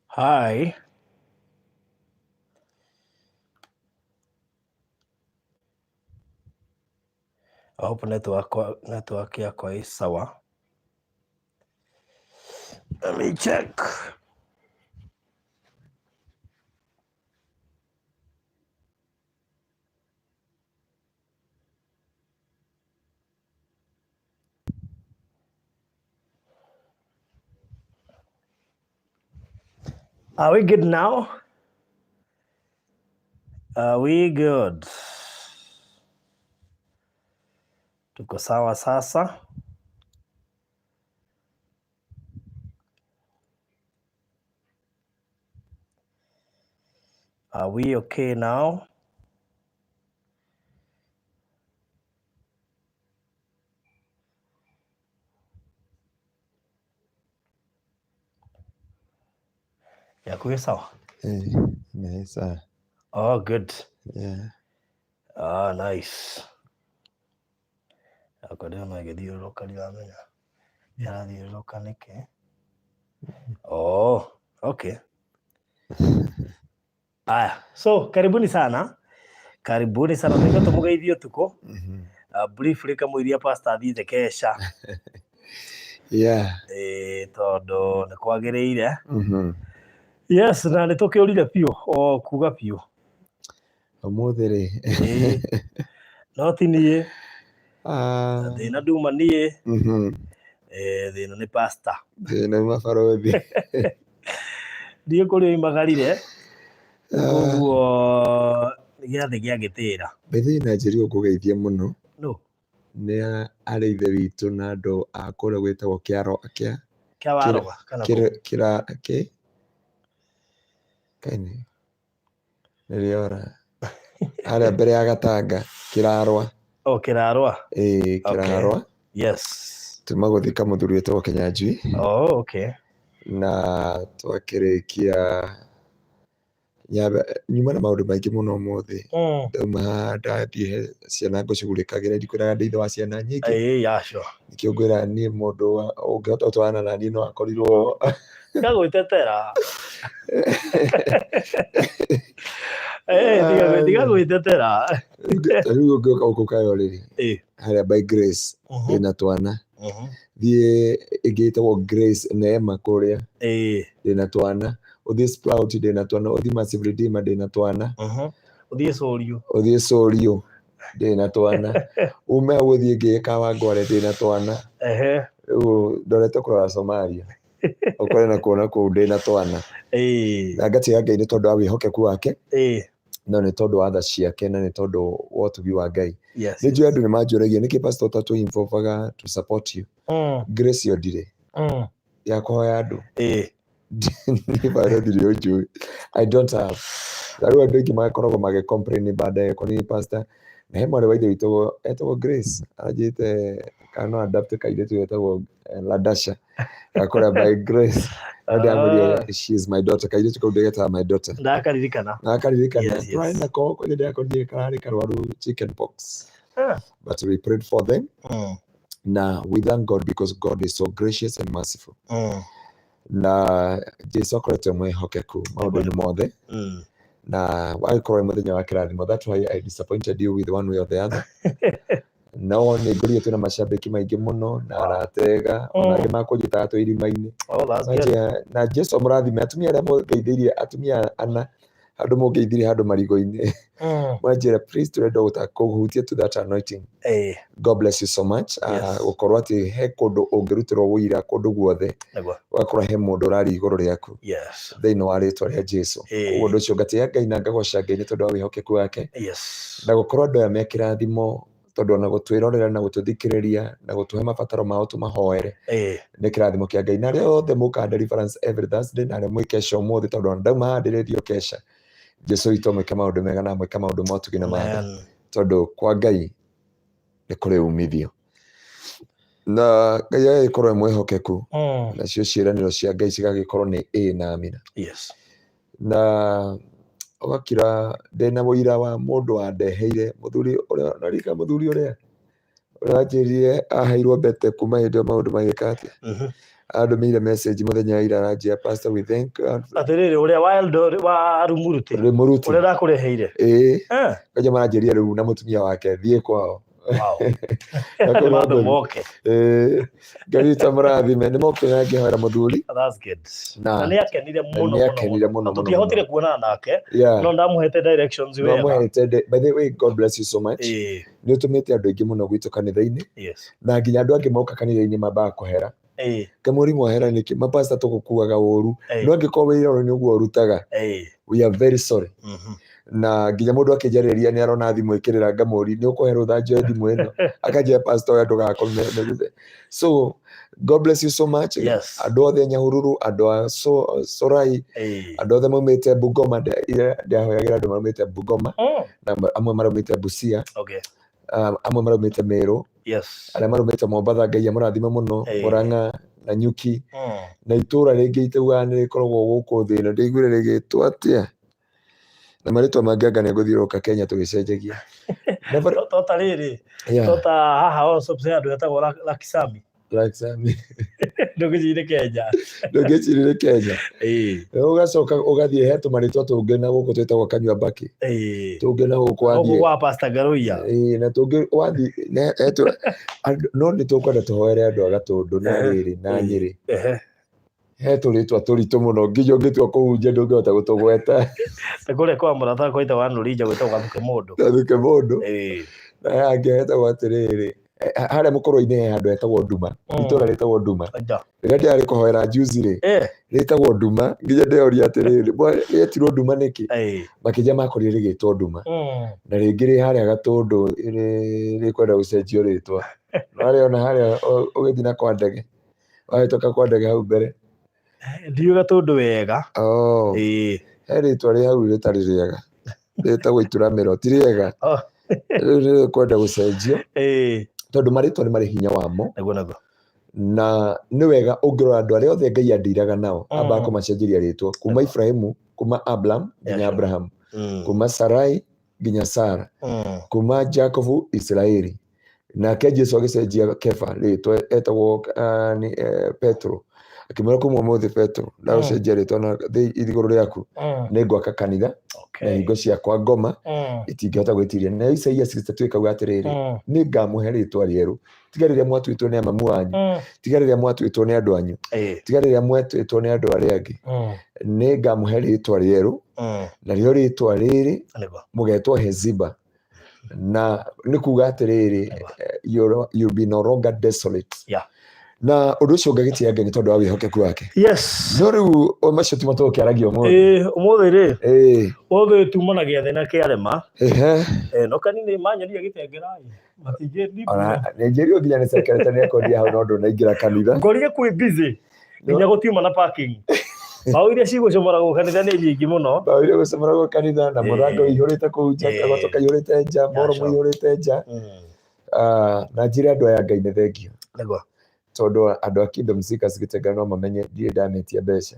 Hi. I hope network yako is sawa. Let me check. Are we good now? Are we good? Tuko sawa sasa? Are we okay now? Yakuwe sawa? Nice. Oh, good. Yeah. Ah, nice. Akoreo no igithiũrũrũka ndiramenya. Yarathiũrũrũka nĩkĩ? Oh, okay. Aya, so karibuni sana. Karibuni sana. Nĩguo tũmũgeithie ũtukũ. Briefly kamũiria pastor athiĩte Kesha. Yeah. Tondũ nĩ kwagĩrĩire. Yes, na nĩ tũkĩũrire piũ o kuga piũ. Ũmũthĩ rĩ. No ti niĩ. Thĩna nduma niĩ. Thĩna nĩ pastor. Thĩna nĩ mabarothi. Ndiĩ kũrĩa oimagarire. Koguo gĩathĩ gĩagĩtĩra. Thĩna njĩri ũkũgeithie mũno. No. Nĩ arĩ ithe witũ na andũ a kũrĩa gwĩtagwo Kĩawaroga kana kaini nĩrĩora arĩa mbere ya Gatanga Kĩrarwa. Oh, Kĩrarwa. Kĩrarwa. Yes. Tuma gũthika mũthuri wĩtagwo Kĩnyanjui. Oh, okay. Na twakĩrĩkia nyuma na maũndũ maingĩ mũno ũmũthĩ. Ndauma ndathiĩ ciana ngũcugurĩkagĩra ndikwĩraga ndĩ ithe wa ciana nyingĩ. Nĩkĩo ngwĩra niĩ mũndũ ũngĩhota gũtwarana na niĩ no akorirwo Ndigagwĩtetera. Ndigagwĩtetera. Rĩu ũngĩũka gũkũ Kayole rĩ, harĩa by Grace ĩna twana. Thiĩ ĩngĩ ĩtagwo Grace Neema kũrĩa ĩna twana. Ũthiĩ Sprout ndĩna twana. Ũthiĩ Massive Redeemer ndĩna twana. Ũthiĩ Sorio ndĩna twana. Ume ũgũthiĩ ĩngĩ Kawangware ndĩna twana. Rĩu ndorete kũrora Somalia. Ũkore na kuona kũu ndĩna twana. Na ngatiga Ngai nĩ tondũ wa wĩhokeku wake. No nĩ tondũ wa tha ciake na nĩ tondũ wa ũtugi wa Ngai. Nĩ njũĩ andũ nĩ manjũragia nĩkĩ pastor tatu involvaga to support you. Grace yo ndirĩ. Ya kũhoya andũ. I don't have. Rĩu andũ aingĩ magakoragwo magĩcomplain baadaye kwa nini pastor. Na he mwarĩ wa ithe witũ etagwo Grace. Anjĩte kana adapt kairĩtu etagwo Ladasha. Gakora by Grace. She is my daughter. Kairĩtu kau ndegetaga my daughter. Ndakaririkana. Twarĩ na koko hĩndĩ ĩrĩa akorire kararĩ karwaru chicken pox. But we prayed for them. Na we thank God because God is so gracious and merciful. Na Jesu akoretwo mwĩhokeku maũndũ-inĩ mothe. Na wagĩkorwo mũthenya wa kĩrathimo, that's why I disappointed you with one way or the other. No nĩ ngũrire twĩna macambĩki maingĩ mũno na aratega ona angĩ makũnjĩtaga twĩ irima-inĩ. Na Jesu mũrathime atumia arĩa mũngeithĩirie atumia ana handũ mũngeithirie handũ marigũ-inĩ. Mwanjĩra please tũrenda kũhutia to that anointing. God bless you so much. Gũkorwo atĩ he kũndũ ũngĩrutĩrwo wĩira kũndũ guothe. Ũgakorwo he mũndũ ũrari igũrũ rĩaku. Thĩinĩ wa rĩĩtwa rĩa Jesu. Ũguo ũndũ ũcio ngatĩĩa Ngai na ngagoca Ngai nĩ tondũ wa wĩhokeku wake. Na gũkorwo andũ aya me kĩrathimo tondũ ona gũtwĩrorera na gũtũthikĩrĩria na gũtũhe mabataro mao tũmahoere. Nĩ kĩrathimo kĩa Ngai. Na arĩa othe mũkaga deliverance every Thursday na arĩa mwĩ Kesho ũmũthĩ tondũ ona ndauma haha ndĩrĩthiĩ Kesha. Jesu witũ mwĩke maũndũ mega na mwĩke maũndũ ma ũtugi na matha. Tondũ kwa Ngai nĩ kũrĩ umithio. Na Ngai agĩkorwo mwĩhokeku. Nacio ciĩranĩro cia Ngai cigagĩkorwo nĩ na amina. Na ũgakira ndĩna mũira wa mũndũ wandeheire mũthuri ũrĩa narika mũthuri ũrĩa wanjĩrire aheirwo mbete kuma hĩndĩ ĩyo maũndũ magĩka atĩa. Andumiire message muthenya ira ranjia pastor we thank God. Atiriri uria wild wa Rumuruti. Uria ndakureheire. Kaja maranjiria riu na mutumia wake thie kwao. Wow. Ngai tamurathime ni moke nake hara muthuri. That's good. Na ni akenire muno. Tutiahotire kuona nake. No ndamuhete directions wega. By the way, God bless you so much. Ni utumite andu aingi muno gwitu kanitha-ini. Na nginya andu angi moka kanitha-ini mabaa kuhera. Kamuri mohera niki mapasta tukukuaga uru. No angiko wira ni uguo urutaga. We are very sorry. Na nginya mundu akijariria ni arona thimu ikirira ngamuri ni ukuherwo thanjo thimu ino akajia pastor ya ndugakome. So God bless you so much. Andu othe Nyahururu, andu Sorai, andu othe maumite Bungoma, ndahoyagira andu maumite Bungoma, na amwe marumite Busia, amwe marumite Meru, aria marumite Mombatha, Ngai amurathime muno, Murang'a na Nyuki, na itura ringi ituga ni rikoragwo guku thina ndigwire rigitwa atia na maritwa manganga ni nguthiuruka Kenya tugicenjagia tota riri tota haha also pse andu etagwo Lakisami ndugicire Kenya ugacoka ugathie he tumaritwa tungi na guku twetagwo Kanyua Baki tungi na guku wathie kwa Pastor Garuia na tungi wathie no ni tukwenda tuhoere andu agatundu na riri na Nyeri he turitwa turitu muno nginya ngitwa kuhunjia ndungihota gutugweta kule kwa muratha kwaita wanu rija gwetagwo Gathuke Mundu na angeheta gwatiriri haria mukoro-ini he handu hetagwo Nduma itura ritagwo Nduma riria ndiari kuhoera juzi ri ritagwo Nduma nginya ndeoria atiriri yetirwo Nduma niki makija makorire rigitwo Nduma na ringi ri haria Gatundu ri kwenda gucenjio ritwa haria ona haria ugithii na kwa Ndege wahitoka kwa Ndege hau mbere ndiyo Gatundu wega he ritwa ri hau ritari riega ritagwo Ituramiro ti riega ri kwenda gucenjio tondu maritwa ni mari hinya wamo na ni wega ungirora andu aria othe Ngai andiraga nao amba kumacenjeria ritwa kuma Ibrahimu kuma Abraham nginya Abraham kuma Sarai nginya Sara kuma Jacob Israeli na Jesu agicenjia Kefa ritwa etagwo Petro akimwira kumwe muthi Petro na ucenjia ritwa na iguru riaku ni ngwaka kanitha na hingo ciakwa ngoma itingihota gwitiria na Isaia 62 kauga atiriri ni ngamuhe ritwa rieru tigariria mwatwitwo ni amamu wanyu tigariria mwatwitwo ni andu anyu tigariria mwatwitwo ni andu aria angi ni ngamuhe ritwa rieru na rio ritwa riri mugetwo Heziba na ni kuga atiriri you'll be no longer desolate na undu ucio ngagitia Ngai tondu wa wihokeku wake no riu macio ti matoke aragio umuthi ri othe tumanagia thina kiarema no kanini manyoria gitengerai matingiri Nigeria nginya ni secretary akondia hau no ndu naingira kanitha ngorire kwi busy nginya gutiuma na parking bao iria cigucomoragwo kanitha ni nyingi muno bao iria gucomoragwo kanitha na murango ihurite kuu nja gacoka ihurite nja moromo ihurite nja na njira andu aya Ngai ni thengio tondu andu a Kingdom Seekers Gitengera no mamenye ndire ndanetia mbeca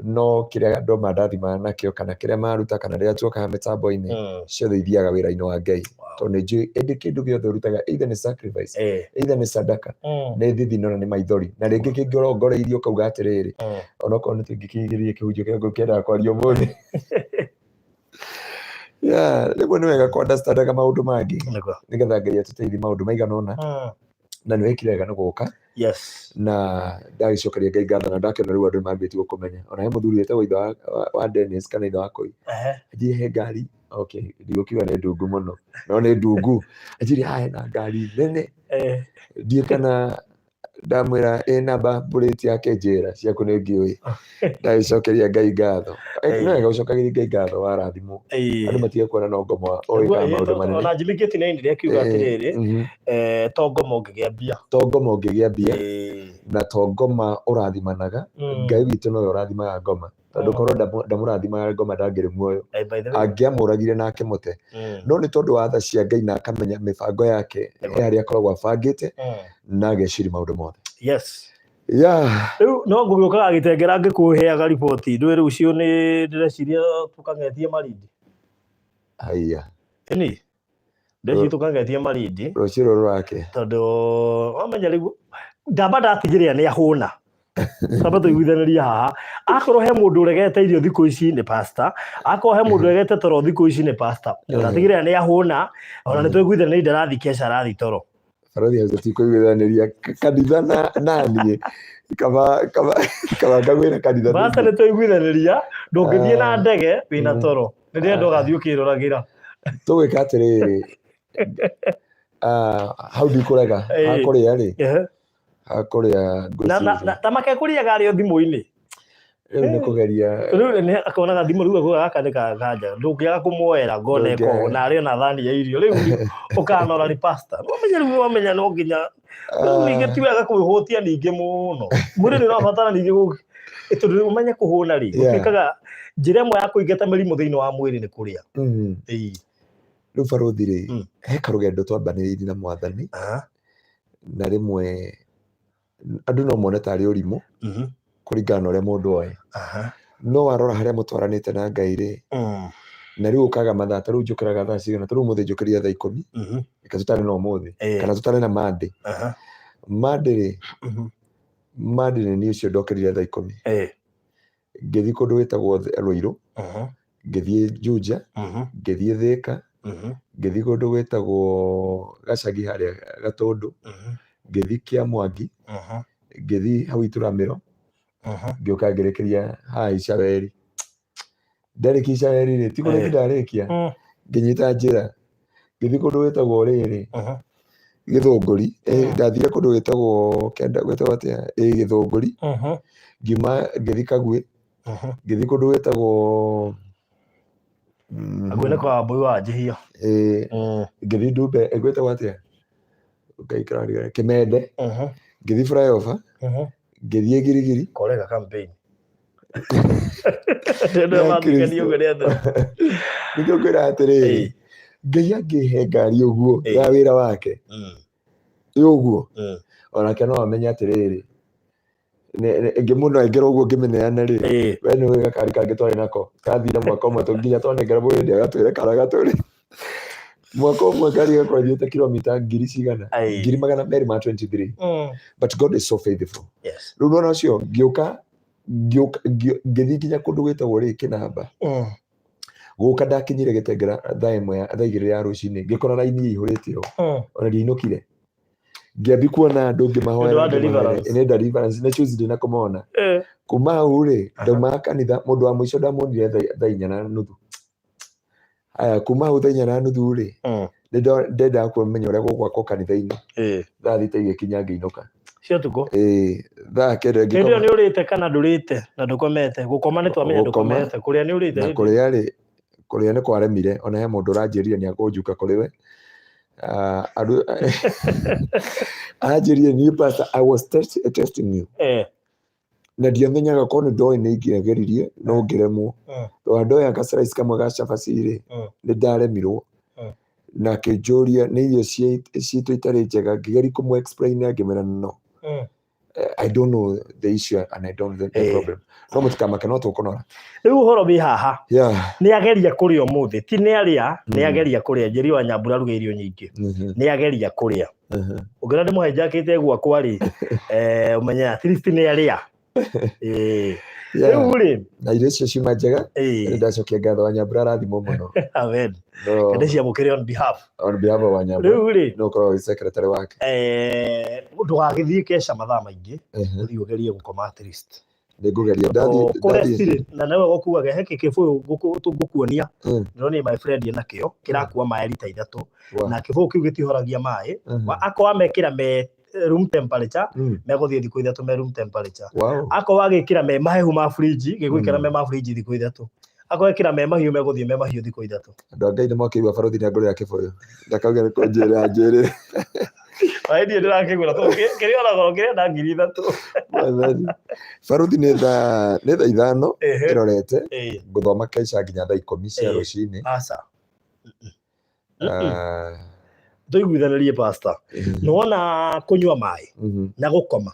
no kiria andu mandathima nakio kana kiria maruta kana riria tuoka mitambo-ini ciothe ithiaga wira-ini wa Ngai tondu njui indi kindu giothe urutaga either ni sacrifice either ni sadaka ni thithino na ni maithori na ringi kingiorongoreirio kauga atiriri onokorwo ni tingikigiria kihunjio kia ngukiendaga kwaria umuthi rimwe ni wega ku-understandaga maundu mangi nigetha Ngai atuteithie maundu maigana ona na ni wikire wega ni guka na ndagicokeria Ngai ngatho na ndakena riu andu mambĩtie gũkũmenya ona he mũthuri wetagwo ithe wa Dennis kana ithe wa Koi anjire he ngari ndigũkiuga nĩ ndungu mũno no nĩ ndungu anjire hena ngari nene ndiĩ kana ndamwĩra namba plate yake njĩra ciaku nĩ ngĩũĩ ndagicokeria Ngai ngatho no wega gũcokeria Ngai ngatho warathimwo andũ matige kuona no ngoma oĩkaga maũndũ manene ona Jimmy Gate nĩ ndire kiuga atĩrĩrĩ to ngoma ũngĩgĩa mbia na to ngoma ũrathimanaga Ngai witũ nowe ũrathimaga ngoma tondu korwo ndamũrathimaga ngoma ndangĩrĩ muoyo angĩamũragire na akĩmũte no nĩ tondũ wa tha cia Ngai na akamenya mĩbango yake harĩa akoragwo abangĩte na ageciria maũndũ mothe riu no ngũgĩũkaga Gĩtengera ngĩkũheaga riboti ndwĩ rĩu cio nĩ ndĩreciria tũkang'etie Malindi ni ndĩreciria tũkang'etie Malindi rũciũ rũrũ rwake tondu wamenya rĩu ndamba ndatigĩrĩra nĩ ahũna Saba tuiguithaniria haha akorwo he mundu uregete irio thiku ici ni pastor akorwo he mundu uregete toro thiku ici ni pastor uratigirira ni ahuna ona ni tuiguithaniria ndarathi Kesha arathi toro Barathi hazo tikuiguithaniria kanitha na niĩ kaba ngagwĩra kanitha basta ni tuiguithaniria ndũngĩthiĩ na ndege wĩna toro nĩ ndĩrenda ũgathiĩ ũkĩroragĩra tũgwĩka atĩrĩrĩ hau ndikũrega hakũrĩa rĩ hakũrĩa na tamake kũrĩaga arĩ o thimũ-inĩ rĩu nĩ kũgeria rĩu nĩ akonaga thimũ rĩu gaka nĩ kanja ndũngĩaga kũmuoera ngona eko na arĩ ona thani ya irio rĩu ũkanora nĩ pastor rĩu wamenya no nginya ningĩ ti wega kwĩhũtia ningĩ mũno mwĩrĩ nĩ ũrabatara ningĩ tondũ ũmenye kũhũna rĩ gũtuĩkaga njĩra ĩmwe ya kũingata mĩrimũ thĩinĩ wa mwĩrĩ nĩ kũrĩa rĩu Barothi rĩ he karũgendo twambanĩrĩirie na Mwathani na rĩmwe andũ no mone tarĩ ũrimũ kũringana na ũrĩa mũndũ oĩ no warora harĩa mũtwaranĩte na Ngai rĩ na rĩu ũkaga mathaa ta rĩu njũkĩraga thaa cigana ta rĩu ũmũthĩ njũkĩrire thaa 10 reke tũtarĩ na ũmũthĩ kana tũtarĩ na Monday rĩ Monday nĩ niĩ ũcio ndokĩrire thaa 10 ngĩthiĩ kũndũ gwĩtagwo Rũirũ ngĩthiĩ Juja ngĩthiĩ Thĩka ngĩthiĩ kũndũ gwĩtagwo Gacagi harĩa Gatũndũ ngĩthiĩ Kĩamwangi ngĩthiĩ hau Ituramĩro ngĩũka ngĩrĩkĩria haha Icaweri ndarĩkia Icaweri rĩ ti kũrĩkia ndarĩkia ngĩnyita njĩra ngĩthiĩ kũndũ gwĩtagwo rĩrĩ Gĩthũngũri ndathire kũndũ gwĩtagwo kenda gwĩtagwo atĩa Gĩthũngũri ngiuma ngĩthiĩ Kagwe ngĩthiĩ kũndũ gwĩtagwo Agwĩne kwa mbũi wa njihia ngĩthiĩ Ndumbe gwĩtagwo atĩa ngaikara Kĩmende ngĩthiĩ flyover ngĩthiĩ Girigiri kolega campaign ndio mathikani ũguo nĩkĩo ngwĩra atĩrĩrĩ Ngai angĩhe ngari ũguo ya wĩra wake ũguo onake no amenye atĩrĩrĩ ĩngĩ mũno aingĩra ũguo ngĩmeneana rĩ we nĩ wĩra kari kangĩ twarĩ nako kathire mwaka ũmwe tũnginya twanengera mũhĩndĩ agatwĩre karaga tũrĩ mwaka ũmwe ngari ĩgakorwo ĩthiĩte kilomita 223 but God is so faithful rĩu nona ũcio ngĩũka ngĩthiĩ nginya kũndũ gwĩtagwo rĩ Kĩnamba gũka ndakinyire Gĩtengera thaa 2 ya rũcinĩ ngĩkora raini ihũrĩte ona ndiinũkire ngĩambi kuona andũ ngĩmahoera nĩ deliverance na Tuesday na kũmona kuma hau rĩ ndauma kanitha mũndũ wa mũico ndamonire thaa 4:30 aya kuma hau thaa 4:30 rĩ ndenda kũmenya ũrĩa gũgwakwo kanitha-inĩ thaa 3 igĩkinya ngĩinũka cio tuko thaa kenda ngĩkoma nĩ ũrĩte kana ndũrĩte na ndũkomete gũkoma nĩ twamenya ndũkomete kũrĩa nĩ ũrĩte na kũrĩa rĩ kũrĩa nĩ kwaremire ona he mũndũ ũranjĩrire nĩ akũnjuka kũrĩ we anjĩrire niĩ pastor I was testing you na ndiamenyaga ko nĩ ndoĩ nĩ ingĩageririe no ngĩremwo tondũ ndoya gasrice kamwe ga cabaci rĩ nĩ ndaremirwo na kĩnjũria nĩ irio ciitũ itarĩ njega ngĩgeria kũmũ explain ngĩmera no I don't know the issue and I don't know the problem no mũtikamake no tũkũnora rĩu ũhoro wĩ haha nĩ ageria kũrĩa ũmũthĩ ti nĩ arĩa nĩ ageria kũrĩa Njeri wa Nyambura ruga irio nyingĩ nĩ ageria kũrĩa ũngĩra ndĩmũhe njakĩte gwakwa rĩ ũmenya at least nĩ arĩa rĩu rĩ na irio icio ciuma njega nĩ ndacokia ngatho wa Nyambura arathimwo mũno amen kende ciamũkĩre on behalf wa Nyambura rĩu rĩ no ũkorwo wĩ secretary wake ndũgagĩthiĩ Kesha mathaa maingĩ ũthiĩ ũgerie gũkoma at least nĩngũgeria ndathiĩ na nawe gũkuaga he kĩbũyũ ngũkuonia nĩronĩ my friend nakĩo kĩrakua maĩ lita 3 na kĩbũyũ kĩu gĩtihoragia maĩ akorwo amekĩra me room temperature megũthiĩ thikũ 3 me room temperature akorwo agĩkĩra me mahehu ma fridge gĩgũikara me ma fridge thikũ 3 akorwo ekĩra me mahiũ megũthiĩ me mahiũ thikũ 3 andũ a Ngai nĩ mokĩigua Barothi nĩ ngũrĩra kĩbũyũ ndakauge nĩ kũnjĩra waĩdie ndĩrakĩgũra kĩrĩa ona goro kĩrĩa nda 3,000 Barothi nĩ thaa 5 ĩrorete ngũthoma Kesha nginya thaa 10 cia rũcinĩ aca tũiguithanirie pastor nĩwona kũnyua maĩ na gũkoma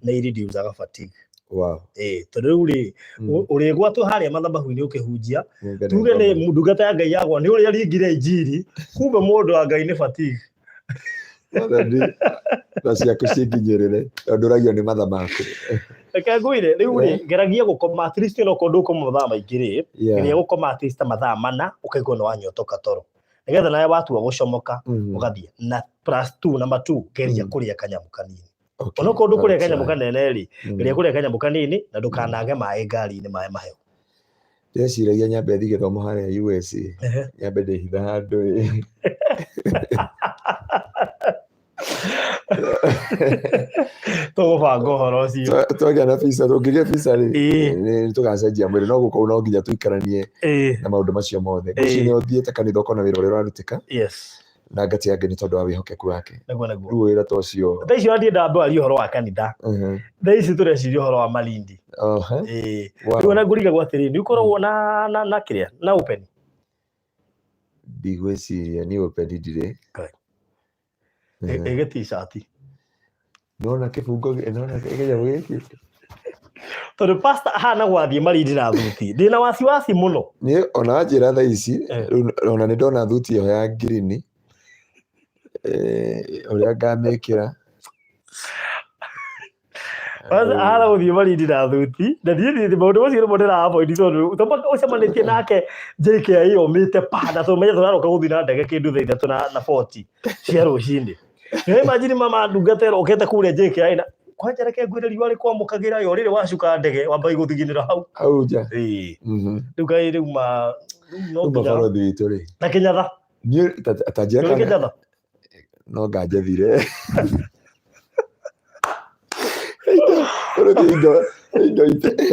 na ireducaga fatigue tondũ rĩu rĩ ũrĩgwatwo harĩa mathabahu-inĩ ũkĩhunjia tuge nĩ ndungata ya Ngai yagwa nĩ ũrĩa ringire injiri kumbe mũndũ wa Ngai nĩ fatigue na ciaku cinginyĩrĩre tondũ ũragio nĩ matha maku Reke ngwire riu ri ngeragia gukoma at least no kondu kuma mathaa maingĩ ri ngeria gukoma at least mathaa mana ukaigua no wanyotoka toro nigetha nawe watua gucomoka ugathie na +2 number 2 ngeria kuria kanyamu kanini ono kondu kuria kanyamu kanene ri ngeria kuria kanyamu kanini na ndukanage maĩ ngari-inĩ maĩ maheo ndeciragia nyambe thiĩ gĩthomo harĩa USA nyambe ndĩhitha handũ tũgũbanga ũhoro ũcio twagĩa na visa tũngĩgĩa visa rĩ tũgacenjia mwĩrĩ no gũkorwo no nginya tũikaranie na maũndũ macio mothe ũcio nĩ ũthiĩte kanitha ũkona wĩra ũrĩa ũrarutĩka na ngatia ngĩ nĩ tondũ wa wĩhokeku wake rĩu wĩra ta ũcio thaa icio ndiendaga ndwarie ũhoro wa kanitha thaa ici tũreciria ũhoro wa Malindi rĩu ona ngũrigagwo atĩrĩ nĩ ũkoragwo na kĩrĩa na open ndigwĩciria nĩ open ndirĩ ege t-shirt nona kĩbungo nona kĩnyamũ gĩkĩ tondũ pastor hana gwathiĩ Malindi na thuti ndĩna wasiwasi mũno niĩ ona njĩra thaa ici ona nĩ ndona thuti ĩyo ya green ũrĩa ngamĩkĩra hana gũthiĩ Malindi na thuti na niĩ maũndũ macio nĩmo ndĩra-avoid tondũ tũmaka ũcemanĩtie nake JK yomĩte na tũmenye tũraroka gũthiĩ na ndege kĩndũ thaa 3:40 cia rũcinĩ imagine mama ndungata ũkĩte kũrĩa JK na kwanja reke ngwĩre riũa rĩkwamũkagĩra yo rĩrĩ wacuka ndege wambagia gũthiginĩra hau nja rĩu kaĩ rĩu no mabarothi witũ rĩ na Kĩnyatha niĩ tanjĩra Kĩnyatha no nganjathire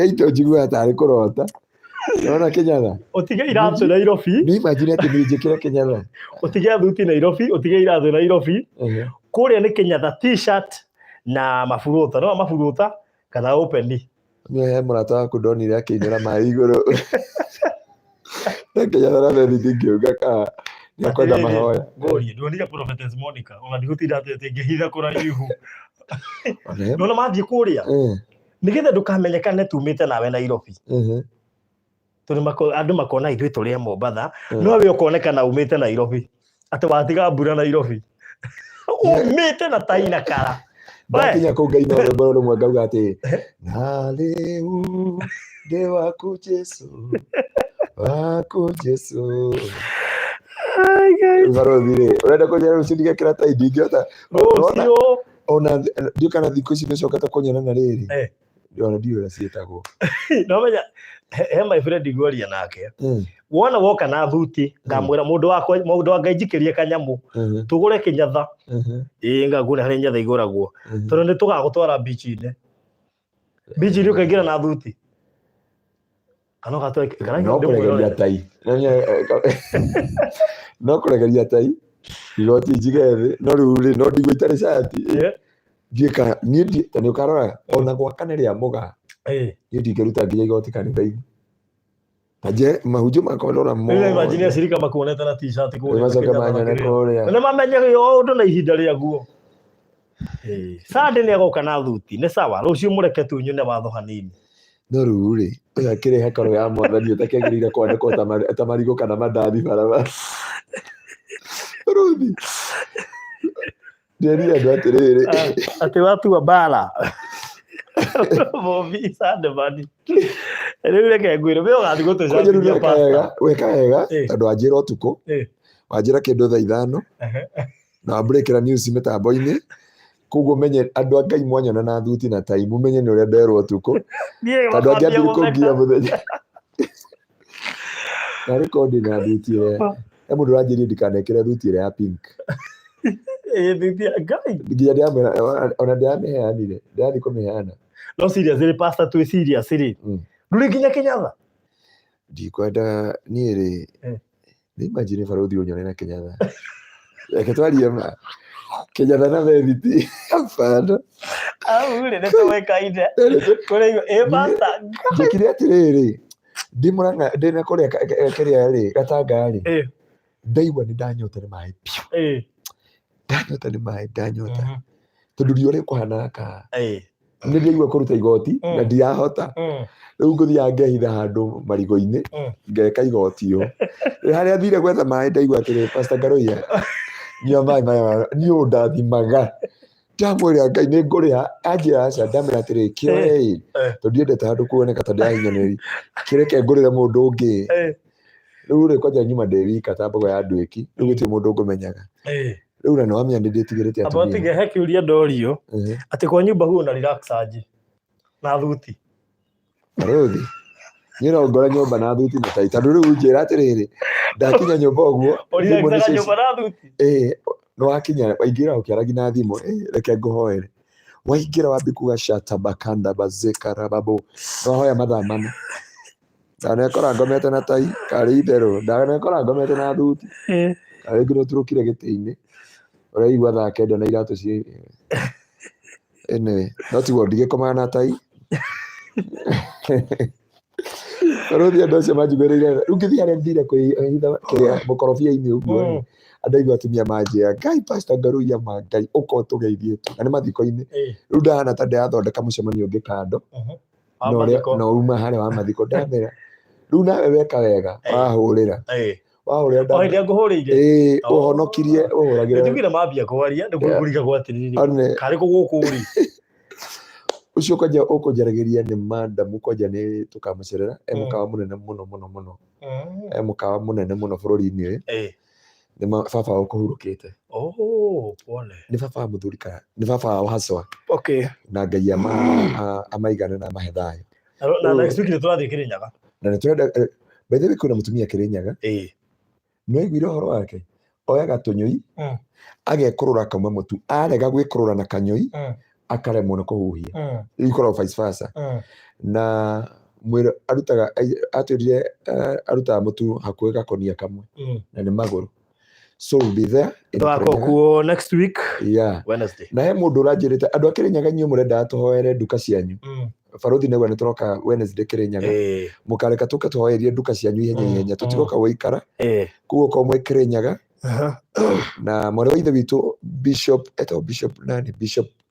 indo njiguaga tarĩ kũrota nona Kĩnyatha ũtige iratũ Nairobi nĩ imagine atĩ nĩ njĩkĩre Kĩnyatha ũtige thuti Nairobi ũtige iratũ Nairobi kũrĩa nĩ Kĩnyatha t-shirt na maburuta no maburuta kana open niĩ he mũrata waku ndonire akĩinĩra maĩ igũrũ na Kĩnyatha na methi ngĩuga ka nĩakwenda mahoya ngoria ndonire Prophetess Monica ona ndigũtinda atĩ ngĩhitha kũraihu nona mathiĩ kũrĩa nĩgetha ndũkamenyekane tumĩte nawe Nairobi tondũ andũ makona ithuĩ tũrĩ a Mombatha no we ũkonekana umĩte Nairobi atĩ watiga mbura Nairobi umĩte na tai na kara ndakinya kũu Ngai no rwĩmbo rũmwe ngauga atĩ na rĩu ndĩ waku Jesũ barothi rĩ ũrenda kũnjĩra rũciũ ndigekĩra tai ndingĩhota ona ndiũ kana thikũ ici nĩcokete kũnyona na rĩrĩ ona ndiũ ũrĩa ciĩtagwo no menya he my friend ngwaria nake wona woka na thuti ngamwĩra mũndũ wa Ngai njikĩrie kanyamũ tũgũre Kĩnyatha ngagũra harĩa Nyatha igũragwo tondũ nĩ tũgagũtwara beach-inĩ ũkaingĩra na thuti kana no kũregeria tai no kũregeria tai igoti njige thĩ no rĩu rĩ no ndigwo itarĩ cati ndiĩka niĩ nĩ ũkarora ona gwakane rĩa mũgaa niĩ ndingĩruta nginya igoti kanitha-inĩ Aje mahunjio makwa ndona mo. Ile imagine ashirika makuoneta na t-shirt kule. Macoka manyane kule. Na mamenye yo ndo na ihinda ria guo. Sande ni agoka na thuti ni sawa rucio mureke tunyune watho hanini. No ruri ya kire hekaro ya mwathani utakegirire kwandikwo tamarigo kana mandathi barabara. Rudi. Nderi andũ atiriri. Ati watu wa bala. Bobi sande bani. Rĩu reke ngwĩre we ũgathiĩ gũtũcambia pasta. Weka wega tondũ wanjĩra ũtukũ. Wanjĩra kĩndũ thaa 5. Na wambũrĩkĩra news mĩtambo-inĩ. Koguo menye andũ a Ngai mwanyona na thuti na tai mumenye nĩ ũrĩa nderwo ũtukũ. Tondũ angĩambia kũngia mũthenya. Na rekondi na thuti ĩrĩa. He mũndũ ũranjĩria ndikanekĩre thuti ĩrĩa ya pink. Thuti ya Ngai. Nginya ndĩramwĩra ona ndĩramĩheanire. Ndĩrathiĩ kũmĩheana. No seriously pastor tu serious rĩ. Ndũrĩ nginya Kĩnyatha. Ndikwenda niĩ rĩ. Nĩ imagine barothi ũnyone na Kĩnyatha. Reke twarie ma. Kĩnyatha na verity. Apana. Ure nĩ tũwekaine. Kũrĩ pastor. Njĩkire atĩrĩrĩ. Ndimũranga ndĩna kũrĩa kĩrĩa rĩ gatanga rĩ. Ndaigua nĩ ndanyota nĩ maĩ piũ. Ndanyota nĩ maĩ ndanyota. Tondũ riũa rĩkũhana ka. Nĩ ndaigua kũruta igoti na ndirahota. Rĩu ngũthiaga ngehitha handũ marigo-inĩ ngeka igoti ĩyo. Harĩa thire gwetha maĩ ndaigua atĩrĩ pastor Ngaroia. Nyua maĩ maya niĩ ũndathimaga. ndamwĩra Ngai nĩ ngũrĩha anjĩra aca ndamwĩra atĩrĩ kĩoe tondũ ndiendete handũ kuoneka tondũ ndahinyanĩri kĩreke ngũrĩre mũndũ ũngĩ rĩu rĩ kwanja nyuma ndĩ wika ta mbogo ya ndwĩki rĩu gũtirĩ mũndũ ũngũmenyaga rĩu na nĩwamenya nĩ ndĩtigĩrĩte atumia atige he kĩũria ndorio atĩ kwa nyumba huo na relax aje na thuti Barodi niĩ no ngore nyũmba na thuti na tai tondũ rĩu njĩra atĩrĩrĩ ndakinya nyũmba ũguo ũrĩaga nyũmba na thuti no wakinya waingĩra ũkĩaragia na thimũ reke ngũhoere waingĩra wambi kuga Atapanda bazeka babo no hoya mathaa mana ndanekora ngomete na tai karĩ itherũ ndanekora ngomete na thuti karĩ ngino turũkire gĩtĩ-inĩ ũraigua thaa kenda na iratũ ciĩ no tiguo ndigĩkomaga na tai Barodi andũ acio manjugĩrĩire rĩu ngĩthiĩ harĩa ndire kwĩhitha kĩrĩa mũkorobia-inĩ ũguo andũ aigua atumia manjĩra Ngai pastor Ngaruiya Ngai ũko tũgeithie tu na nĩ mathiko-inĩ rĩu ndahana ta ndĩrathondeka mũcemanio ũngĩ kando no uma harĩa wa mathiko ndamera rĩu nawe weka wega wahũrĩra ũhonokirie ũhũragĩra nĩtugire mambia kwaria ndĩkũrĩga gwatirĩrĩ karĩ gũgũkũri ucio kwanja ũkũnjaragĩria nĩ madamu kwanja nĩ tũkamũcerera mũkawa mũnene mũno mũno mũno mũkawa mũnene mũno bũrũri-inĩ nĩ baba ũkũhurũkĩte pole nĩ baba mũthuri kana nĩ baba wa haswa na Ngai amaigane na mahe thayũ na next week nĩtũrathiĩ Kĩrĩnyaga na nĩtũrenda by the way kwĩna mũtumia Kĩrĩnyaga nĩwaiguire ũhoro wake oyaga tũnyũi agekũrũra kauma mũtu arega gwĩkũrũra na kanyũi akaremwo nĩ kũhuhia ikorwo vice versa na mwĩrĩ atwĩrire arutaga mũtu hakuhĩ gakonia kamwe na nĩ magũrũ so we'll be there twakokuo next week Wednesday na he mũndũ ũranjĩrĩte andũ a Kĩrĩnyaga inyuĩ mũrenda tũhoere nduka cianyu Barodi nĩguo nĩtũroka Wednesday Kĩrĩnyaga mũkareka tũke tũhoerie nduka cianyu ihenya tũtigoka gũikara kuguo kwa mwe Kĩrĩnyaga na mwarĩ wa ithe witũ Bishop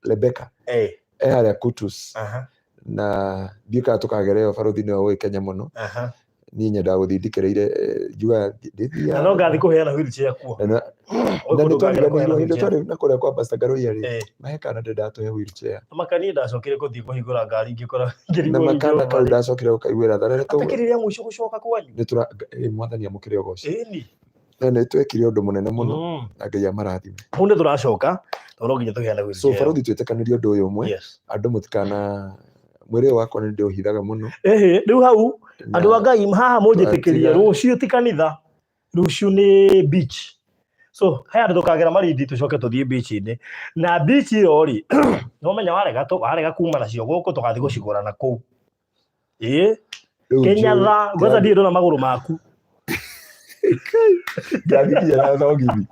Rebecca harĩa Kutus na ndiũkaga tũkagereo Barodi nĩwe ũĩ Kenya mũno niĩ nyendaga gũthiĩ ndikĩrĩire njuga na no ngathiĩ kũheana wheelchair kuo na nĩtwarĩ na kũrĩa kwa Pastor Ngaruiya rĩ mahekana ndatũhe wheelchair makani ndacokire gũthiĩ kũhingũra ngari ingĩkora na makana kau ndacokire gũkaiguĩra tharere atakĩrĩria mũico gũcoka kwanyu mwathani amũkĩre ũgoci na nĩtwekire ũndũ mũnene mũno na Ngai amarathime hau nĩ tũracoka no nginya tũheana wheelchair so Barodi twĩtĩkanĩrie ũndũ ũyũ ũmwe andũ mũtikana mwĩrĩ ũyũ wakwa nĩ ndĩũhithaga mũno rĩu hau andũ a Ngai haha mũnjĩtĩkĩrie rũciũ ti kanitha rũciũ nĩ beach so he andũ tũkagera Malindi tũcoke tũthiĩ beach-inĩ na beach ĩyo rĩ no menya warega kuma nacio gũkũ tũgathiĩ gũcigũrana kũu Kĩnyatha gwetha ndirĩ ndona magũrũ maku ngathikinya na thogithi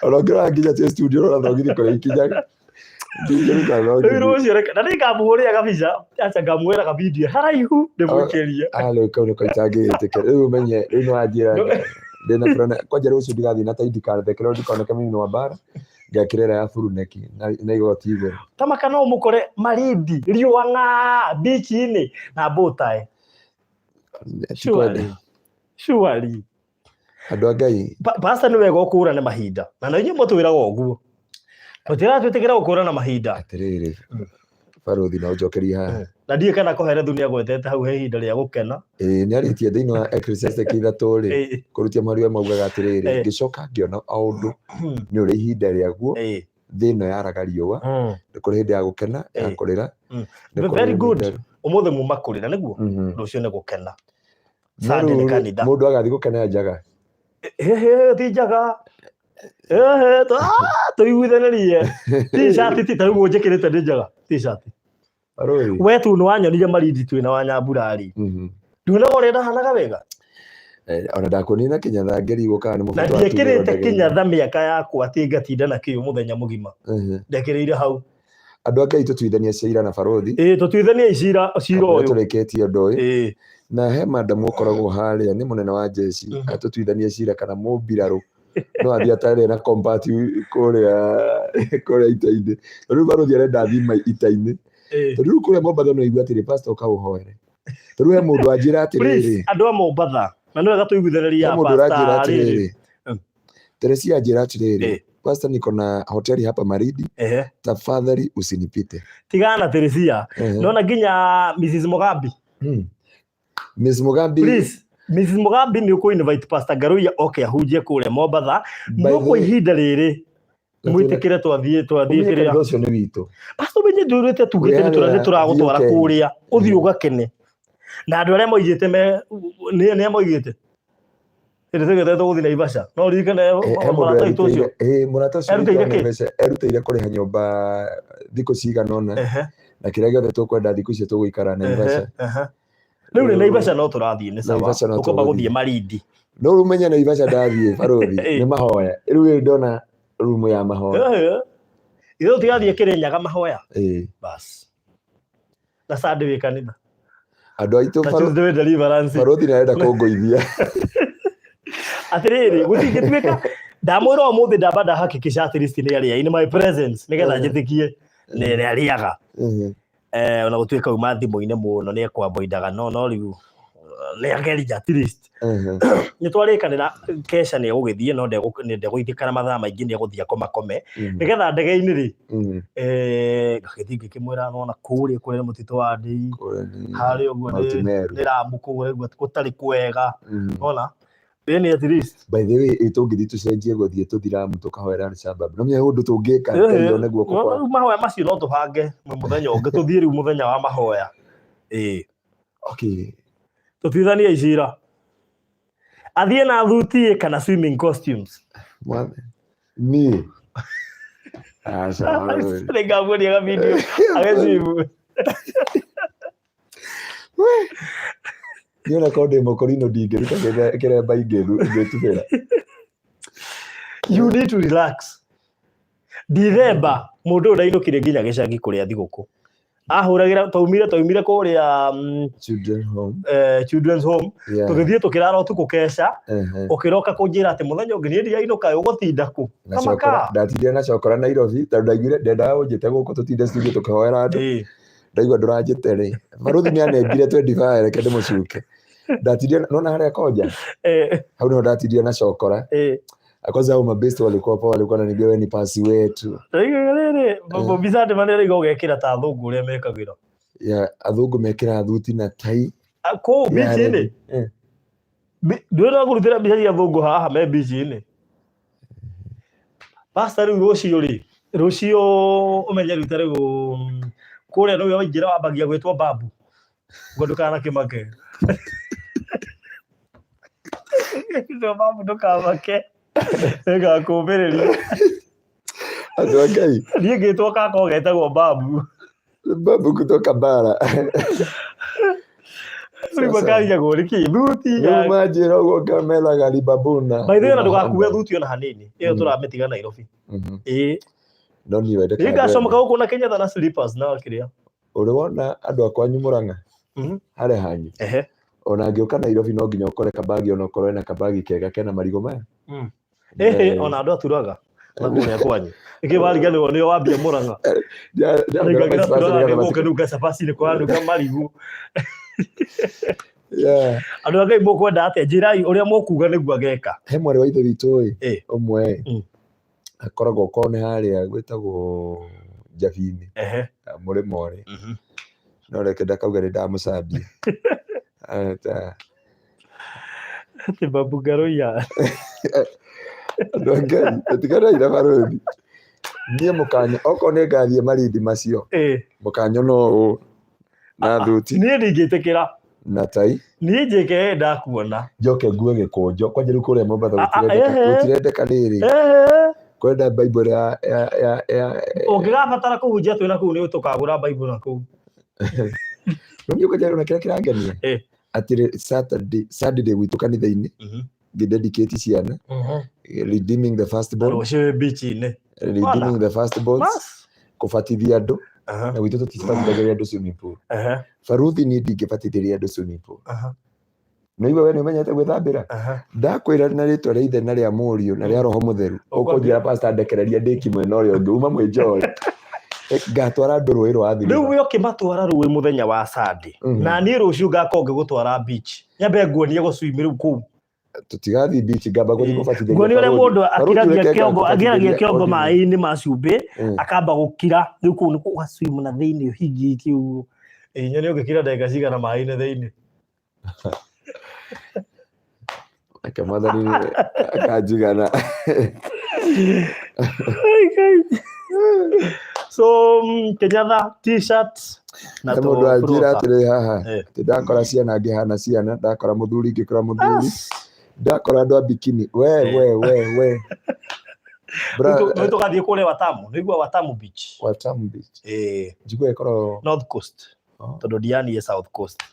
onongĩrora nginya tĩ studio rora thogithi kũrĩa ikinyaga na nĩngamũhũrĩra gabica aca ngamwĩra gabidio haraihu ndĩmwĩkĩrie rĩu kau nĩko itangĩgĩtĩkĩra rĩu ũmenye rĩu nĩwanjĩra ndĩna burana kwanja rũciũ ndigathiĩ na ta indikathekera ndikoneke mimi wa bara ngekĩrĩra ya buruneki na igoti igũrũ tamaka no mũkore Malindi riũa ng'a beach-inĩ na botae surely andũ a Ngai pastor nĩ wega ũkũrane mahinda na inyuĩ mũtwĩraga ũguo tũtiratwĩtĩkĩra gũkũrana mahinda atĩrĩrĩ Barodi no njokerie haha na ndiĩ kana kũhere dunia gwetete hau he ihinda rĩa gũkena nĩarĩtie thĩinĩ wa Ecclesiastes 3 kũrutia maria maugaga atĩrĩrĩ ngĩcoka ngĩona ũndũ nĩ ũrĩ ihinda rĩaguo thĩ ĩno yaraga riũa nĩ kũrĩ hĩndĩ ya gũkena ya kũrĩra very good ũmũthĩ muma kũrĩra nĩguo rũciũ nĩ gũkena Sunday nĩ kanitha mũndũ agathiĩ gũkena njaga ti njaga tũiguithanĩrie t-shirt ti ta rĩu njĩkĩrĩte nĩ njaga t-shirt we tu nĩwanyonire Malindi twĩna wa Nyamburari nduonaga ũrĩa ndahanaga wega ona ndakuonire Kĩnyatha ngĩrigwo kana nĩ mũbuto wa ndiĩkĩrĩte Kĩnyatha mĩaka yakwa atĩ ngatinda na kĩo mũthenya mũgima ndekĩrĩire hau andũ a Ngai tũtuithanie cira na Barodi tũtuithanie cira ũyũ tũrĩkĩtie ũndũ ũyũ na he madamu ũkoragwo harĩa nĩ mũnene wa jeshi atũtuithanie cira kana mũmbirarũ no athiĩ atarĩ na combat kũrĩa ita-inĩ rĩu Barodi arenda athiĩ ita-inĩ rĩu kũrĩa Mombatha no igua atĩrĩ pastor ũkaũhoere rĩu he mũndũ anjĩra atĩrĩrĩ andũ a Mombatha na nĩ wega tũiguithanĩria pastor Teresia anjĩra atĩrĩrĩ pastor niko na hoteli hapa Malindi. Tafadhali usinipite. Tigana Teresia. Naona ginya Mrs. Mugambi. Mrs. Mugambi. Please. Mrs. Mugambi ni uko invite Pastor Garuya ahunjie kule Mombasa. Nuko ihinda riri. Mwitikire twathie kire. Ucio ni wito. Pastor benye ndurite tugite turagutwara kuria. Uthi ugakene. Na andu aria moigite ni moigite. Ĩrĩtegete tũgũthiĩ Naivasha. No ririkane mũrata witũ ũcio. Mũrata ũcio erutĩire kũrĩha nyũmba thikũ cigana ũna. Na kĩrĩa gĩothe tũkwenda thikũ icio tũgũikara Naivasha. Rĩu nĩ Naivasha no tũrathiĩ nĩ sawa. Ũkomba gũthiĩ Malindi. No rumenye Naivasha ndathiĩ barothi nĩ mahoya. Rĩu ndona rumu ya mahoya. Ithuĩ tũgathiĩ Kĩrĩnyaga mahoya. Bas. Na Sunday kanitha. Andũ aitũ barothi nĩarenda kũngũithia. Atiriri gutingituika ndamwira umuthi ndamba ndahakikisha at least ni aria in my presence nigetha njitikie ni ariaga ona gutuika uma thimu-ini muno ni ekwamboindaga no riu ni agerija at least ni twarikanira Kesha ni egugithie no ndegũithikana mathaa maingi ni eguthia komakome nigetha ndege-ini ri gagithingi kimwira nona kuria kuri mutito wa ndei hari uguo ni rambu kugure gutari kwega ona Beni at least. By the way, itũngĩthiĩ tũcenjie gũthiĩ tũthiramu tũkahoera Al-Shabaab. No menya ũndũ tũngĩka tũone guoko kwa. Mahoya macio no tũbange mũthenya ũngĩ tũthiĩ rĩu mũthenya wa mahoya. Okay. Tũtuithanie icira. Athiĩ na thuti kana swimming costumes. Mwana. Ni. Sawa. Nĩngamũria ga video agĩcibu. Niona konde mokorino ndingĩruta kĩremba ingĩtubĩra. You need to relax. Ndithemba mũndũ ũrainũkire nginya gĩcagi kũrĩa thigũkũ. Ahũragĩra twaumire kũrĩa children's home. Tũgĩthiĩ tũkĩrara ũtukũ Kesha. Ũkĩroka kũnjĩra atĩ mũthenya ũngĩ niĩ ainũka ũgũtinda kũ. Ndatindire na cokora Nairobi tondũ ndaiguire ndendaga ũnjĩte gũkũ tũtinde studio tũkĩhoera andũ. Ndaigua ndũranjĩte rĩ. Baruthi nĩanengire 25 reke ndĩmũcuke. Ndatindire nona harĩa koja. Hau no ndatindire na cokora. Kwanza hao mabest walikuwa wananiambia wewe ni pasi wetu. Babo bizade manera igogekira ta thungu uria mekagira. Athungu mekira thuti na tai. Ko bici-ini. Ndwĩra kũrutĩra mbica cia thungu haha me bici-ini. Pastor rĩu rũcio ũmenye rĩu ta rĩu kũrĩa nĩwe waingĩra wambagia gwĩtwo babu. Ngo ndũkana kĩmake. Babu ndũkamake. Ega kũũmĩrĩria. Andũ a Ngai. Niĩ ngĩtwo kaka ũgetagwo babu. Babu kutoka bara. Rĩu makariagwo nĩ kĩ thuti. Rĩu manjĩra ũguo ngameraga ribabuna. By the way, ndũgakue thuti ona hanini. Ĩyo tũramĩtiga Nairobi. No niĩ wende kana. Nĩngacomoka gũkũ na Kenyatta na slippers na kĩrĩa. Ũrĩ wona andũ akwanyu Mũrang'a. Harĩa hanyu. Ona ngĩũka Nairobi no nginya ũkore kabagi ona ũkorwo na kabagi kega kena marigũ maya. Ona andũ aturaga. Na kũrĩa kwanyu. Ikĩbariganĩrwo nĩo wambia Mũrang'a. Nĩngaga cabaci nĩ kũhanduka marigũ. Andũ a Ngai mũkwenda atĩa njĩrai ũrĩa mũkuga nĩguo ageka. He mwarĩ wa ithe witũ ũmwe akoragwo kone harĩa gwĩtagwo Njabi-inĩ mũrĩmo ũrĩ. No reke ndakauga nĩ ndamũcambia. Ati babu Garuya. Andũ a Ngai tũtiganĩire barothi. Niĩ mũkanya okorwo nĩ ngathiĩ Malindi macio. Mũkanya no na thuti. Niĩ ndingĩtĩkĩra. Na tai. Niĩ njĩke ndakuona. Njoke ngue gĩkũnjo kwanja rĩu kũrĩa Mombasa gũtirendeka rĩrĩ. Kwenda Bible ya ũngĩgabatara kũhunjia twĩna kũu nĩ tũkagũra Bible na kũu. Nĩ ũkajĩra na kĩrĩa kĩrangenia. Atĩ Saturday gwitũ kanitha-inĩ ngĩdedicate ciana redeeming the firstborn. Rũciũ beach-inĩ. Redeeming the firstborn. Kũbatithia andũ. Na gwitũ tũtibatithagĩria andũ swimming pool. Baruthi niĩ ndingĩbatithĩria andũ swimming pool. Na iwe nĩ umenyete gwĩthambĩra. Ndakwĩra na rĩtwa rĩa ithe na rĩa mũriũ na rĩa roho mũtheru. Ũkũnjĩra pastor ndekereria ndĩki mwena ũrĩa ũngĩ uma mwĩnjoe. Ngatwara andũ rũĩ rwa thiri. Rĩu ũkĩmatwara rũĩ mũthenya wa Sunday. Na niĩ rũciũ ngakorwo ngĩgũtwara beach. Nyambe nguonie gũcwim rĩu kũu. tutigathi beach gamba guthi gubatithia ngoni ule mundu akiragia kiongo mai-ini ma cumbĩ akamba gũkira rĩu kũu nĩ gũgacwim na thĩinĩ hingi kiu nyoni ũngĩkira ndagĩka cigana mai-inĩ thĩinĩ akamathani akajigana so Kenyatha t-shirt na mundu anjira atiri haha ndakora ciana ngihana ciana ndakora muthuri ngikora muthuri ndakora andu a bikini we no tugathie kule Watamu nigua Watamu beach njigua ikoro North Coast tondu Diani is South Coast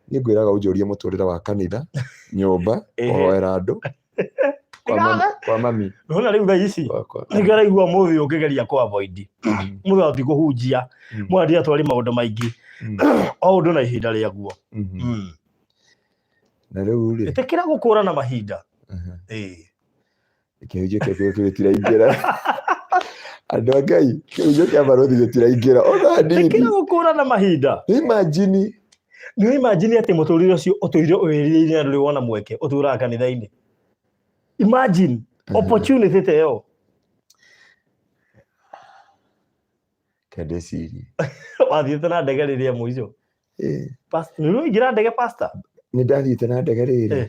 ni ngwiraga unjurie muturira wa kanitha nyumba oera andu kwa mami nona riu thaa ici ningeraigua muthi ungigeria ku avoid muthi ati kuhunjia mwandi atwari maundu maingi o undu na ihinda riaguo na riu ri itekira gukura na mahinda ikihunjia kebe tiraingira andu Ngai kihunjia kia barothi gitiraingira ona ndini itekira gukura na mahinda imagine ati muturire ucio utuire wiriire andu wona mweke utura kanitha-ini imagine opportunity teo kadesiri wathiĩte na ndege rĩrĩa mũico pastor nĩ ngira ndege pastor nĩ ndathiĩte na ndege rĩrĩ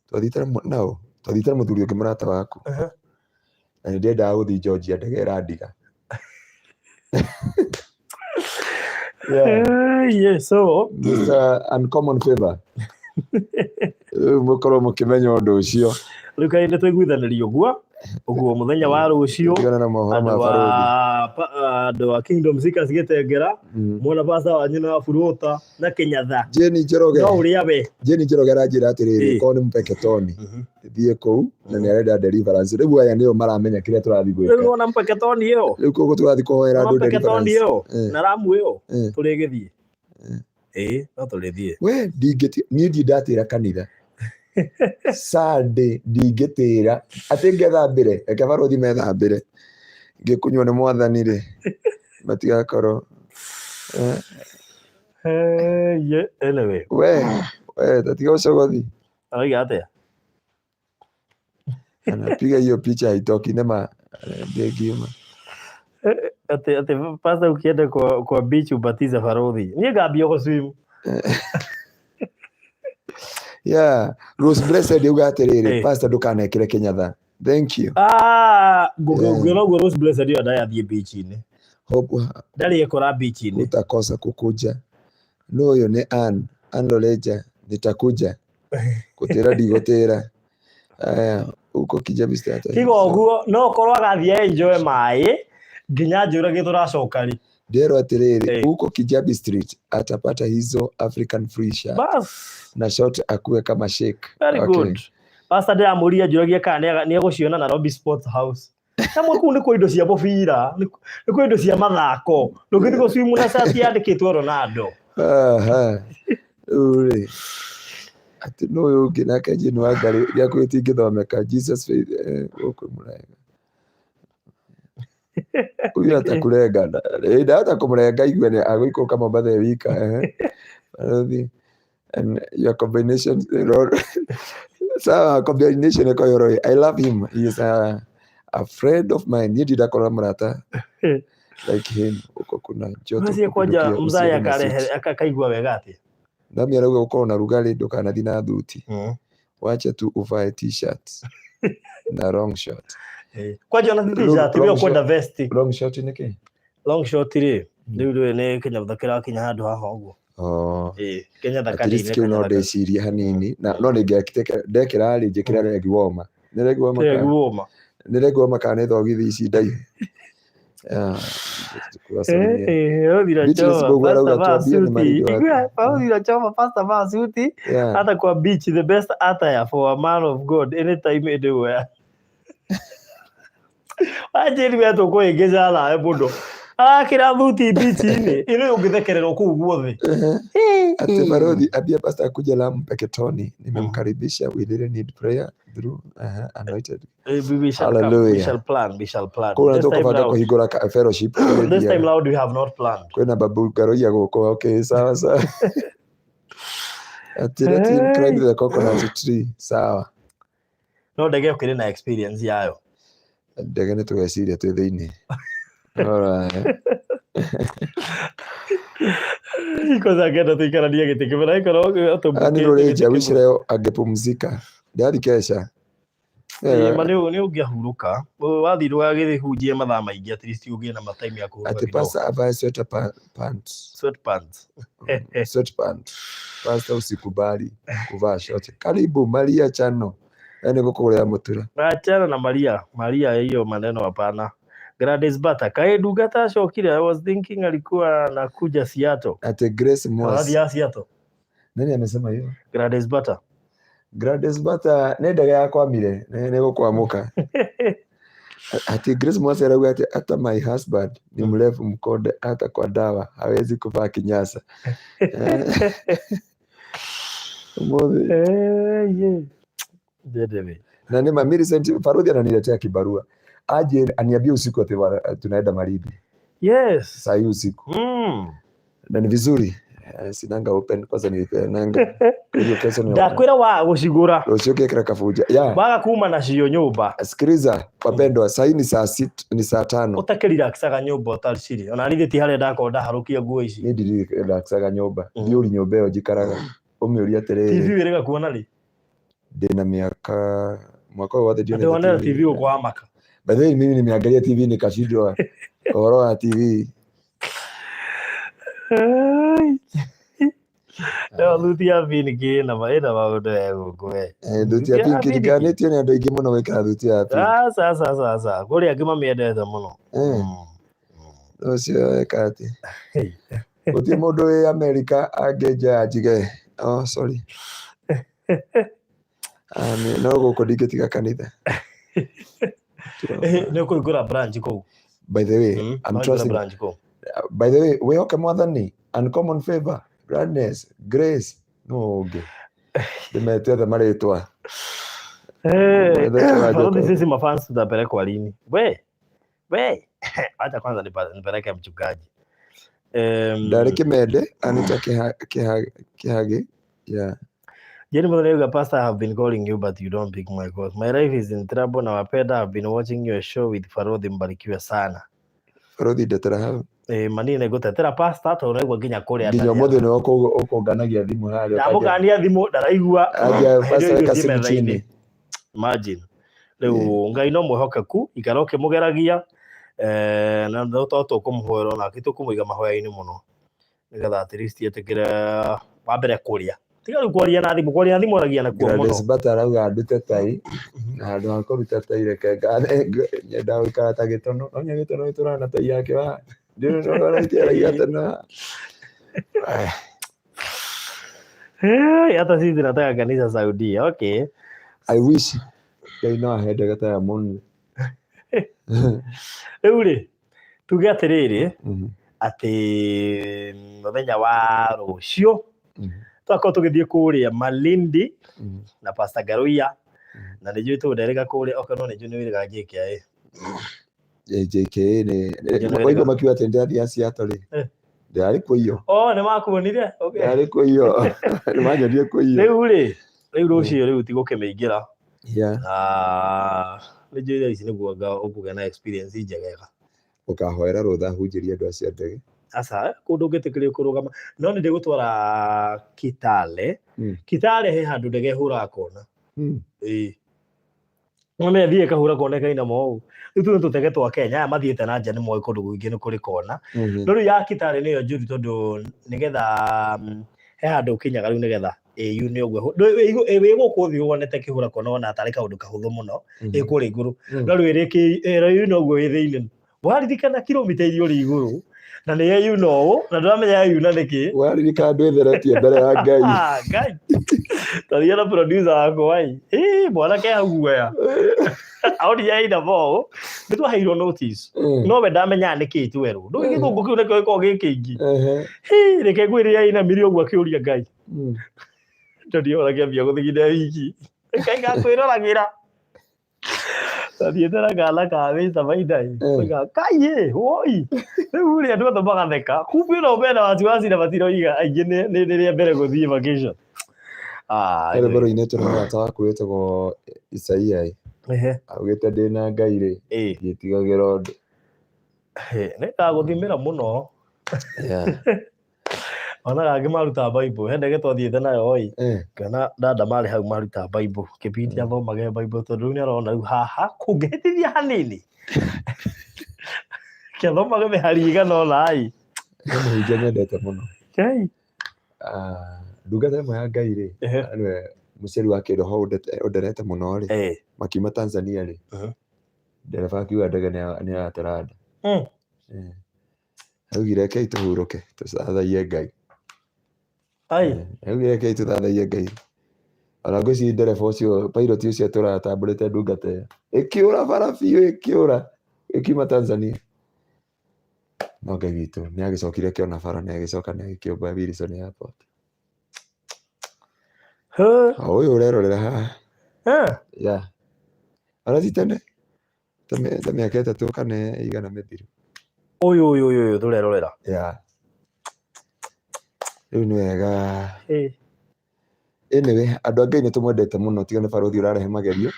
twathiĩte nao twathiĩte na mũthuri ũngĩ mũrata waku na nĩ ndendaga gũthiĩ Georgia ndege ĩrandiga so it's an uncommon favor mukorwo mukimenya undu ucio riu kai nĩ tũiguithanirio ũguo mũthenya wa rũciũ andũ a Kingdom Seekers gĩtengera mwana pastor wanyu na Burota na Kenyatha Jeni Njoroge no ũrĩa we Jeni Njoroge aranjĩra atĩrĩrĩ ko nĩ Mpeketoni thiĩ kũu na nĩ arenda deliverance rĩu aya nĩo maramenya kĩrĩa tũrathiĩ gwĩka rĩu ona Mpeketoni ĩyo rĩu kũu tũrathiĩ kũhoera andũ Mpeketoni ĩyo na Ramu ĩyo tũrĩgĩthiĩ no tũrĩthiĩ we niĩ ndatĩra kanitha Sunday ndingĩtĩra atĩ ngethambĩre reke barothi methambĩre ngĩkunywo nĩ mwathani rĩ matigakorwo anyway we tatiga ũcogothi oiga atĩa anapiga hiyo picha haitoki nema ngiuma ati pastor ukienda kwa beach ubatiza barothi niĩ ngambia gũswim Rose Blessed yuga atiriri pastor ndukanekire Kenyatha thank you ngũgĩrwo Rose Blessed yo ndayathie beach-inĩ ndari ekora beach-inĩ utakosa kukuja no yo ni Loreja nitakuja gutira ndigutira uko Kijabi stata kigo guo no korwo agathie enjoy mai nginya njũrage tũracoka ri ndero atiriri uko Kijabi Street atapata hizo African free shirt na short akuwe kama shake very good pastor ndamuria njũragie kana nĩ egũciona na Robi Sports House kamwe kuu nĩ kwa indo cia mũbira nĩ kwa indo cia mathako ndũngĩthiĩ gũswimu na shati yandĩkĩtwo Ronaldo uri ati no yo ngina kaje no agari ya kwiti ngithomeka Jesus faith uko murega uyu atakurenga nda kumrenga igwe agiko kama bathe wika and your combination so combination ko yoro I love him he is a friend of mine ni dida kola mrata like him uko kuna joto mzee kwaja mzaya kare akakaigwa wega ati ndamya rauga uko na rugari ndukanathi na thuti wacha tu uvae t-shirt na long short kwaja na t-shirt bio kwenda vest long short niki long short ri riu ni Kenyatha kira kinya handu haha uguo Kenyatha kanini no ndeciria hanini na no ningiakite ndekira ri njikira regi woma ni regi woma kana thogithi ici ndai hata kwa beach the best attire for a man of God anytime anywhere ajeri wetu ko egeza la bundo kira thuti beach-inĩ ino ũngĩthekererwo kũu guothe ati barothi abia pastor kuja la Mpeketoni nimemkaribisha we didn't need prayer through anointed we shall plan kuna tukubanga kuhigura fellowship this time loud we have not planned kwena babu garoya goko okay sawa ati let him climb the coconut tree sawa no Ndege ukiri na experience yayo. Ndege nĩ tũgeciria twĩ thĩinĩ. Alright. Ikoza ngenda tuikaranie gĩtĩ kĩmera ikorwo Ani Roleja wicireo angĩpumzika. Ndari Kesha. Ma nĩ ũngĩahurũka. Wathirwo agĩhunjie mathaa maingĩ at least ũgĩe na matime ya kũhurũka. Ati pastor avae sweatpants. Sweatpants. Pastor usikubali kuvaa short. Karibu Maria Chano. Yaani gũkũrĩa mũtura. Achana na Maria hiyo maneno hapana. Gladys Bata kae dugata acokire. I was thinking alikuwa anakuja Seattle. Ati Grace Moss. Hadi ya Seattle. Nani amesema hiyo? Gladys Bata nĩ Ndege yakwamire nĩ gũkwamũka. Ati Grace Moss arauga ati hata my husband ni mrefu mkonde hata kwa dawa hawezi kuvaa kinyasa. Na ni Millicent Farodi ananiletea kibarua. Aje aniambie usiku ati tunaenda Malindi. Yes. Saa hii usiku. Na ni vizuri. Sinanga open kwanza nanga. Hiyo pesa ni. Ndakwira wa gucigura. Ucio kekera kafuja. Yeah. Baga kuma na cio nyumba. Sikiliza wapendwa, saa hii ni saa 6 ni saa 5. Utakiriraxaga nyumba utariciri. Ona ni thiti hale ndakonda harukia nguo ici. Ni ndiriraxaga nyumba. Ni uri nyumba yo jikaraga. Umiuria tere. TV wirega kuona ri. Ndina miaka mwaka wothe ndiona TV uko amaka. By the way mimi nimeangalia TV nikashindwa. Oro wa TV. Leo thutia pinki na maida maundu egukwe. Thutia pinki ndiganitio ni andu aingi muno wikira thutia pinki. Sasa kuri angi mamiendete muno. Ucio ekati. Uti mundu wi America angeja ajige. Oh sorry. No guko ndigitiga kanitha. Nĩ kũhingũra branch kũu. By the way, I'm trusting. By the way, we okay mwathani, uncommon favor, gladness, grace. No okay. Nimetea maretwa. Sisi mafans tutapelekwa lini? We. Acha kwanza nipeleke mchungaji. Ndari Kimende Anita Kihage. Yeah. Jenny Molega, Pastor, I have been calling you, but you don't pick my calls. My life is in trouble. Now, Apeda, I've been watching your show with Farodi Mbarikiwa sana. Farodi ndatera hau. Mani nego tetera pastor, hata unaigua nginya kule ata. Nginya mothe no ukonganagia thimu hali. Ndamugania thimu ndaraigua. Aja pastor kasimu chini. Imagine. Leo ngai no mwihokeku ikaroke mugeragia na ndoto kumuhoera na kitu kumuiga mahoya-ini muno. Nigetha at least yetekire wambere kuria. Tiga kuria na thimu kuria thimu oragia na kuo muno. Gladys Bata arauga ndute tai na andu akuruta tai rekenga nyenda wikara ta gitono onya gitono iturana tai yake wa ndio no raitiaragia tena. Hata sisi tunataka kanisa Saudi. Okay. I wish they know ahead gata ya mungu. Eure tuge atiriri ati muthenya wa rucio twako tugithie kuria Malindi na Pastor Garuya na nijui tu Ndege kuria okano nijui ni wiriga JKA. JKA ni waigo makiwa tendea dia Seattle. Ndari ko iyo. Ni makuonire. Okay. Ndari ko iyo. Ni magerie ko iyo. Riu rucio riu tigukimiingira. Yeah. Nijui ici niguo ukuga na experience njegega. Ukahoera rutha hunjiria andu acia Ndege. Asa kundu ngitikirio kurugama no ni ndigutwara Kitale. Kitale he handu Ndege hura kona. Ngome thie kahura kona kaina mo. Itu tutege twa Kenya mathiete na nja ni moyo kundu gwingi ni kuri kona. No ri ya Kitale niyo njuri tondu nigetha he handu kinyaga riu nigetha yu ni ogwe we gukuthi wonete kihura kona ona atari kaundu kahuthu muno ikuri iguru no rwiriki yu no ogwe thiini waririkana kilomita irio ri iguru na ni yu no na ndamenya yu na niki waririkana ndwetheretie mbere ya Ngai Ngai tari na producer wako wai bwana ke aguya audi ya ida bo bitu hairo notice no we ndamenya niki tu weru ndu githungu kiu niko iko gikingi reke ngwiria ina mirio gwa kiuria Ngai ndio oragia guthigida wiki kai gakwiragira Tadietera gala kabisa maidai. Oiga kaye woi. Uri andu othe magatheka. Kumbe no bena wasiwasi na matiro iga aingĩ nĩ mbere gũthiĩ vacation. Ele baro ineto na mata kwetagwo Isaia augite ndina Ngai ri ngĩtigagĩra ũndũ nĩ ngagũthimĩra mũno ona angĩ maruta Bible Ndege twathiĩte nayo kana dada marĩ hau maruta Bible kĩbindi athomage Bible tondũ nĩ arona rĩu haha kũngĩhĩtithia hanini kĩathomage mĩhari igana ũna mũhunjia nyendete mũno ndungata ĩmwe ya Ngai rĩ anĩwe mũciari wa kĩroho ũnderete mũno rĩ makiuma Tanzania rĩ ndereba akiuga ndege nĩ ya Atapanda augire rekei tũhurũke tũcathaie Ngai augire rekei tũcathaie Ngai ona ngwĩciria ndereba ũcio pilot ũcio tũratambũrĩte ndungata ĩyo ĩkĩũra bara biũ ĩkĩũra ĩkiuma Tanzania no Ngai witũ nĩ agĩcokire kĩona bara nĩ agĩcoka nĩ agĩkĩũmba Wilson Airport ũyũ ũrerorera haha ona ti tene ta mĩaka ĩtatũ kana igana mĩthiru ũyũ tũrerorera rĩu nĩ wega anyway andũ a Ngai nĩ tũmwendete mũno tiga nĩ barothi ũrarehe magerio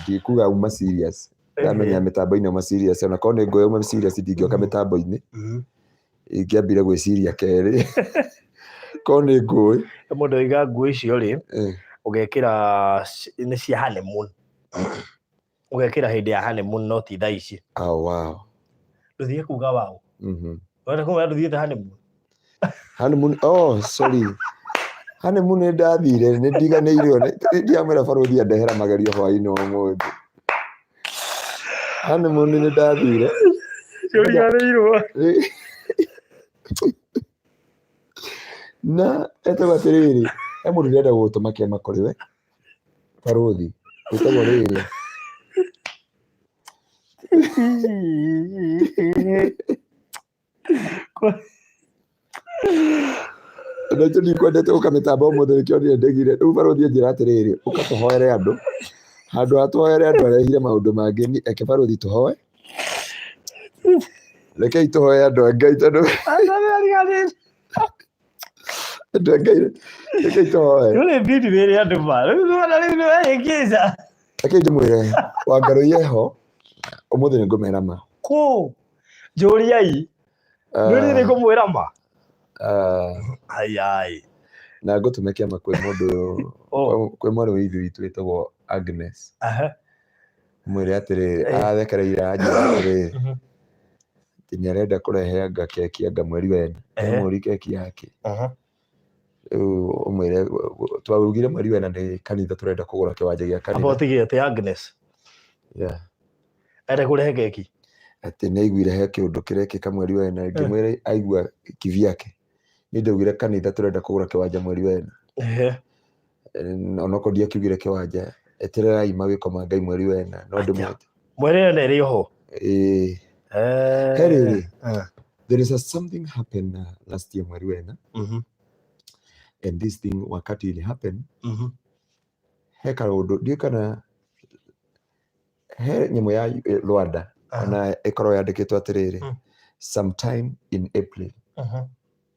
ndikuga uma serious ndamenya mĩtambo-inĩ uma serious ona korwo nĩ ngũĩ uma serious ndingĩoka mĩtambo-inĩ ingĩambire gwĩciria kerĩ korwo nĩ ngũĩ mũndũ aiga nguo icio rĩ ũgekĩra nĩ cia honeymoon ũgekĩra hĩndĩ ya honeymoon no ti thaa ici ndũthiĩ kuga wao wenda kũmenya ndũthiĩte honeymoon sorry honeymoon nĩ ndathire nĩ ndiganĩirio ndiamwĩra barothi andehera magerio hwaĩ-inĩ ũmũthĩ honeymoon nĩ ndathire na etagwo atĩrĩrĩ he mũndũ ndĩrenda gũgũtũma kĩama kũrĩ we barothi wĩtagwo rĩrĩ na itũ ndikwendete gũka mĩtambo ũmũthĩ nĩkĩo niĩ ndegire rĩu barothi anjĩra atĩrĩrĩ ũka tũhoere andũ handũ ha tũhoere andũ arehire maũndũ mangĩ eke barothi tũhoe rekei tũhoe andũ a Ngai tondũ andũ a Ngai rekei tũhoe rekei ndĩmwĩre Wangarũ yeho ũmũthĩ nĩ ngũmera ma njũriai nĩ ngũmwĩra ma na ngũtũme kĩama kwĩ mũndũ kwĩ mwarĩ wa ithe witũ wĩtagwo Agnes mwĩre atĩrĩrĩ arathekereire anjĩra atĩrĩrĩ nĩ arenda kũrehe anga keki anga mweri wena mũri keki yake rĩu ũmwĩre twarugire mweri wena nĩ kanitha tũrenda kũgũra kĩwanja gĩa kanitha abotige atĩ Agnes ende kũrehe keki atĩ nĩ aiguire he kĩũndũ kĩrekĩka mweri wena ngĩmwĩra aigua kivyake nĩ ndaugire kanitha tũrenda kũgũra kĩwanja mweri wena onokorwo ndiakiugire kĩwanja etererai mawĩko ma Ngai mweri wena no ndĩmwete mweri wena ĩrĩ oho Harry, there is something happened last year mweri wena and this thing wakati it happened he kaũndũ ndiũ kana he nyamũ ya Rwanda ona ĩkorwo yandĩkĩtwo atĩrĩrĩ sometime in April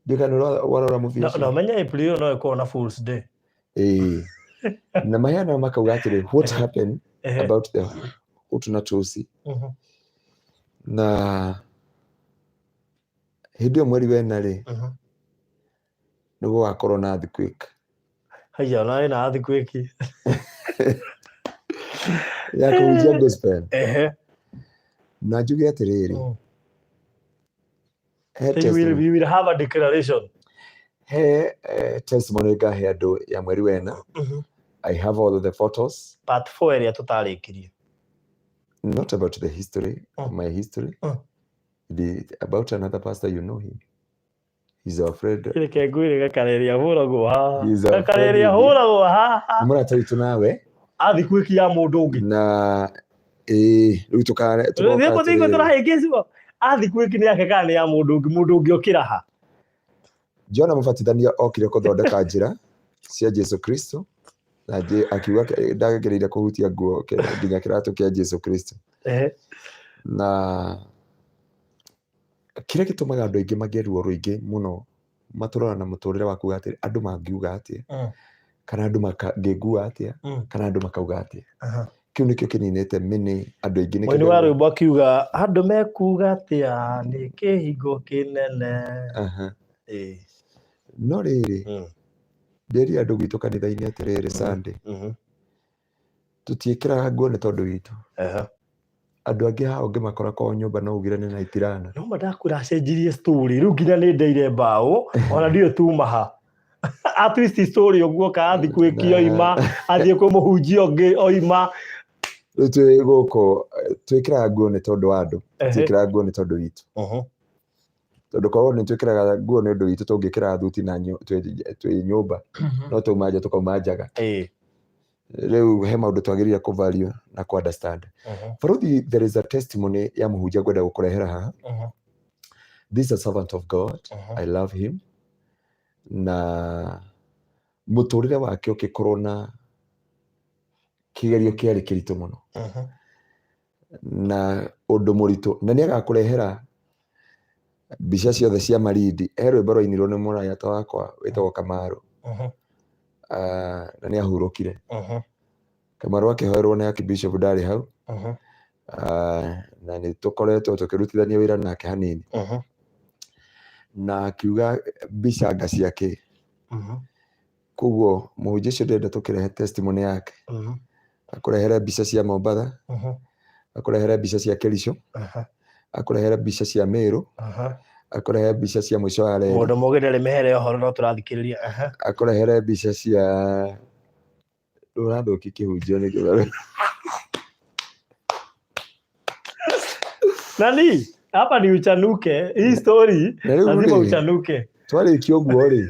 ndiũ kana warora mũbica no menya April no ĩkorwo na Fool's Day na mahana makauga atĩrĩrĩ what happened about the Hutu na Tutsi na hĩndĩ ĩyo mweri wena rĩ nĩ gũgakorwo na earthquake na earthquake ya kũhunjia gospel na njuge atĩrĩrĩ we will have a declaration he testimony ngahe andũ ya mweri wena I have all the photos part 4 ĩrĩa tũtarĩkirie not about the history my history about another pastor you know him he's our friend gakareria hũragwo haha mũrata witũ nawe earthquake ya mũndũ ũngĩ na rĩu tũrahĩngĩcwo earthquake nĩ yake kana nĩ ya mũndũ ũngĩ okĩra ha Jona mũbatithania okire kũthondeka njĩra cia Jesu Kristo na akiuga ndagĩrĩire kũhutia nguo nginya kĩratũ kĩa Jesu Kristo na kĩrĩa gĩtũmaga andũ aingĩ magĩe ruo rũingĩ mũno maturora na muturire waku atĩ andũ mangiuga atĩa kana andũ makangĩigua atĩa kana andũ makauga atĩa. Kĩu nĩkĩo kĩninĩte mĩnĩ andũ aingĩ nĩkĩo. Mũini wa rwĩmbo akiuga andũ mekuga atĩa nĩ kĩhingo kĩnene. No rĩrĩ ndĩri andũ gwitũ kanitha-inĩ atĩrĩrĩ Sunday tũtiĩkĩraga nguo nĩ tondũ witũ. Andũ angĩ hao ũngĩmakora kwao nyũmba no ugire nĩ night runner. No ndakwĩra acenjirie story rĩu nginya nĩ ndeire mbaũ ona ndiyo tuma ha. A twist story ũguo ka athi kwĩkio oima athiĩ kwĩ mũhunjia ũngĩ oima. Rĩu twĩ gũkũ twĩkĩraga nguo nĩ tondũ wa andũ, twĩkĩraga nguo nĩ tondũ witũ. Tondũ korwo nĩ twĩkĩraga nguo nĩ ũndũ witũ tũngĩkĩra thuti na twĩ nyũmba no tũma nja tũkauma njaga. Rĩu he maũndũ twagĩrĩire kũvario na kũ understand. Baruthi, there is a testimony ya mũhunjia ngwenda gũkũrehera haha. This is a servant of God. I love him. Na mũtũrĩre wake ũkĩkorwo na kĩgerio kĩarĩ kĩritũ mũno. Na ũndũ mũritũ na nĩ agakũrehera mbica ciothe cia Malindi. He rwĩmbo rwainirwo nĩ mũrata wakwa wĩtagwo Kamaru. Na nĩ ahurũkire. Kamaru akĩhoerwo nĩ Archbishop ndarĩ hau. Na nĩ tũkoretwo tũkĩrutithania wĩra nake hanini. Na akiuga mbica ciake. Koguo mũhunjia ũcio ndenda tũkĩrehe testimony yake. Akũrehere mbica cia Mombatha. Akũrehere mbica cia Kesho. Akũrehere mbica cia Meru. Akũrehere mbica cia mũico wa reri. Mũndũ mũgĩ ndarĩ mehere ũhoro no tũrathikĩrĩria. Akũrehere mbica cia ndũrathũki kĩhunjio nĩ kĩrore. Nani hapa ni uchanuke hii story lazima uchanuke. Twarĩkia ũguo rĩ.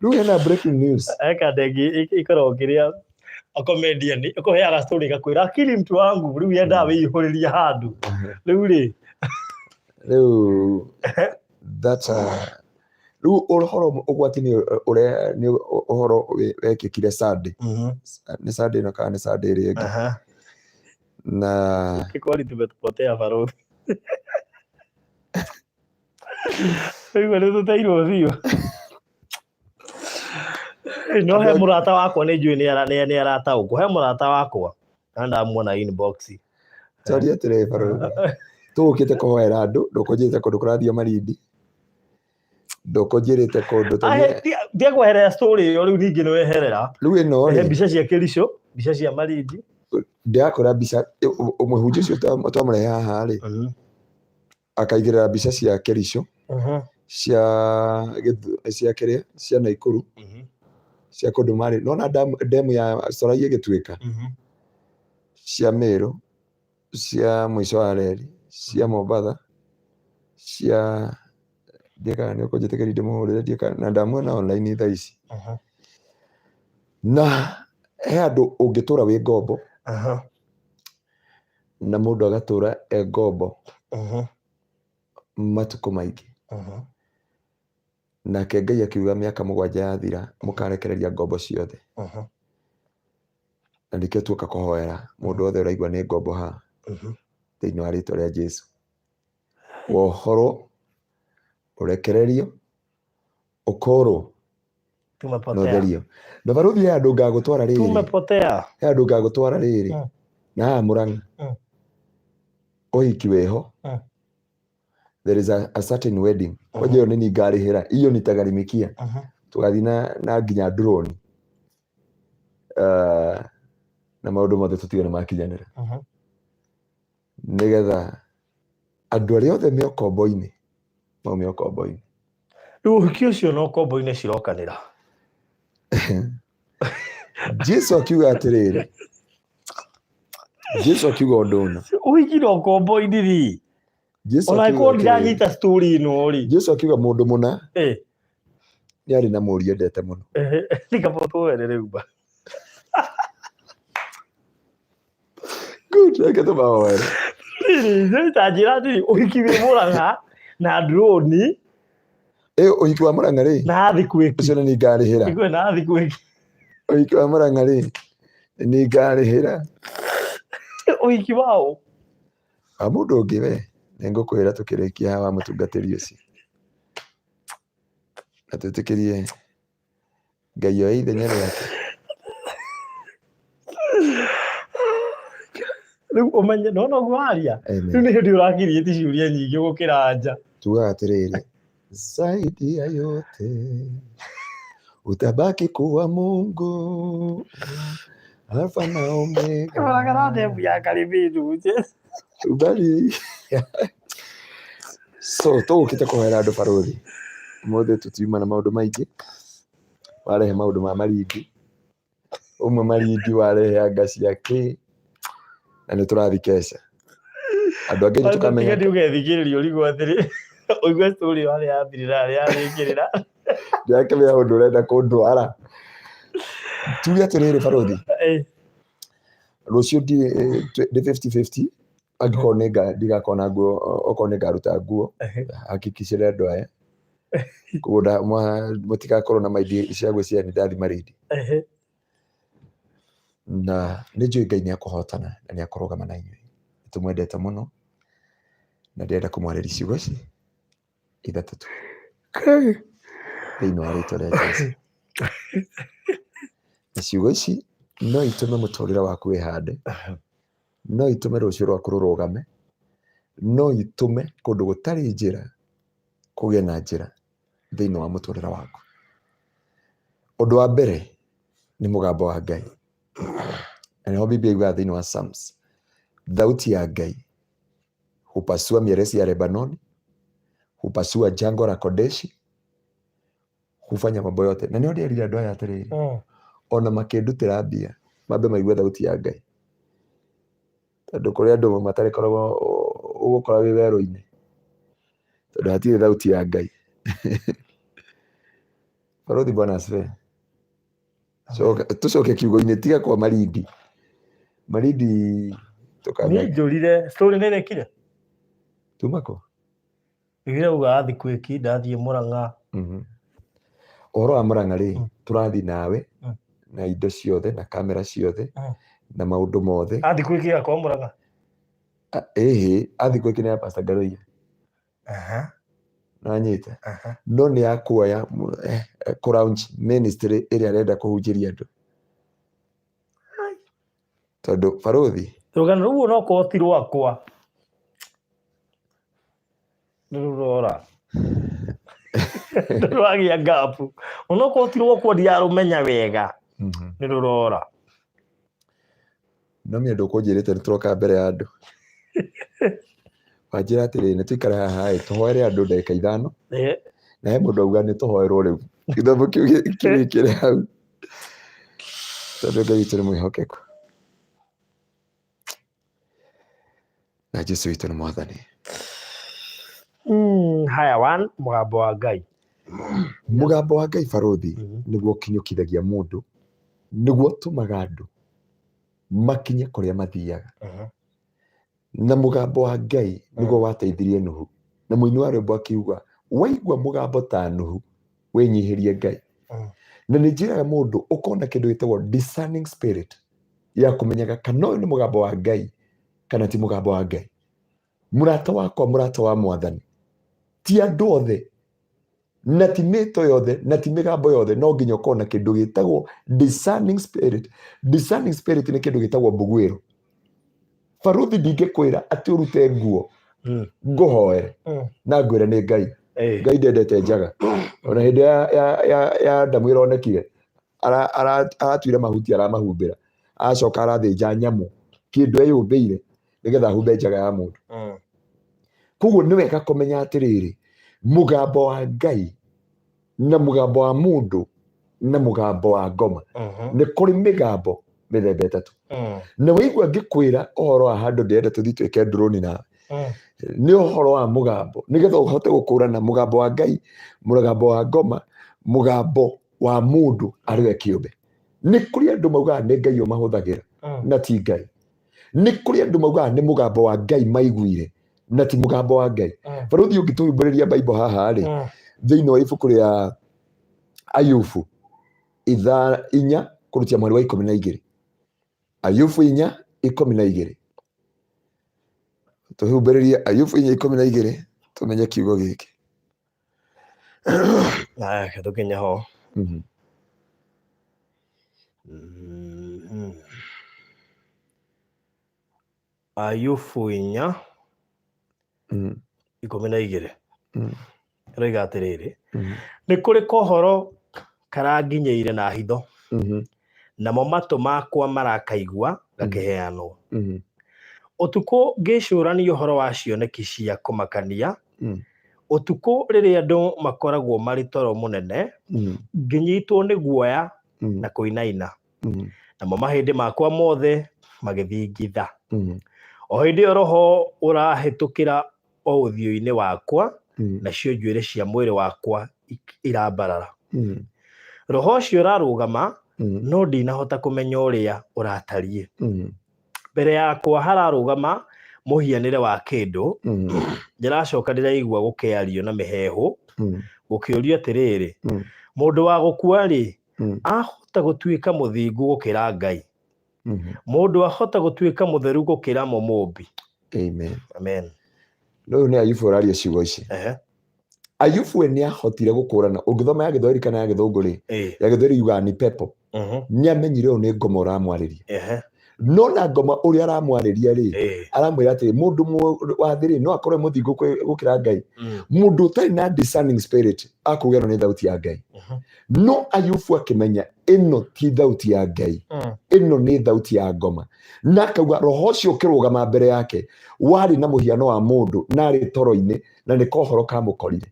Rĩu hena breaking news. Eka Ndege ikorwo kĩrĩa a comedian ũkũheaga story gakwĩra akili mtu wangu rĩu yenda wĩihũrĩria handũ. Rĩu rĩ that's rĩu ũhoro ũgwati nĩ ũhoro wekĩkire Sunday. Nĩ Sunday no kana nĩ Sunday ĩrĩa ĩngĩ. Na kwani tumepotea Baruthi. Rĩu nĩ tũteirwo biũ. No he mũrata wakwa nĩ njũĩ nĩ arataũkwo. He mũrata wakwa na ndamuona inbox. Twaria atĩrĩ Baruthi. Tũũkĩte kũhoera andũ ndũkũnjĩrĩte kũndũ kũrathiĩ Malindi. Ndũkũnjĩrĩte kũndũ ndiagweherera story ĩyo rĩu ningĩ nĩweherera. Rĩu ĩno he mbica cia Kesho, mbica cia Malindi. Ndiakora mbica mũhunjia ũcio twamũrehe haha rĩ. Akaigĩrĩra mbica cia Kesho. Cia kĩrĩa cia Naikuru. Cia kũndũ marĩ nona demu ya Sorai ĩgĩtuĩka. Cia Meru. Cia mũico wa reri. Cia Mombatha. Cia ndieka nĩ ũkũnjĩtĩkĩria ndĩmũhũrĩre ndieka na ndamuona online thaa ici. Na he andũ ũngĩtũra wĩ ngombo. Na mũndũ agatũra ngombo. Matukũ maingĩ. Nake Ngai akiuga mĩaka 7 yathira mũkarekereria ngombo ciothe. Na nĩkĩo tuoka kũhoera mũndũ wothe ũraigua nĩ ngombo ha. Thĩinĩ wa rĩĩtwa rĩa Jesũ. Wohoro ũrekererio ũkorwo tumepotea. Na Baruthi ya andũ ngagũtwara rĩrĩ. Tumepotea. Ya andũ ngagũtwara rĩrĩ. Na Murang'a. Ũhiki weho. There is a certain wedding. Oje nĩ ni ngarĩhĩra. Iyo nitagharimikia. Tugathi na nginya drone. Na maũndũ mothe tũtiga nĩ makinyanĩra. Nĩgetha andũ arĩa othe me ũkombo-inĩ maume ũkombo-inĩ. Rĩu ũhiki ũcio no ũkombo-inĩ cirokanĩra. Jesũ akiuga atĩrĩrĩ. Jesũ akiuga ũndũ ũna. Ũhiki no ũkombo-inĩ rĩ. Ona ĩkorwo ndiranyita story ĩno rĩ. Jesũ akiuga mũndũ mũna. Nĩ arĩ na mũriũ endete mũno. Ndikaboto werere uba. Good, reke tũmahoere. Nĩtanjĩra atĩ ũhiki wĩ Murang'a na drone. Ũhiki wa Murang'a rĩ. Na athi kwĩki. Ũcio nĩ ngarĩhĩra. Igwe na athi kwĩki. Ũhiki wa Murang'a rĩ. Nĩ ngarĩhĩra. Ũhiki wao. Mũndũ ũngĩ we nĩ ngũkwĩra tũkĩrĩkia haha mũtungatĩri ũcio. atwitikirie Ngai wa ithenya rĩake. Rĩu ũmenye no gwaria rĩu nĩ hĩndĩ ũrakirie ti ciũria nyingĩ gũkĩra nja. Tugaga atĩrĩrĩ, zaidi ya yote utabaki kuwa Mungu Alfa na Omega. Karagara ndebu ya karibidu Ubali. So tũgũkĩte kũhera andũ barũthi. Mũthĩ tũtiuma na maũndũ maingĩ. Warehe maũndũ ma Malindi. Ũmwe Malindi warehe anga ciake. Na nĩ tũrathi Kesha. Andũ angĩ tũkamenya. Ndio ũgethikĩrĩrio ũrigwo atĩrĩ. Ũigua story wale yathirira yarĩkĩrĩra. Ndakĩmenya ũndũ ũrenda kũndwara. Tuge atĩrĩrĩ barũthi. Rũciũ ndi 50-50. Angĩkorwo ndigakona nguo, okorwo nĩngaruta nguo. Hakikicĩre andũ aya. Kũgũnda mũtigakorwo na maindi cia gwĩciria nĩ ndathi Malindi. Na nĩ njũĩ Ngai nĩakũhotana na nĩakũrũgama na inyuĩ. Nĩtũmwendete mũno. Na ndĩrenda kũmwarĩria ciugo ici ithatũ tu. Thĩinĩ wa rĩĩtwa rĩa Jesũ. Na ciugo ici no itũme mũtũrĩre waku wĩhande. No itũme rũciũ rwaku rũrũgame. No itũme kũndũ gũtarĩ njĩra kũgĩe na njĩra thĩinĩ wa mũtũrĩre waku. Ũndũ wa mbere nĩ mũgambo wa Ngai. Na nĩho Biblia yugaga thĩinĩ wa Psalms, thauti ya Ngai hupasua mierezi ya Lebanoni, hupasua jangwa la Kodeshi, hufanya mambo yote. Na nĩho ndĩrire andũ aya atĩrĩrĩ, ona makĩndutĩra mbia mambe maigue thauti ya Ngai. Tondũ kũrĩ andũ matarĩkoragwo ũgũkora wĩ werũ-inĩ tondũ hatirĩ thauti ya Ngai. Barũthi Bwana asifiwe. Tũcoke kiugo-inĩ tiga kwa Malindi. Malindi tũkanya. Nĩ njũrire story nĩ ĩrekire. Tumako. Igire uga athi kwiki ndathiĩ Mũrang'a. Ũhoro wa Mũrang'a rĩ, tũrathi nawe na indo ciothe na kamera ciothe na maũndũ mothe. Athi kwiki akwa Mũrang'a. Athi kwiki nĩ ya Pastor Garoia. Nanyita. No nĩ ya kuoya kũraunch ministry ĩrĩa arenda kũhunjĩria andũ. Tondũ barũthi. Rũgano rũu no koti rwakwa. Nĩrũrora. Ndĩrwagia ngapu. Ono koti rwakwa ndiarũmenya wega. Nĩrũrora. No mĩndũ kũnjĩrĩte nĩtũroka mbere ya andũ. Wanjĩra atĩrĩ nĩtũikare haha tũhoere andũ ndagĩka 5. Na he mũndũ auga nĩtũhoerwo rĩu. Gĩthomo kĩu kĩrĩkĩre hau. Tondũ Ngai witũ nĩ mwĩhokeku. Na Jesũ witũ nĩ mwathani. Haya one mũgambo wa Ngai. Mũgambo wa Ngai barũthi nĩguo ũkinyũkithagia mũndũ. Nĩguo ũtũmaga andũ makinye kũrĩa mathiaga. Na mũgambo wa Ngai nĩguo wateithirie Nuhu. Na mũini wa rwĩmbo akiuga, waigua mũgambo ta Nuhu wĩnyihĩrie Ngai. Na nĩ njĩraga mũndũ ũkona kĩndũ gĩtagwo discerning spirit ya kũmenyaga kana ũyũ nĩ mũgambo wa Ngai kana ti mũgambo wa Ngai. Mũrata wakwa, mũrata wa Mwathani, ti andũ othe na ti mĩto yothe na ti mĩgambo yothe, no nginya ũkorwo na kĩndũ gĩtagwo discerning spirit. Discerning spirit nĩ kĩndũ gĩtagwo mbugwĩro. Barũthi ndingĩkwĩra atĩ ũrute nguo ngũhoere na ngwĩre nĩ Ngai. Ngai ndendete njaga. Ona hĩndĩ ya Adamu ĩronekire aratuire mahuti aramahumbĩra, acoka arathĩnja nyamũ kĩndũ eyũmbĩire nĩgetha ahumbe njaga ya mũndũ. Koguo nĩ wega kũmenya atĩrĩrĩ, mũgambo wa Ngai na mũgambo wa mũndũ na mũgambo wa ngoma nĩ kũrĩ mĩgambo mĩthemba ĩtatũ. Na waigua ngĩkwĩra ũhoro wa handũ ndĩrenda tũthiĩ twĩke drone nawe, nĩ ũhoro wa mũgambo nĩgetha ũhote gũkũrana mũgambo wa Ngai, mũgambo wa ngoma, mũgambo wa mũndũ arĩwe kĩũmbe. Nĩ kũrĩ andũ maugaga nĩ Ngai ũmahũthagĩra na ti Ngai. Nĩ kũrĩ andũ maugaga nĩ mũgambo wa Ngai maiguire na ti mũgambo wa Ngai. Barũthi ũngĩtũhingũrĩria Bible haha rĩ, thĩinĩ wa ibuku rĩa Ayubu 4 kũrutia mweri wa 12. Ayubu 4:12. Tũhingũrĩrie Ayubu 4:12 tũmenye kiugo gĩkĩ. Tukinya ho. Ayubu inya 12 roiga atiriri ni kuri kohoro karanginyeire na hitho namo matu makwa marakaigua gakiheanwo utuku ngicurania uhoro wa cioneki cia kumakania utuku riria andu makoragwo mari toro munene nginyitwo ni guoya na kuinaina namo mahindi makwa mothe magithingitha o hindi roho urahitukira o uthio-ini wakwa nacio njuire cia mwiri wakwa irambarara roho cio rarugama no ndinahota kumenya uria uratarie mbere yakwa hararugama muhianire wa kindu ndiracoka ndiraigua gukiario na mihehu gukiurio atiriri mundu wa gukua ri ahota gutuika muthingu gukira Ngai mundu ahota gutuika mutheru gukira mumumbi. Amen. No ni Ayubu araria ciugo ici. Ayubu ni ahotire gukurana ungithoma ya Githweri kana ya Githungu ri ya Githweri yuga ni pepo ni amenyire o ni ngoma uramwariria no na ngoma uria aramwariria ri aramwira ati mundu wa thiri no akorwe muthingu gukira Ngai mundu utari na discerning spirit akugera ni thauti ya Ngai no Ayubu akimenya ino ti thauti ya Ngai ino ni thauti ya ngoma na akauga roho cio kirugama mbere yake wari na muhiano wa mundu na ri toro-ini na ni kohoro kamukorire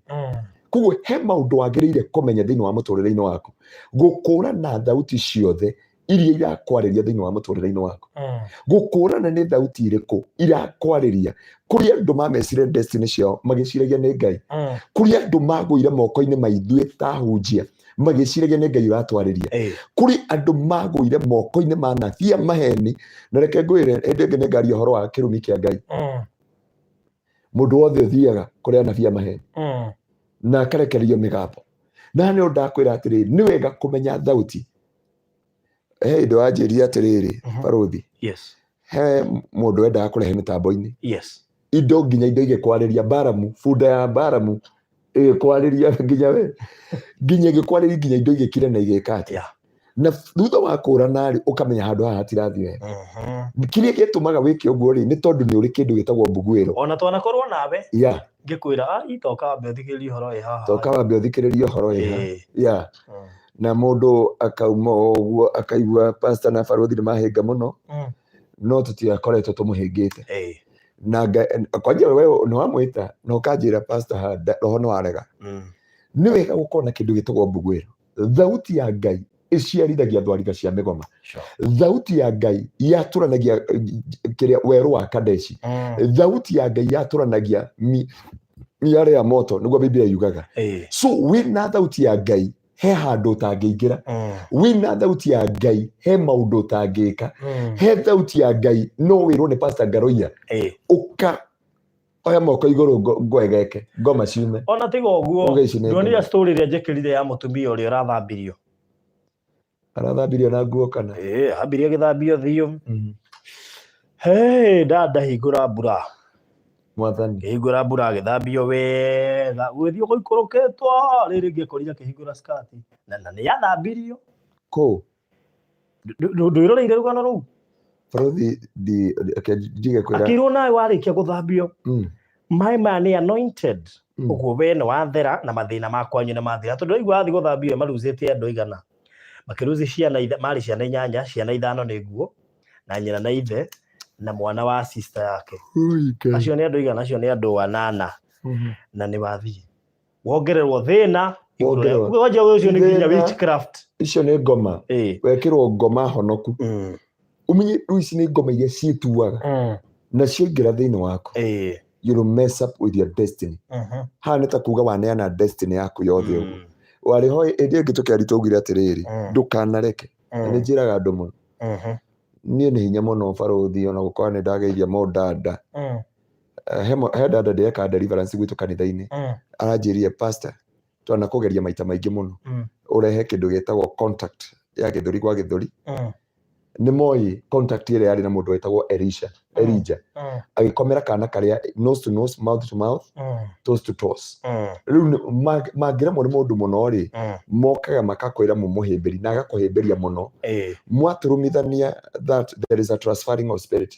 kuguo he maundu wagiriire kumenya thiini wa muturire-ini waku gukurana thauti ciothe iria irakwariria thiini wa muturire-ini waku gukurana ni thauti iriku irakwariria kuri andu mamecire destiny ciao magiciragia ni Ngai kuri andu maguire moko-ini maithue ta hunjia magiciragia ni Ngai uratwariria kuri andu maguire moko-ini ma nabii maheni na reke ngwire ndege ni ngari uhoro wa kirumi kia Ngai mundu wothe uthiaga kuri nabii maheni na akarekererio migambo na ni ndakwira atiriri ni wega kumenya thauti ndo anjiria atiriri baruthi he mundu wendaga kurehe mitambo-ini indo nginya indo igikwariria Baramu bunda ya Baramu igikwariria nginya we nginya igikwariria nginya indo igikire na igikati na thutha wa kurana ri ukamenya handu haha hatirathi wega kiria gitumaga wike uguo ri ni tondu ni uri kindu gitagwo mbuguiro ona twanakorwo nawe ngikwira itoka wambe uthikiririe horo haha toka wambe uthikiririe horo haha na mundu akauma uguo akaigua pastor na baruthi ni mahinga muno no tutiakoretwo tumuhingite na kwanja wewe no amwita no kanjira pastor hada roho no arega ni wega gukona kindu gitagwo mbuguiro thauti ya Ngai iciarithagia thwariga cia migoma thauti ya Ngai yaturanagia kiria weru wa Kadeshi thauti ya Ngai yaturanagia miare ya moto niguo Biblia yugaga so wina thauti ya Ngai he handu utangiingira wina thauti ya Ngai he maundu utangika he thauti ya Ngai no wirwo ni pastor Ngaroia uka oya moko iguru ngwegeke ngoma ciume ona tiga uguo ndonira story ria njekirire ya mutumia uria arathambirio na nguo kana ambirie githambio thio dada hingura mbura mwathani hingura mbura githambio wega gwithio guikuruketwo riri ngikorira kihingura skati na ni yathambirio ko nduiroreire rugano ruu baruthi ndige kwira akirwo nawe warikia guthambio my man anointed uguo we no wathera na mathina makwanyu na mathira tondu igwa athi guthambio maruzite andu igana makiruzi ciana mari ciana 8 ciana 5 ni nguo na nyina na ithe na mwana wa sister yake acio ni andu igana acio ni andu 8 na ni wathie wongererwo thina waje ucio ni nginya witchcraft icio ni ngoma wekirwo ngoma honoku umenye ici ni ngoma iria cituaga na ciingira thiini wako you will mess up with your destiny ha nita kuga waneana destiny yako yothe uguo wari hoi ende ngitukiari tugire atiriri ndukanareke ni njiraga andu muno nie ni hinya muno baruthi ona gukora ni ndageiria modada he dada ndeka deliverance gwitu kanitha-ini aranjirie pastor twana kugeria maita maingi muno urehe kindu getagwo contact ya githuri gwa githuri nĩ moi contact ĩrĩa yarĩ na mũndũ wetagwo Elijah agĩkomera kana karĩa nose to nose, mouth to mouth, toes to toes. Rĩu mangĩremwo nĩ mũndũ mũno rĩ mokaga makakwĩra mũhĩmbĩri na agakũhĩmbĩria mũno mwatũrũmithania that there is a transferring of spirit.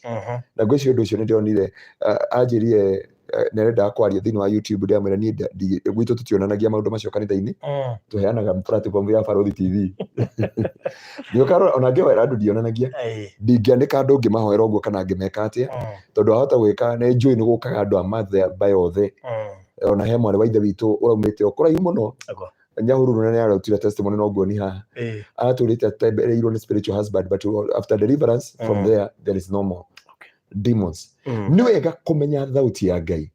Na ngwĩciria ũndũ ũcio nĩ ndĩonire anjĩrire nerenda kwaria thĩinĩ wa YouTube ndĩamwĩra niĩ gwitũ tũtionanagia maũndũ macio kanitha-inĩ tũheanaga platform ya Barothi TV. Nĩũkarora ona ngĩhoera andũ ndionanagia ndingĩandĩka andũ ngĩmahoera ũguo kana ngĩmeka atĩa tondũ ahota gwĩka nĩ njũĩ nĩ gũkaga andũ a mathe bayothe ona he mwarĩ wa ithe witũ ũraumĩte o kũraihu mũno Nyahururu nene arutire testimony no nguoni haha atũrĩte atembereirwo nĩ spiritual husband but after deliverance from there is no more demons. Nĩ wega kũmenya thauti ya Ngai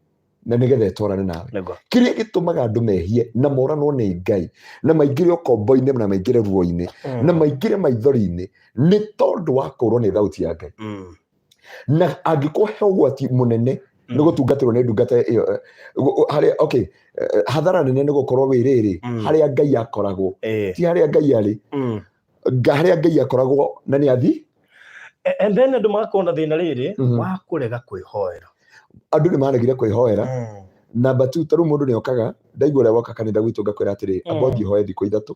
na nĩgetha ĩtwarane nawe. Kĩrĩa gĩtũmaga andũ mehie na moranwo nĩ Ngai na maingĩre ũkombo-inĩ na maingĩre ruo-inĩ na maingĩre maithori-inĩ nĩ tondũ wa kũrwo nĩ thauti ya Ngai. Na angĩkũhe ũgwati mũnene nĩ gũtungatĩrwo nĩ ndungata ĩyo harĩa hathara nene nĩ gũkorwo wĩrĩrĩ harĩa Ngai akoragwo ti harĩa Ngai arĩ harĩa Ngai akoragwo na nĩ athi. And then andũ magakona thĩna rĩrĩ wa kũrega kwĩhoera. Andũ nĩ maregire kwĩhoera. Namba 2 tarũ mũndũ nĩ okaga ndaigua ũrĩa woka kanitha gwitũ ngakwĩra atĩrĩ amba ngĩhoe thikũ ithatũ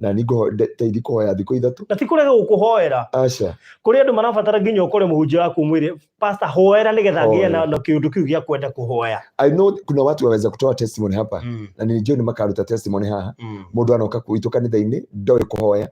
na ningo teithia kũhoya thikũ ithatũ. Na ti kũrega gũkũhoera. Aca. Kũrĩ andũ marabatara nginya ũkore mũhunjia waku mwĩre pastor hoera nĩgetha ngĩe na kĩũndũ kĩu gĩa kwenda kũhoya. I know kuna watu waweza kutoa testimony hapa na nijue nĩ makaruta testimony haha mũndũ anoka gwitũ kanitha-inĩ ndoĩ kũhoya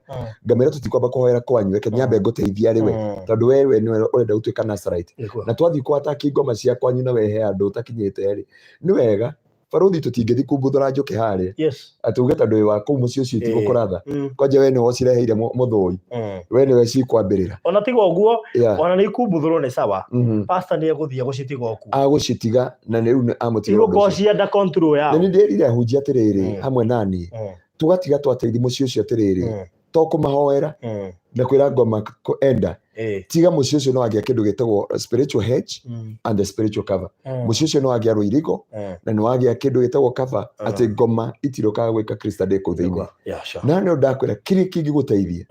ngamĩra tũtikwamba kũhoera kwanyu reke nyambe ngũteithia rĩ we tondũ we nĩwe ũrenda gũtuĩka Nazarite na twathiĩ kwataki ngoma cia kwanyu na wehe andũ ũtakinyĩte rĩ nĩ wega Barothi tũtingĩthi kumbuthũra njũkĩ harĩa atuge tondũ wa kũu mũciĩ ũcio itigũkũratha kwanja we nĩwe ũcireheire mũthũi we nĩwe cikwambĩrĩra ona tiga ũguo ona nĩ ikumbuthũrwo nĩ sawa pastor nĩ egũthiĩ gũcitiga oku agũcitiga na rĩu nĩ amũtiga ũndũ ũcio nda control yao. Na nĩ ndĩrire ahunjia atĩrĩrĩ hamwe nani tũgatiga twateithi mũciĩ ũcio atĩrĩrĩ to kũmahoera na kwĩra ngoma enda tiga mũciĩ ũcio no wagĩa kĩndũ gĩtagwo spiritual hedge and the spiritual cover. Mũciĩ ũcio no wagĩa rũirigo na nĩ wagĩa kĩndũ gĩtagwo cover atĩ ngoma itirũkaga gwĩka Krista ndĩkũ thĩinĩ. Na nĩ ndakwĩra kĩrĩa kĩngĩgũteithia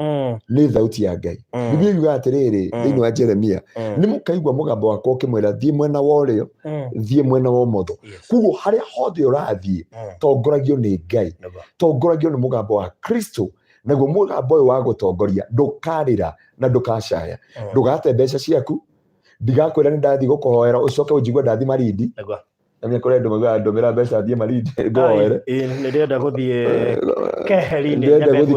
nĩ thauti ya Ngai. Biblia yuga atĩrĩrĩ thĩinĩ wa Jeremia nĩ mũkaigua mũgambo wakwa ũkĩmwĩra thiĩ mwena wa ũrĩo thiĩ mwena wa ũmotho. Kuoguo harĩa hothe ũrathiĩ tongoragio nĩ Ngai tongoragio nĩ mũgambo wa Kristo. Naguo mũgambo ũyũ wa gũtongoria ndũkarĩra na ndũkacaya ndũgate mbeca ciaku ndigakwĩra nĩ ndathiĩ gũkũhoera ũcoke ũnjigue ndathiĩ Malindi na mĩkore andũ mauga ndũmĩra mbeca thiĩ Malindi ngũhoere nĩ ndĩrenda gũthiĩ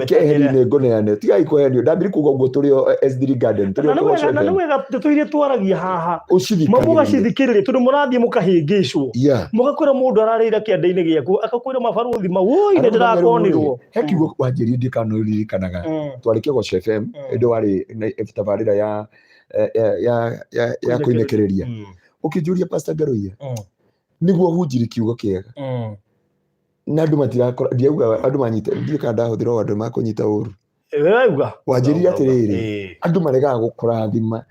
keheri-inĩ ngũneane tigai kũhenio ndambiri kuuga ũguo tũrĩ SDD Garden na nĩ wega tũtũire twaragia haha mũgacithikĩrĩria tondũ mũrathiĩ mũkahĩngĩcwo mũgakwĩra mũndũ ararĩra kĩanda-inĩ gĩaku akakwĩra mabarothi mau oi nĩ ndĩrakonirwo he kiugo wanjĩrie ndikanuririkanaga twarĩ Kesho FM ĩndĩ warĩ tabarĩra ya kũinĩkĩrĩria ũkĩnjũria Pastor Ngaruiya nĩguo hunjiri kiugo kĩega na andũ matirakora ndiauga andũ manyita ndiĩ kana ndahũthĩra andũ makũnyita ũru wega wanjĩria atĩrĩrĩ andũ maregaga gũkũrathima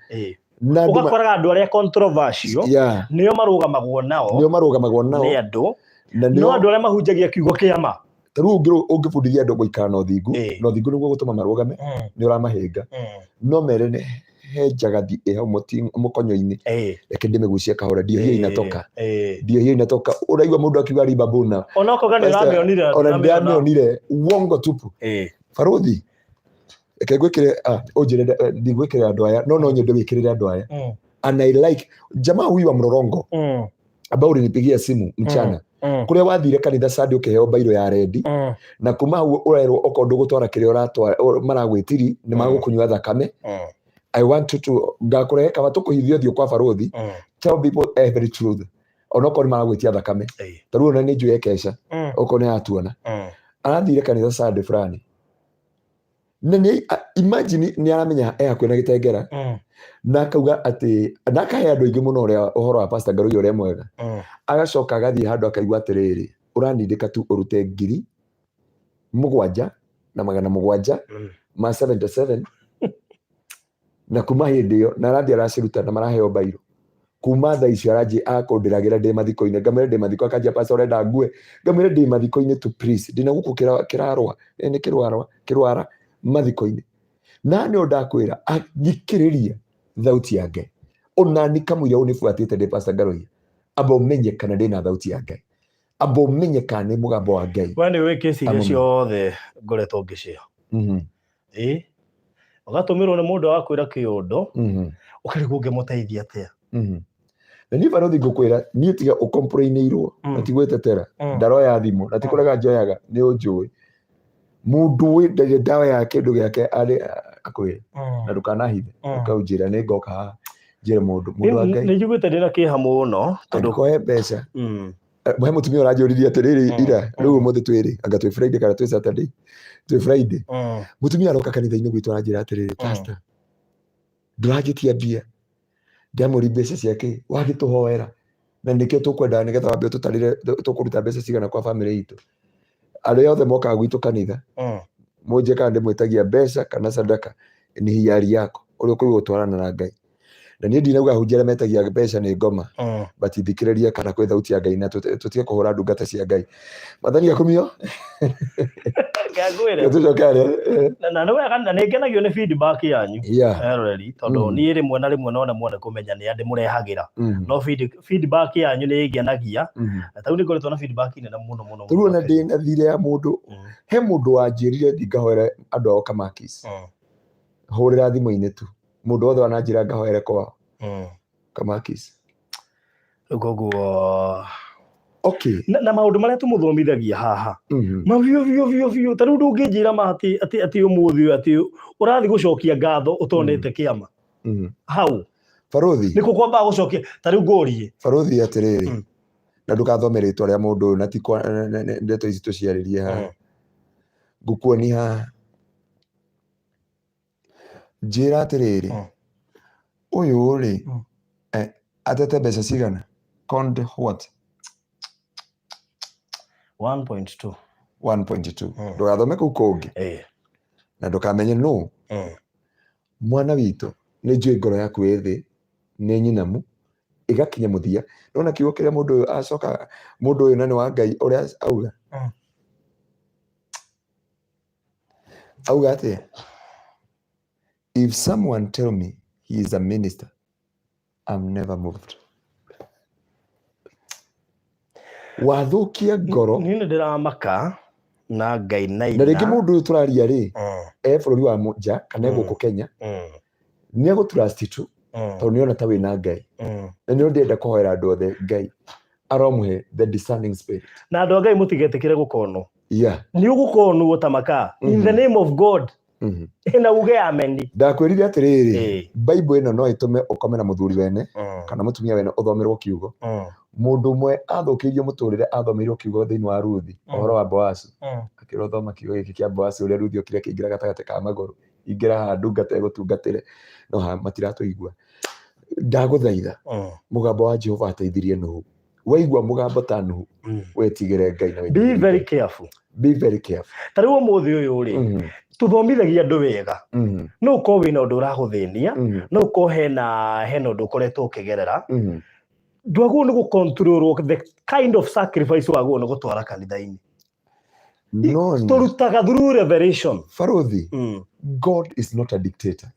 na ũgakoraga andũ arĩa controversial nĩo marũgamagwo nao nĩ andũ no andũ arĩa mahunjagia kiugo kĩa ma tarĩu ũngĩbundithia andũ gũikara na ũthingu nĩguo gũtũma marũgame nĩ ũramahĩnga no mere he njagathi ĩhau mũkonyo-inĩ reke ndĩmĩgucie kahora ndio hiyo inatoka ũraigua mũndũ akiuga ribabuna ona ũkoga nĩ ũramĩonire uongo tupu. Barothi reke ngwĩkĩre ũnjĩre ndigwĩkĩrĩra andũ aya no nyende wĩkĩrĩre andũ aya and I like jamaa huyu wa Mlolongo ambao ulinipigia simu mchana kũrĩa wathire kanitha Sunday ũkĩheo bairo ya rendi na kuma hau ũrerwo okorwo ndũgũtwara kĩrĩa ũratwara maragwĩtiri nĩ magũkũnyua thakame. I want you to ngakũrehe kaba tũkũhithio thio kwa Barothi tell people every truth onokorwo nĩ maragwĩtia thakame tarĩu ona nĩ njũĩ Kesha okorwo nĩ atuona arathire kanitha Sunday fulani na imagine nĩ aramenya hakuhĩ na gĩtengera na akauga atĩ na akahe andũ aingĩ mũno ũrĩa ũhoro wa Pastor Ngaruiya ũrĩa mwega agacoka agathiĩ handũ akaigua atĩrĩrĩ ũranindĩka tu ũrute 7,700 ma 77 na kuma hĩndĩ ĩyo na arathiĩ araciruta na maraheo bairo kuma thaa icio aranjĩ akũndĩragĩra ndĩ mathiko-inĩ ngamwĩra ndĩ mathiko akanjia Pastor ũrenda ngue ngamwĩra ndĩ mathiko-inĩ to please ndĩna gũkũ kĩrarwa nĩ kĩrwara mathiko-inĩ na nĩ ndakwĩra thikĩrĩria thauti ya Ngai ona ni kamũira ũnibuatĩte ndĩ Pastor Ngaroia amba ũmenye kana ndĩna thauti ya Ngai amba ũmenye kana nĩ mũgambo wa Ngai we nĩ wĩ kesi iria ciothe ngoretwo ngĩciha ũgatũmĩrwo nĩ mũndũ wakwĩra kĩũndũ ũkarigwo ũngĩmũteithia atĩa na niĩ barothi ngũkwĩra niĩ tiga ũkomplainĩirwo na ti gwĩtetera ndaroya thimũ na ti kũrega njoyaga nĩ ũnjũĩ mũndũ ũyũ ndarĩ ndawa ya kĩndũ gĩake akwĩre na ndũkanahithe ũkaunjĩra nĩ ngoka haha njĩre mũndũ wa Ngai nĩ njiguĩte ndĩna kĩeha mũno tondũ kohe mbeca he mũtumia ũranjũririe atĩrĩrĩ ira rĩu ũmũthĩ twĩrĩ anga twĩ Friday kana twĩ Saturday twĩ Friday mũtumia aroka kanitha-inĩ gwitũ aranjĩra atĩrĩrĩ pastor ndũranjĩtia mbia ndamũri mbeca ciake wagĩtũhoera na nĩkĩo tũkwendaga nĩgetha wambe tũtarĩre tũkũruta mbeca cigana kwa family itũ arĩa othe mokaga gwitũ kanitha mũnje kana ndĩmwĩtagia mbeca kana sadaka ni hiari yako ũrĩa ũkũrĩ gũtwarana na Ngai na niĩ ndinauga hunjĩra metagia mbeca nĩ ngoma but thikĩrĩria kana kwĩ thauti ya Ngai na tũtige kũhũra ndungata cia Ngai mathani akumio ngagwĩre na nĩ wega na nĩ ngenagio nĩ feedback yanyu eroreri tondũ niĩ rĩmwe na rĩmwe no nemwo nĩ kũmenya nĩ andĩ mũrehagĩra no feedback yanyu nĩ ĩngenagia na tau nĩ ngoretwo na feedback nene mũno tũrũ na ndĩna thire ya mũndũ he mũndũ wanjĩrire ndingahoere andũ ao Kamakis hũrĩra thimũ-inĩ tu mũndũ wothe wananjĩra ngahoere kwao Kamakis ũguo okay na maũndũ marĩa tũmũthomithagia haha mabiũ ta rĩu ndũngĩnjĩra atĩ ũmũthĩ ũyũ atĩ ũrathiĩ gũcokia ngatho ũtonete kĩama hau barothi nĩkũ kwambaga gũcokia ta rĩu ngũrie barothi atĩrĩrĩ na ndũkathome rĩtwa rĩa mũndũ ũyũ na ti ndeto ici tũciarĩrie haha ngũkuonia haha njĩra atĩrĩrĩ ũyũ rĩ atete mbeca cigana conned what 1.2 ndũgathome kũu kũngĩ na ndũkamenye nũ mwana witũ nĩ njũĩ ngoro yaku ĩ thĩ nĩ nyinamu ĩgakinya mũthia nona kiugo kĩrĩa mũndũ ũyũ acoka mũndũ ũyũ nĩ wa Ngai ũrĩa auga atĩa if someone tell me he is a minister I'm never moved wathukia ngoro niĩ ndĩramaka na Ngai na rĩngĩ mũndũ ũyũ tũraria rĩ bũrũri wa nja kana gũkũ Kenya nĩ egũtrust tu tondũ nĩona ta wĩna Ngai na nĩ ndĩenda kũhoera andũ othe Ngai aromũhe the discerning spirit na andũ a Ngai mũtigetĩkĩre gũkonwo nĩ ũgũkonwo ta maka in the name of God ĩna uge ameni ndakwĩrire atĩrĩrĩ Bible ĩno no ĩtũme ũkome na mũthuri wene kana mũtumia wene ũthomerwo kiugo mũndũ ũmwe athũkĩirio mũtũrĩre athomeirwo kiugo thĩinĩ wa Ruthi ũhoro wa Boazu akĩrwo thoma kiugo gĩkĩ kĩa Boazu ũrĩa Ruthi okire kĩingĩra gatagatĩ ka magũrũ ingĩra haha ndungata ĩgũtungatĩre no ha matiratũigua ndagũthaitha mũgambo wa Jehova ateithirie Nuhu waigua mũgambo ta Nuhu wetigĩre Ngai na be very careful ta rĩu ũmũthĩ ũyũ rĩ tuthomithagia andũ wega no ũkorwo wĩna ũndũ ũragũthĩnia no ũkorwo hena ũndũ ũkoretwo ũkĩgerera ndwagwo nĩ gũcontrol the kind of sacrifice wagwo nĩ gũtwara kanitha-inĩ tũrutaga through revelation barothi God is not a dictator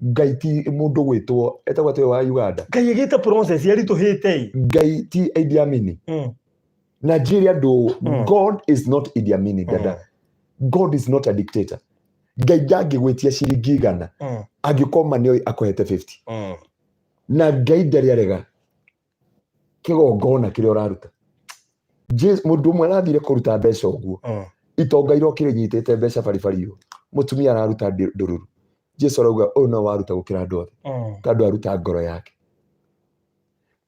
Ngai ti mũndũ gwĩtwo etagwo atĩ wa Uganda Ngai agĩte process yaritũhĩte Ngai ti Idi Amin Nigeria do God is not Idi Amin dada God is not a dictator Ngai ndangĩgwĩtia ciringi igana angĩkorwo nĩ akũhete 50 na Ngai ndarĩ arega kĩgongona kĩrĩa ũraruta mũndũ ũmwe arathire kũruta mbeca ũguo itonga irokire nyitĩte mbeca baribari ũũ mũtumia araruta ndũrũru Jesu arauga ũyũ no waruta gũkĩra andũ othe tondũ aruta ngoro yake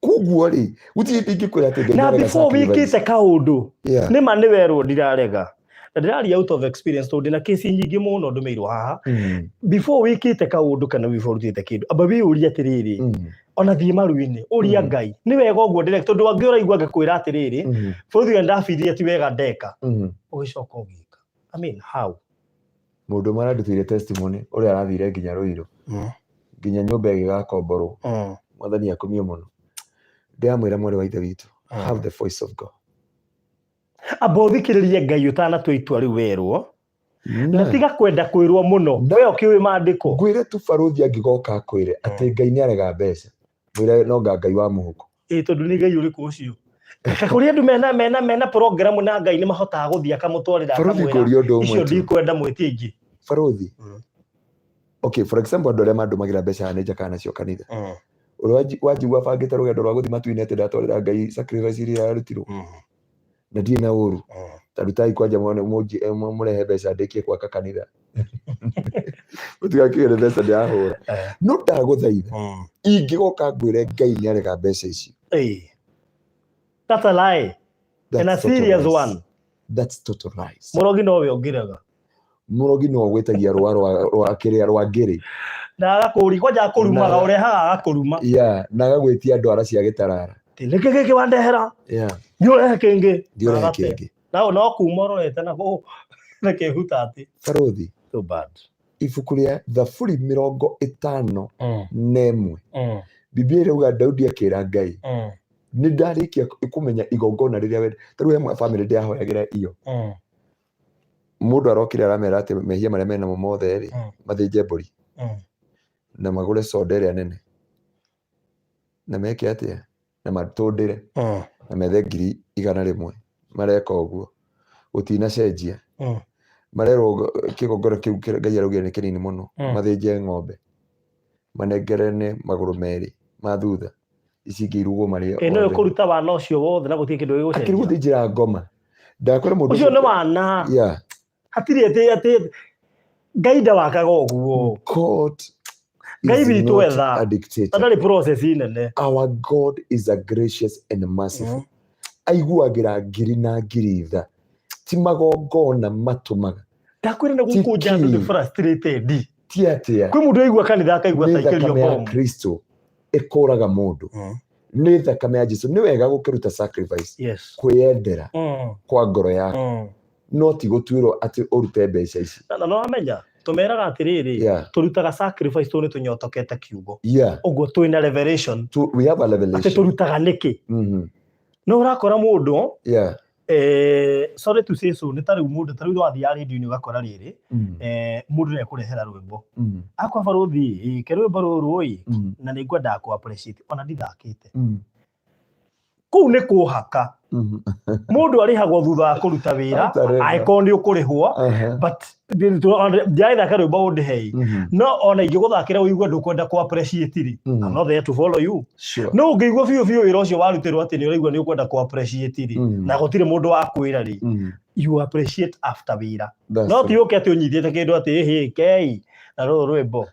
koguo rĩ gũtirĩ ndingĩkwĩra atĩ na before wĩkĩte kaũndũ nĩma nĩ werwo ndirarega na ndĩraria out of experience tondũ ndĩna kesi nyingĩ mũno ndũmĩirwo haha before wĩkĩte kaũndũ kana before ũrutĩte kĩndũ amba wĩyũrie atĩrĩrĩ ona thiĩ maru-inĩ ũria Ngai nĩ wega ũguo direct tondũ angĩ ũraigua ngĩkwĩra atĩrĩrĩ bũrũri wa ndabirie ti wega ndeka ũgĩcoka ũgĩka I mean how mũndũ ũmwe arandutĩire testimony ũrĩa arathire nginya Rũirũ nginya nyũmba ĩgĩgakomborwo mwathani akumie mũno ndĩramwĩra mwarĩ wa ithe witũ have the voice of God amba ũthikĩrĩrie Ngai ũtanatua itua rĩu werwo na tiga kwenda kwirwo muno we okiwe mandiko ngwire tu baruthi angigoka akwire ati Ngai ni arega mbeca mwire no Ngai wa muhuko tondu ni Ngai uriku ucio kuri andu mena program na Ngai ni mahotaga guthia kamutwarira kamwira icio ndikwenda mwitie ingi baruthi okay for example andu aria mandumagira mbeca ne jaka nacio kanitha wajigua bangite rugendo rwa guthima tuine ati ndatwarira Ngai sacrifice iria yarutirwo na ndiye na uru tarutai kwanja murehe mbeca ndikie gwaka kanitha utigakire mbeca ndiahura no ndaguthaitha ingigoka ngwire Ngai ni arega mbeca ici that's a lie and a serious one that's total lies murogi no we ongiraga murogi no gwetagia rwa kiria rwa ngiri na agakuri kwanja akurumaga urehaga agakuruma na agagwetia ndwara cia gitarara niki wandehera ndiurehe kingi no kuma urorete na kihuta ati baruthi so bad ibuku ria thaburi 51 Biblia irauga Daudi akira Ngai ni ndarikia kumenya igongona riria wenda taru he family ndiahoyagira iyo mundu arokire aramera ati mehia maria mena mothe ri mathinje mburi na magure soda iria nene na meke atia na matundire na methe 100 mareka uguo gutina cenjia marero kigongora kiu Ngai araugira ni kinini muno mathinje ng'ombe manegerene maguru meri mathutha icingirugo mari no kuruta wana ucio wothe na gutie kindu gigucenjia akiruguthinjira ngoma ndakora mundu ucio ni wana hatiri ati Ngai ndawakaga uguo Ngai bitu etha atari process inene. Our God is a gracious and merciful aiguagira ngiri na ngiri ti magongona matumaga ndakwira na gukunja andu frustrated tiatia kwi mundu aigua kanitha akaigua taikirio bomu Kristo ekoraga mundu ni thakame ya Jesu ni wega gukiruta sacrifice kwiyendera kwa ngoro yako no ti gutwiro ati urute mbeca ici no amenya tumeraga atiriri turutaga sacrifice tu ni tunyotokete kiugo uguo twina revelation we have a revelation ati turutaga niki no urakora mundu sorry to say so ni tari mundu tari wathi ya radio ni ugakora riri mundu ni kurehera rwimbo akwa baruthi kerwimbo rurui na ni ngwenda ku appreciate ona ndithakite ku ni kuhaka mundu arihagwo thutha wa kuruta wira aiko ni ukurihwo but ndiaitha karwimbo undihei no ona ingiguthakira uigwe ndukwenda ku appreciate ri I'm not there to follow you no ngeigwa biu wira ucio warutirwo ati ni uraigwa ni ukwenda ku appreciate ri na gutire mundu wa kwira ri you appreciate after wira no ti uke ati unyithite kindu ati kei na rwimbo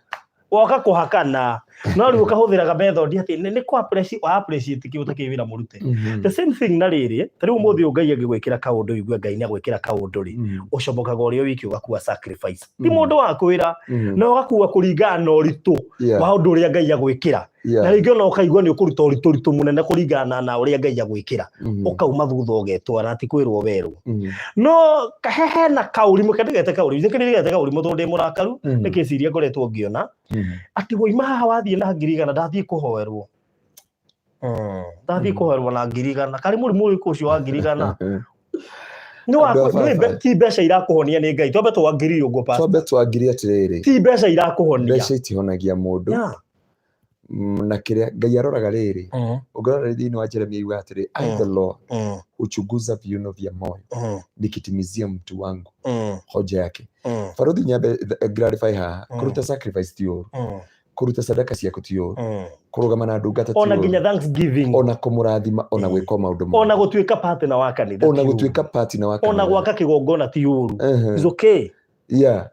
woka kuhakana no riu kahuthiraga method ati ni ku appreciate kiuta kiwira murute the same thing na riri tariu muthi Ngai agigwikira kaundu igwe Ngai ni agwikira kaundu ri ucomokaga urio wiki ugakua sacrifice ti mundu wa kwira no ugakua kuringana na uritu wa undu uria Ngai agwikira na ringi no ukaigwa ni ukuruta uritu munene kuringana na uria Ngai agwikira ukauma thutha ugetwara ati kwirwo werwo no kahehe na kauri mukendigete kauri ndigete kauri muthunde murakaru nikiciria ngoretwo ngiona ati woima haha wathie na 100 ndathie kuhoerwo ndathie kuhoerwo na 100 kari muri uriku ucio wa 100 ti mbeca irakuhonia ni Ngai twambe twangiri uguo pastor twambe twangiri atiriri ti mbeca irakuhonia mbeca itihonagia mundu na kiria Ngai aroraga riri ungorora thini wa Jeremia yuga atiri I the Lord uchunguza viuno vya moyo nikitimizia mtu wangu hoja yake farodhi nyabe clarify kuruta sacrifice tio kuruta sadaka ciaku tio kurugama na ndungata tio ona nginya thanksgiving ona kumurathima ona gwika maundu ona gutuika partner wa kanitha ona gutuika partner wa kanitha ona gwaka kigongona ti uru is okay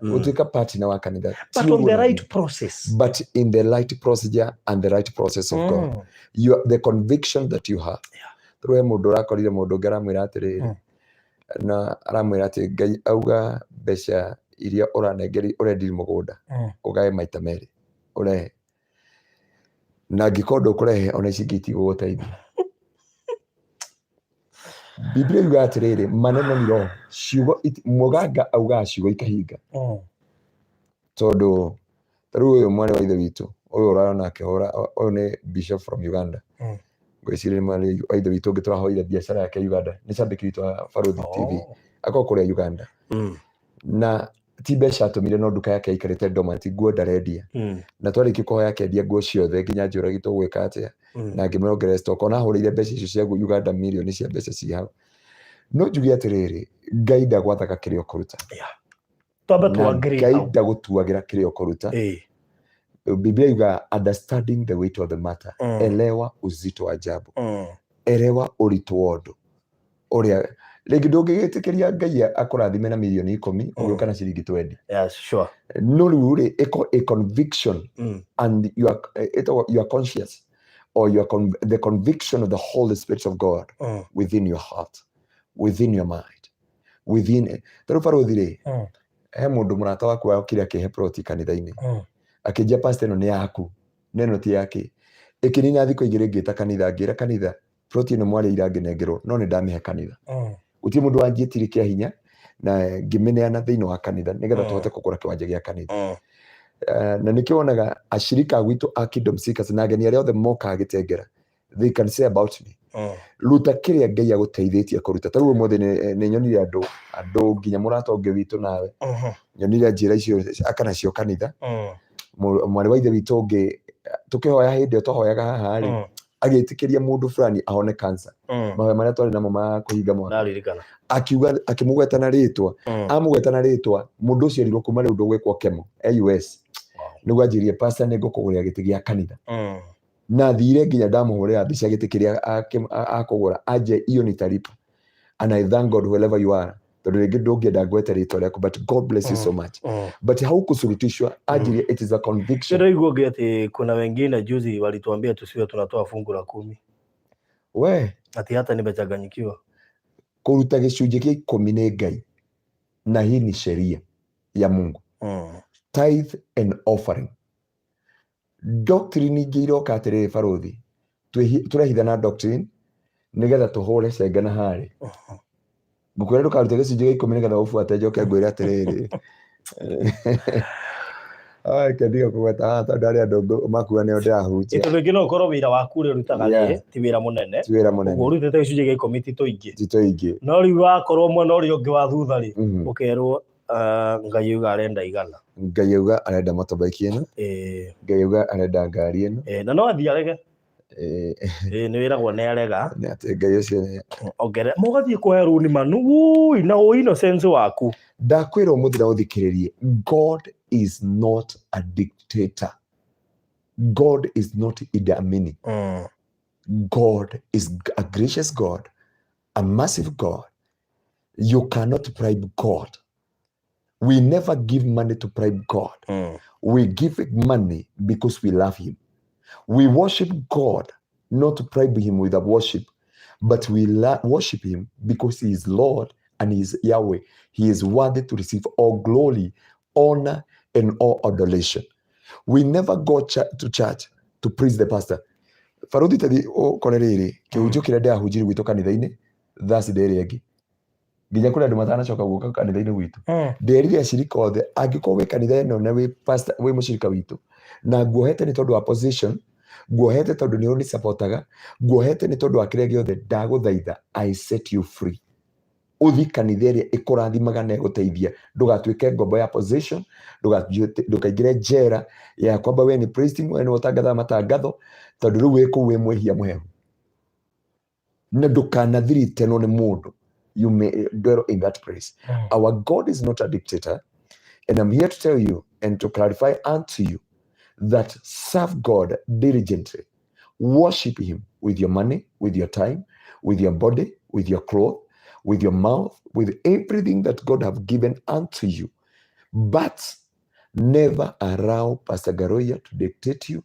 gutuika partner wa kanitha but on the right process but in the right procedure and the right process of God the conviction that you have through mundu rakorire mundu ngaramwira atiriri na aramwira ati Ngai auga mbeca iria uranengeri urendi mugunda ugae maita meri urehe na ngikondo kurehe ona icingiti guguteithia Biblia yuga atiriri maneno ni roho ciugo muganga auga ciugo ikahinga tondu taru uyu mwana wa ithe witu uyu urana akihora uyu ni bishop from Uganda gwiciria mali wa ithe witu ngitwahoire biashara yake Uganda ni shabiki witu wa Farodhi TV ako kuria Uganda na ti mbeca atumire no nduka yake ikarite dormant nguo ndarendia na twarĩkia kũhoya akendia nguo ciothe nginya njũragi tũgwĩka atĩa na ngĩmũongerera stock ona ahũrĩire mbeca icio cia Uganda mirioni cia mbeca ci hau no njuge atĩrĩrĩ Ngai ndagwathaga kĩrĩa ũkũruta Ngai ndagũtuagĩra kĩrĩa ũkũruta Biblia yuga understanding the weight of the matter elewa uzito wa jambo elewa ũritũ wa ũndũ ũrĩa rĩngĩ ndũngĩgĩtĩkĩria Ngai akũrathime na mirioni 10 ũgĩũka na ciringi 20 no rĩu rĩ a conviction and your conscience or the conviction of the Holy Spirit of God within your heart within your mind within tarũ barothi rĩ he mũndũ mũrata waku wakire akĩhe ploti kanitha-inĩ akĩnjia pastor ĩno nĩ yaku neno ti yake ĩkĩnina thikũ igĩrĩ ngĩta kanitha ngĩra kanitha ploti ĩno mwarĩ irangĩnengerwo no nĩ ndamĩhe kanitha gũtirĩ mũndũ wanjĩtire kĩa hinya na ngĩmĩneana thĩinĩ wa kanitha nĩgetha tũhote kũgũra kĩwanja gĩa kanitha na nĩkĩo wonaga ashirika gwitũ a Kingdom Seekers na ageni arĩa othe mokaga gĩtengera they can say about me ruta kĩrĩa Ngai agũteithĩtie kũruta ta rĩu ũmũthĩ nĩ nyonire andũ nginya mũrata ũngĩ witũ nawe nyonire njĩra icio akanacio kanitha mwarĩ wa ithe witũ ũngĩ tũkĩhoya hĩndĩ ĩyo twahoyaga haha rĩ agĩtĩkĩria mũndũ fulani ahone cancer mahoya marĩa twarĩ namo ma kũhinga mwaka akiuga akĩmũgweta na rĩtwa amũgweta na rĩtwa mũndũ ũcio erirwo kuma rĩu ndũgwĩkwo kemo US nĩguo anjĩrie pastor nĩ ngũkũgũrĩra gĩtĩ gĩa kanitha na thire nginya ndamũhũrĩra mbica gĩtĩ kĩrĩa akũgũra anje iyo nitalipa and I thank God wherever you are tondũ rĩngĩ ndũngĩenda ngwete rĩtwa rĩaku but God bless you so much but haukusurutishwa ajili it is a conviction ndio hivyo ati kuna wengine juzi walituambia tusiwe tunatoa fungu la 10 ati hata nimechanganyikiwa kuruta gĩcunjĩ gĩa 10 nĩ Ngai na hii ni sheria ya Mungu tithe and offering doctrine ingĩ iroka atĩrĩrĩ barothi tũrehithana doctrine nĩgetha tũhũre cengana harĩ ngũkwĩra ndũkarute gĩcunjĩ gĩa 10 nĩgetha ũbuate njoke ngwĩre atĩrĩrĩ kendiga kũgweta tondũ arĩa andũ makua nĩo ndĩrahunjia ĩtũ rĩngĩ no ũkorwo wĩra waku ũrĩa ũrutaga rĩ ti wĩra mũnene ũguo ũrutĩte gĩcunjĩ gĩa 10 ti tũingĩ no rĩu wakorwo mwena ũrĩa ũngĩ wa thutha rĩ ũkerwo Ngai yuga arenda igana Ngai yuga arenda motorbike ĩno Ngai yuga arenda ngari ĩno na no athii arege nĩ wĩragwo nĩ arega nĩ atĩ Ngai ũcio ongerera mũgathiĩ kũherwo nĩ manu na innocence waku ndakwĩra ũmũthĩ na ũthikĩrĩrie God is not a dictator God is not Idi Amin God is a gracious God a massive God you cannot bribe God we never give money to bribe God we give money because we love him we worship God not to bribe him with a worship but we worship him because he is Lord and he is Yahweh he is worthy to receive all glory honor and all adoration we never go to church to praise the pastor farothi tathi kone rĩrĩ kĩhunjio kĩrĩa ndĩrahunjirie gwitũ kanitha-inĩ Thursday ĩrĩa ĩngĩ nginya kũrĩ andũ matanacoka gũka kanitha-inĩ witũ nderire acirika othe angĩkorwo wĩ kanitha ĩno na wĩ pastor wĩ mũcirika witũ na nguohete nĩ tondũ wa position nguohete tondũ nĩ ũni supportaga nguohete nĩ tondũ wa kĩrĩa gĩothe ndagũthaitha I set you free uthi kanitha ĩrĩa ĩkũrathimaga na ĩgũteithia ndũgatuĩke ngombo ya position ndũkaingĩre njera ya kwamba we nĩ praise team we nĩ ũtangatha matangatho tondũ rĩu wĩ kũu wĩ mwĩhia mũhehu na ndũkanathiritĩnwo nĩ mũndũ you may dwell in that place our God is not a dictator and I'm here to tell you and to clarify unto you that serve God diligently worship him with your money with your time with your body with your clothes with your mouth with everything that God have given unto you but never allow Pastor Garoya to dictate you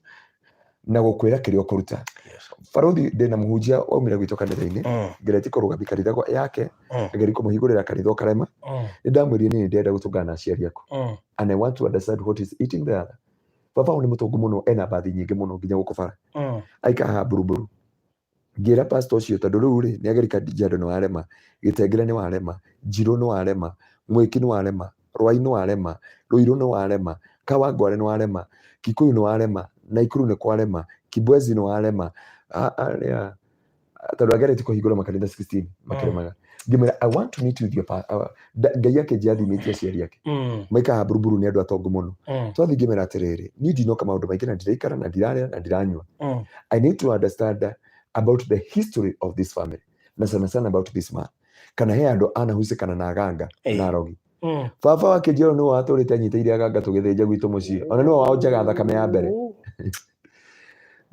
na gũkwĩra kĩrĩa ũkũruta farothi ndĩna mũhunjia waumire gwitũ kanitha-inĩ ngereti kũrũgamia kanitha yake ngeri kũmũhingũrĩra kanitha ũkarema nĩ ndamwĩrire nĩ ndĩrenda gũtũngana na aciari aku and I want to understand what is eating the other baba ũyũ nĩ mũtongu mũno ena mbathi nyingĩ mũno nginya gũkũ bara aikaga buruburu ngĩra pastor ũcio tondũ rĩu rĩ nĩ agerika Kajiado nĩ warema Gĩtengera nĩ warema Njirũ nĩ warema Mwĩki nĩ warema Rwai nĩ warema Rũirũ nĩ warema Kawangware nĩ warema Kikuyu nĩ warema Naikuru nĩ kwarema Kibwezi nĩ warema tondũ agereti kũhingũra makanitha 16 makĩremaga ngĩmwĩra I want to meet with your Ngai yake njathimĩtie aciari ake maikaga buruburu nĩ andũ atongu mũno twathi ngĩmwĩra atĩrĩrĩ niĩ ndinoka maũndũ maingĩ na ndiraikara na ndirarĩa na ndiranyua I need to understand about the history of this family na sana about this man kana he andũ anahusikana na aganga na arogi baba wake njiaro nĩ watũrĩte anyitĩire aganga tũgĩthĩnja gwitũ mũciĩ ona nĩwe waonjaga thakame ya mbere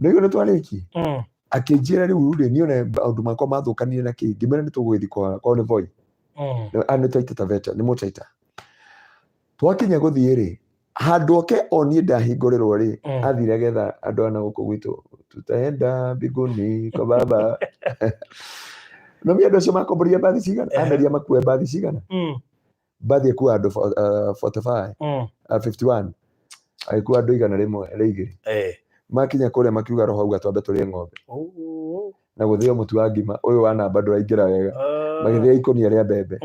nĩguo nĩ twarĩki akĩnjĩra rĩu rĩ nione maũndũ makwa mathũkanire na kĩ ngĩmera nĩ tũgũgĩthi kwa nĩ voi nĩ twaita Taveta nĩ mũtaita twakinya gũthiĩ rĩ handũ oke niĩ ndahingũrĩrwo rĩ athire getha andũ ana gũkũ gwitũ tutaenda mbinguni kwa baba no mimi andũ acio makomboria mbathi cigana ameria makue mbathi cigana mbathi ekuwa andũ 45 51 aikuwa andũ igana rĩmwe rĩigĩrĩ makinya kũrĩa makiuga roho auga twambe tũrĩe ng'ombe na gũthĩo mũtu wa ngima ũyũ wa namba ndũraingĩra wega magĩthĩa ikũnia rĩa mbembe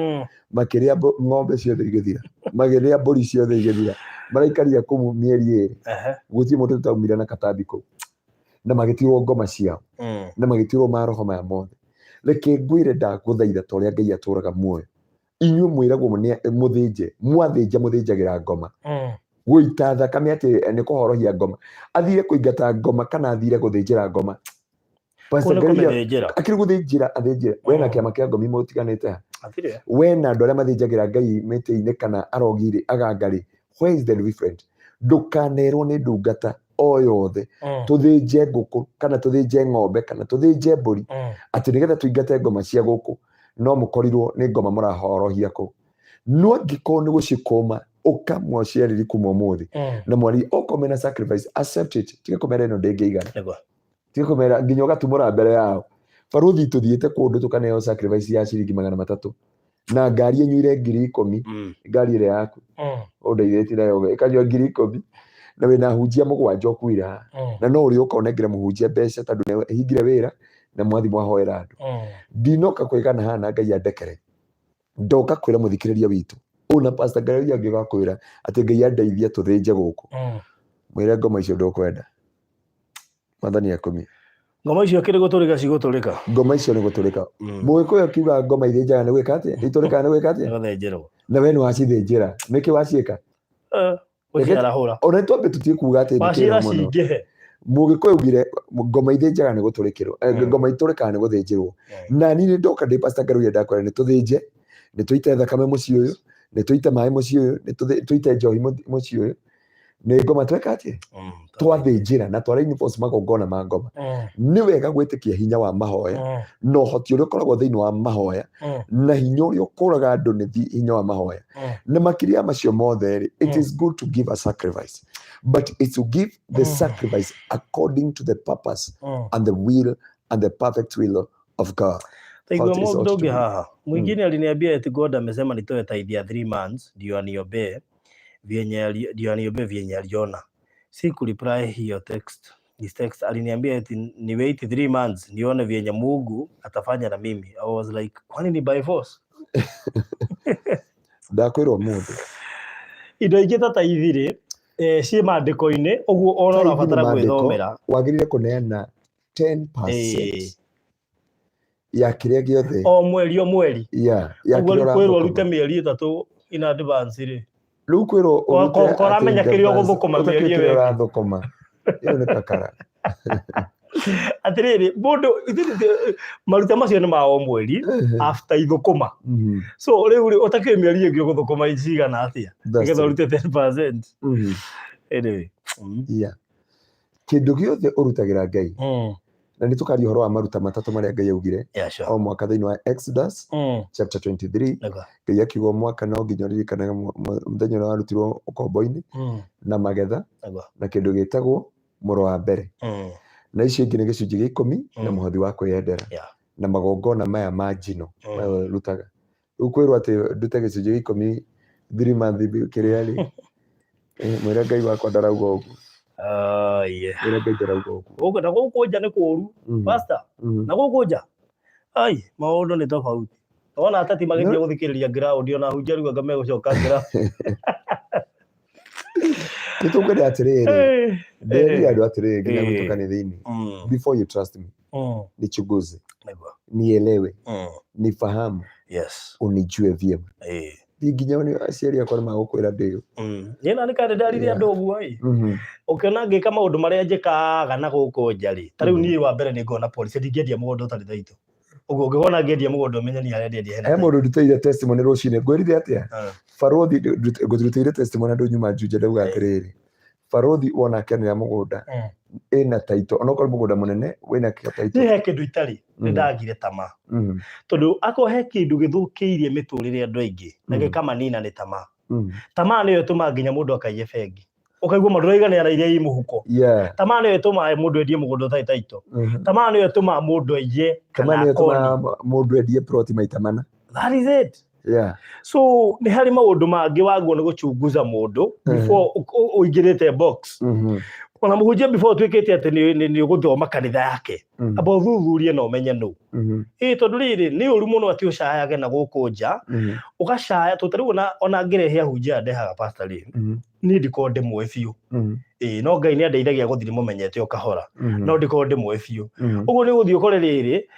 makĩrĩa ng'ombe ciothe igĩthira magĩthĩa mbũri ciothe igĩthira maraikaria kũu mĩeri ĩrĩ gũtirĩ mũndũ ũtaumire na katambi kũu na magĩtirwo ngoma ciao na magĩtirwo maroho maya mothe reke ngwĩre ndagũthaitha ta ũrĩa Ngai atũraga muoyo inyuĩ mwĩragwo mwathĩnja mũthĩnjagĩra ngoma gũita thakame atĩ nĩ kũhorohia ngoma athire kũingata ngoma kana athire gũthĩnjĩra ngoma akĩrĩ gũthĩnjĩra athĩnjĩra we na kĩama kĩa ngomi mũtiganĩte we na andũ arĩa mathĩnjagĩra Ngai mĩtĩ-inĩ kana arogire agangari where is the different ndũkanerwo nĩ ndungata o yothe tũthĩnje ngũkũ kana tũthĩnje ng'ombe kana tũthĩnje mbũri atĩ nĩgetha tũingate ngoma cia gũkũ no mũkorirwo nĩ ngoma mũrahorohia kũu no angĩkorwo nĩ gũcikũma ũka mwaciarĩri kuma ũmũthĩ na mwari okomena sacrifice accept it tiga kũmera ĩno ndĩngĩigana tiga kũmera nginya ũgatumũra mbere yao baruthi tũthiĩte kũndũ tũkaneo sacrifice ya ciringi 300 na ngari enyuire 10,000 ngari ĩrĩa yaku ũndeithĩtie nayo ĩkanyua 10,000 na wĩna hunjia mũgwanja ũkuira na no ũrĩ ũkonengera mũhunjia mbeca tondũ nĩ hingire wĩra na mwathi mwahoera andũ ndinoka kwĩgana hana Ngai andekere ndoka kwĩra mũthikĩrĩria witũ ona pastor Ngai angĩgakwĩra atĩ Ngai andeithia tũthĩnje gũkũ mwĩre ngoma icio ndũkwenda mathani akomie ngoma icio kĩrĩ gũtũrĩka cigũtũrĩka ngoma icio nĩ gũtũrĩka mũgĩkũyũ akiuga ngoma ithĩnjaga nĩ gwĩka atĩa itũrĩkaga nĩ gwĩka atĩa na we nĩ wacithĩnjĩra nĩkĩ waciĩka ona twambe tũtige kuuga atĩ nĩkĩra mũno mũgĩkũyũ augire ngoma ithĩnjaga nĩ gũtũrĩkĩrwo ngoma itũrĩkaga nĩ gũthĩnjĩrwo na niĩ ndoka ndĩ pastor Ngai ndakwĩra nĩ tũthĩnje nĩ tũite thakame mũciĩ ũyũ nĩ tũite maĩ mũciĩ ũyũ nĩ tũite njohi mũciĩ ũyũ nĩ ngoma tweka atĩ twathĩnjĩra na twara uniforms magongona ma ngoma nĩ wega gwĩtĩkia hinya wa mahoya no hoti ũrĩa ũkoragwo thĩinĩ wa mahoya na hinya ũrĩa ũkũraga andũ nĩ hinya wa mahoya na makĩria macio mothe it is good to give a sacrifice but it's to give the sacrifice according to the purpose and the will and the perfect will of God. Taigua mũndũ ũngĩ haha mwingine aliniambia eti God amesema nitoe tithe ya 3 months ndio aniombee vyenye aliona. Si kureply hiyo text. His text aliniambia eti ni wait 3 months nione vyenye Mungu atafanya na mimi. I was like, kwani ni by force? Ndakwĩrwo mũndũ indo ingĩ ta taithire ciĩ maandĩko-inĩ ũguo ona ũrabatara gwĩthomera wagĩrĩire kũneana 10% ya kĩrĩa gĩothe o mweri ya ũguo kwĩrwo rute mĩeri 3 in advance rĩ rĩu kwĩrwo ũramenya kĩrĩa ũgũthũkũma mĩeri ĩyo ũrathũkũma ĩyo nĩ kakara atĩrĩrĩ mũndũ maruta macio nĩ ma o mweri after ithũkũma so rĩu ũtakĩrĩ mĩeri ĩngĩ ũgũthũkũma cigana atĩa nĩgetha ũrute 10% anyway kĩndũ gĩothe ũrutagĩra Ngai na nĩ tũkaria ũhoro wa maruta matatũ marĩa Ngai augire o mwaka thĩinĩ wa Exodus chapter 23 Ngai akiuga mwaka no nginya ũririkanaga mũthenya ũrĩa warutirwo ũkombo-inĩ na magetha na kĩndũ gĩtagwo mũro wa mbere na icio ingĩ nĩ gĩcunjĩ gĩa 10 na mũhothi wa kwĩyendera na magongona maya ma njino mayo rutaga rĩu kwĩrwo atĩ ndute gĩcunjĩ gĩa 10 3 month kĩrĩa rĩ mwĩre Ngai wakwa ndarauga ũguo mwĩre Ngai ndarauga ũguo na gũkũ nja nĩ kũũru pastor na gũkũ nja maũndũ nĩ tofauti ona atati magĩthiĩ gũthikĩrĩria ground ona hunjia rĩu anga megũcoka ground nĩtũkwenda atĩrĩrĩ ndĩrĩa andũ atĩrĩrĩ nginya gũtũka nĩ thĩinĩ before you trust me nichunguze nielewe, nifahamu, unijue vyema. Nginya ni aciari akwa magukwira ndio Nina nikande ndarire andu uguo ukiona ngika maundu maria njikaga na guku njari ta riu ni wa mbere ni ngona police ndingiendia mugunda utari thaito uguo ngona ngiendia mugunda umenye ni harendia hena mundu ndutire testimony rucine ngwirire atia Farothi ngutire testimony andu nyuma njuje ndauga atiriri Farothi wona kenera mugunda ina taito onoko mugunda munene wina taito ni he kindu itari ndagire tama tondu ako he kindu githukiirie miturire andu aingi na gikama nina ni tama tama niyo tuma nginya mundu akaiye bengi ukaigua mundu aiganira iria i muhuko tama niyo tuma mundu endie mugunda utai taito tama niyo tuma mundu aiye tama niyo tuma mundu endie plot maita mana. That is it. So ni hari maundu mangi wagwo ni guchunguza mundu before uingirite box ona muhunjia before twikite ati ni guthoma kanitha yake abo thuthurie no menye no tondu riri ni uru muno ati ucayage na guku nja ugacaya tutariu ona ngirehia hunjia ndehaga pastor riri ni ndiko ndimwe biu no Ngai ni andeithagia guthiri mumenyete ukahora no ndiko ndimwe biu uguo ni guthii ukore riri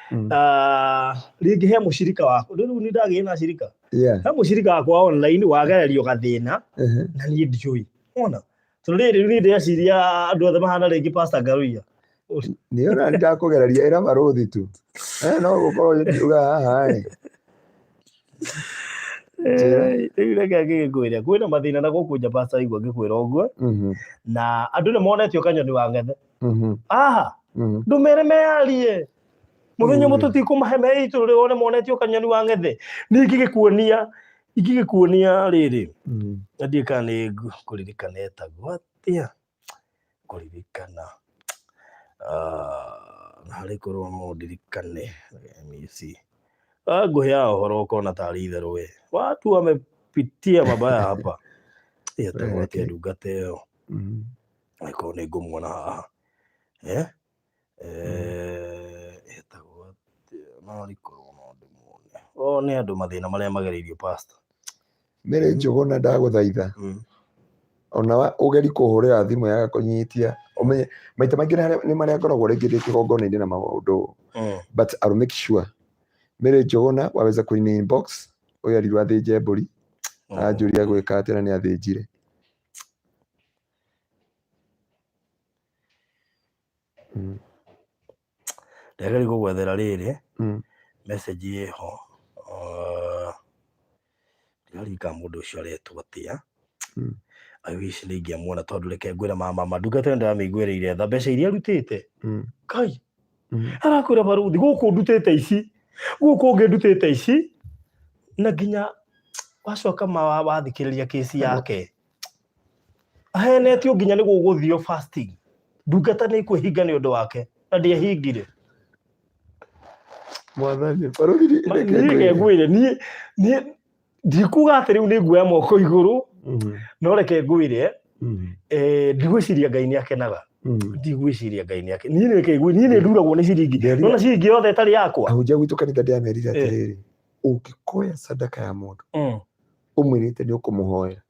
ringi he mushirika wako riu ni ndagire na shirika he mushirika wakwa online wagererio gathina na ni ndiui ona turiri ni ndeciria andu othe mahana ringi pastor Ngaruia ni ona ndakugereria era Farothi tu no gukorwo nduga haha reke ngigwire kwina mathina na gukunja pastor igwa ngikwira uguo na andu ni monetio kanyoni wa ngethe aha ndumere mearie muthenya mututikumahe meitu rione monetio kanyoni wa ngethe ingigikuonia riri ndika ni kuririkana etagwo atia kuririkana hari korwo mundirikane misi nguhia uhoro ukona tari itherũ we watu wamepitia mabaya hapa etagwo atia ndungata ĩyo iko ni ngumuona haha etagwo atia nari korwo no ndimuone ni andu mathina maria magereirio pastor mere njogona ndaguthaitha ona ugeri kuhurira thimu yaga kunyitia umenye maita maingi ni maria ngoragwo ringi ndi kigongona-inĩ na maundu but I'll make sure mere njogona waweza kuina inbox uyu ariru athinje mburi anjuria gwika atia na ni athinjire ndageri kugwethera riri message iho ndirika mundu ucio aretwo atia I wish ningiamuona tondu reke ngwira mama ndungata ndamiguireire tha mbeca iria arutite kai arakwira Farothi guku ndutite ici guku ngindutite ici na nginya wacoka wathikiriria kesi yake ahenetio nginya ni guguthio fasting ndungata ni kwihinga ni undu wake na ndiehingire mwathani Farothi reke ngwire ni ndikuga ati riu ni nguoya moko iguru no reke ngwire ndigwiciria Ngai ni akenaga ndigwiciria Ngai ni ake ni reke ngwire ni nduragwo ni ciringi no ciringi yothe itari yakwa ahunjia gwitu kanitha ndiamerire atiriri ungikoya sadaka ya mundu umwirite ni ukumuhoya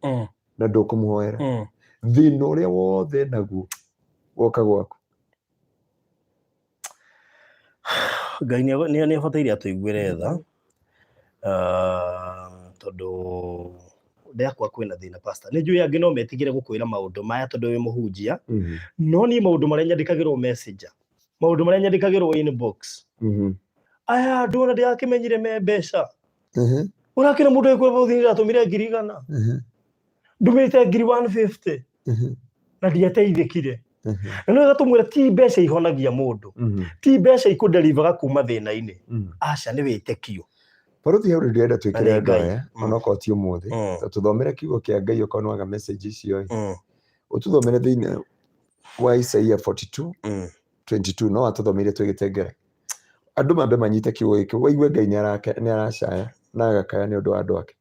na ndukumuhoera thina uria wothe naguo woka gwaku Ngai ni abataire atuiguire tha tondu ndakwa kwina thina pastor ni njui angi no metigire gukwira maundu maya tondu wi muhunjia no ni maundu maria nyandikagirwo messenger maundu maria nyandikagirwo inbox aya ndona ndiakimenyire me mbeca urakira mundu ekwe Farothi atumire 100 ndumite 150 na ndiateithikire no gatumwira ti mbeca ihonagia mundu ti mbeca ikudeliver kuma thina-ini aca ni witekio Farothi hau ndirenda twikire ndoya onoko ti umuthi tuthomere kiugo kia Ngai ukonaga message icio ututhomere thina wa Isaia 42:22 no atuthomire twigitengere andu mambe manyite kiugo giki waigue Ngai ni aracaya na agakaya ni undu wa andu ake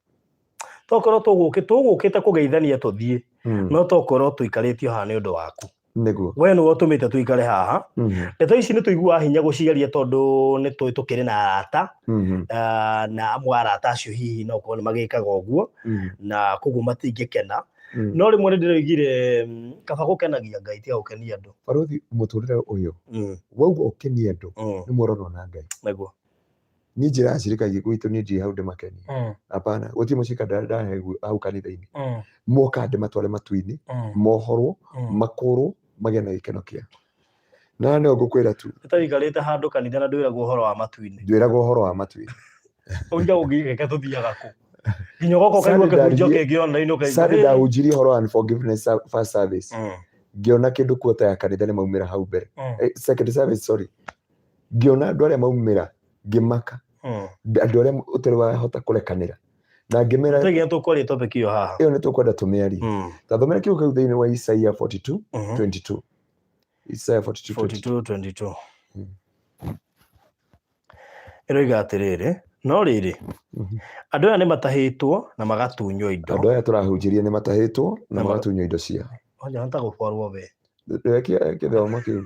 tokorwo tugukite kugeithania tuthie no tokorwo tuikaritio haha ni undu waku niguo we no utumite tuikare haha ndeto ici ni tuigua hinya guciaria tondu ni tukiri na arata na amwe arata acio hihi no korwo ni magikaga uguo na koguo matingikena no rimwe ndĩroigire kaba gũkenagia Ngai tiga gũkenia andũ. Barothi mũtũrĩre ũyũ wauga ũkenie andũ nĩ muorono na Ngai naguo ni njĩra cirikagia gwitũ ni ndĩ hau ndĩmakenie hapana gũtirĩ mũcika ndahe hau kanitha-inĩ moka ndĩmatware matu-inĩ mohorwo makũrwo magĩe na gĩkeno kĩao na nĩ ngũkwĩra tu ũtaikarĩte handũ kanitha na ndwĩragwo ũhoro wa matu-inĩ ndwĩragwo ũhoro wa matu-inĩ ũnja ũngĩgĩka tũthiaga kũ nginya goko kaigua kĩhunjio kĩngĩ online ũkaigua Sunday ndahunjirie ũhoro wa unforgiveness first service ngĩona kĩndũ kuota ya kanitha nĩ maumĩra hau mbere second service sorry ngĩona andũ arĩa maumĩra ngĩmaka andũ arĩa ũtarĩ wahota kũrekanĩra na ngĩmera tũgĩa tũkwarĩa topic ĩyo haha ĩyo nĩ tũkwenda tũmĩarie ta thomera kiugo kĩu thĩinĩ wa Isaiah 42:22 Isaiah 42:22 ĩroiga atĩrĩrĩ no rĩrĩ andũ aya nĩ matahĩtwo na magatunywo indo andũ aya tũrahunjirie nĩ matahĩtwo na magatunywo indo ciao onja nta gũtwarwo we kĩthomo kĩu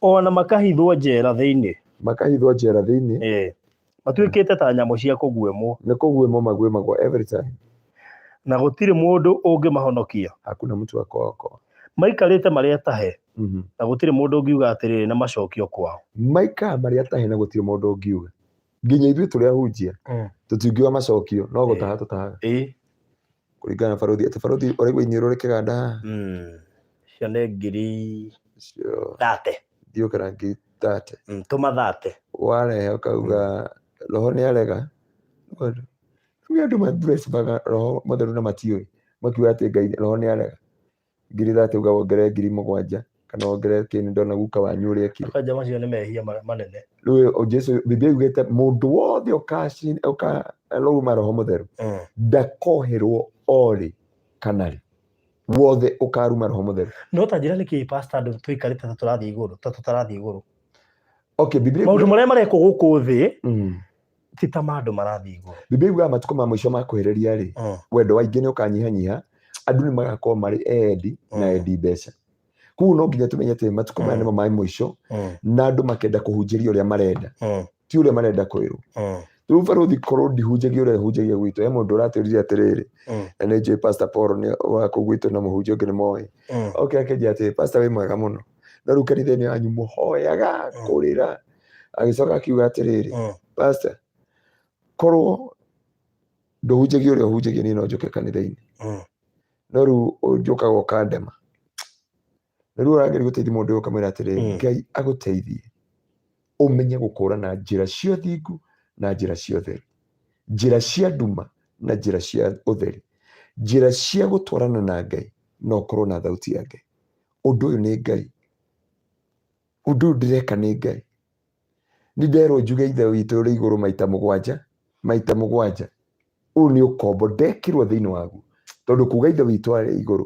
ona makahithwo njera thĩinĩ matuĩkĩte ta nyamũ cia kũguĩmwo nĩ kũguĩmwo maguĩmagwo every time na gũtirĩ mũndũ ũngĩmahonokia hakuna mtu wa kuokoa maikarĩte marĩ atahe na gũtirĩ mũndũ ũngiuga atĩrĩrĩ na macokio kwao maikara marĩ atahe na gũtirĩ mũndũ ũngiuga nginya ithuĩ tũrĩa hunjia tũtingiuga macokio no gũtaha tũtahaga kũringana na barothi atĩ barothi ũraigua iniũrũ rĩkĩganda haha cio nĩ ngiri 30 ndiũkĩra ngiri 30 tũma 30 warehe ũkauga roho nĩ arega andũ mathrecaga roho matheru na matiũĩ makiuga atĩ Ngai roho nĩ arega ngiri 30 uga wongerere ngiri 7 kana wongerere kĩni ndona guka wanyu ũrĩa kiri akaja macio nĩ mehia manene rĩu Jesu Biblia yugĩte mũndũ wothe ũkarouma roho mũtheru ndakoherwo orĩ kana rĩ wothe ũkaruma roho mũtheru no ta njĩra nĩkĩ pastor andũ tũikarĩte ta tũtarathiĩ igũrũ okay Biblia maũndũ marĩa marekwo gũkũ thĩ ti ta andũ marathiĩ igũrũ Biblia yuga matukũ ma mũico ma kwĩrĩria rĩ wendo wa ingĩ nĩ ũkanyihanyiha andũ nĩ magakorwo marĩ endi na endi mbeca kũu no nginya tũmenye atĩ matukũ maya nĩmo ma mũico na andũ makenda kũhunjĩria ũrĩa marenda ti ũrĩa marenda kwĩrwo rĩu barothi korwo ndihunjagia ũrĩa hunjagia gwitũ he mũndũ ũratũrire atĩrĩrĩ na nĩ njũĩ pastor Paul nĩ wako gwitũ na mũhunjia ũngĩ nĩ moĩ okay akenjia atĩ pastor wĩ mwega mũno na rĩu kanitha-inĩ wanyu mũhoyaga kũrĩra agĩcoka akiuga atĩrĩrĩ pastor korwo ndũhunjagia ũrĩa hunjagia niĩ no njũke kanitha-inĩ no rĩu ũnjũkaga ũkandema na rĩu ũrageria gũteithia mũndũ ũyũ ũkamwĩra atĩrĩrĩ Ngai agũteithie ũmenye gũkũrana njĩra cia ũthingu na njĩra cia ũtheri njĩra cia nduma na njĩra cia ũtheri njĩra cia gũtwarana na Ngai no ũkorwo na thauti ya Ngai ũndũ ũyũ nĩ Ngai ũndũ ũyũ ndĩreka nĩ Ngai nĩ nderwo njuge ithe witũ ũrĩ igũrũ maita mũgwanja ũyũ nĩ ũkombo ndekirwo thĩinĩ waguo tondũ kuga ithe witũ arĩ igũrũ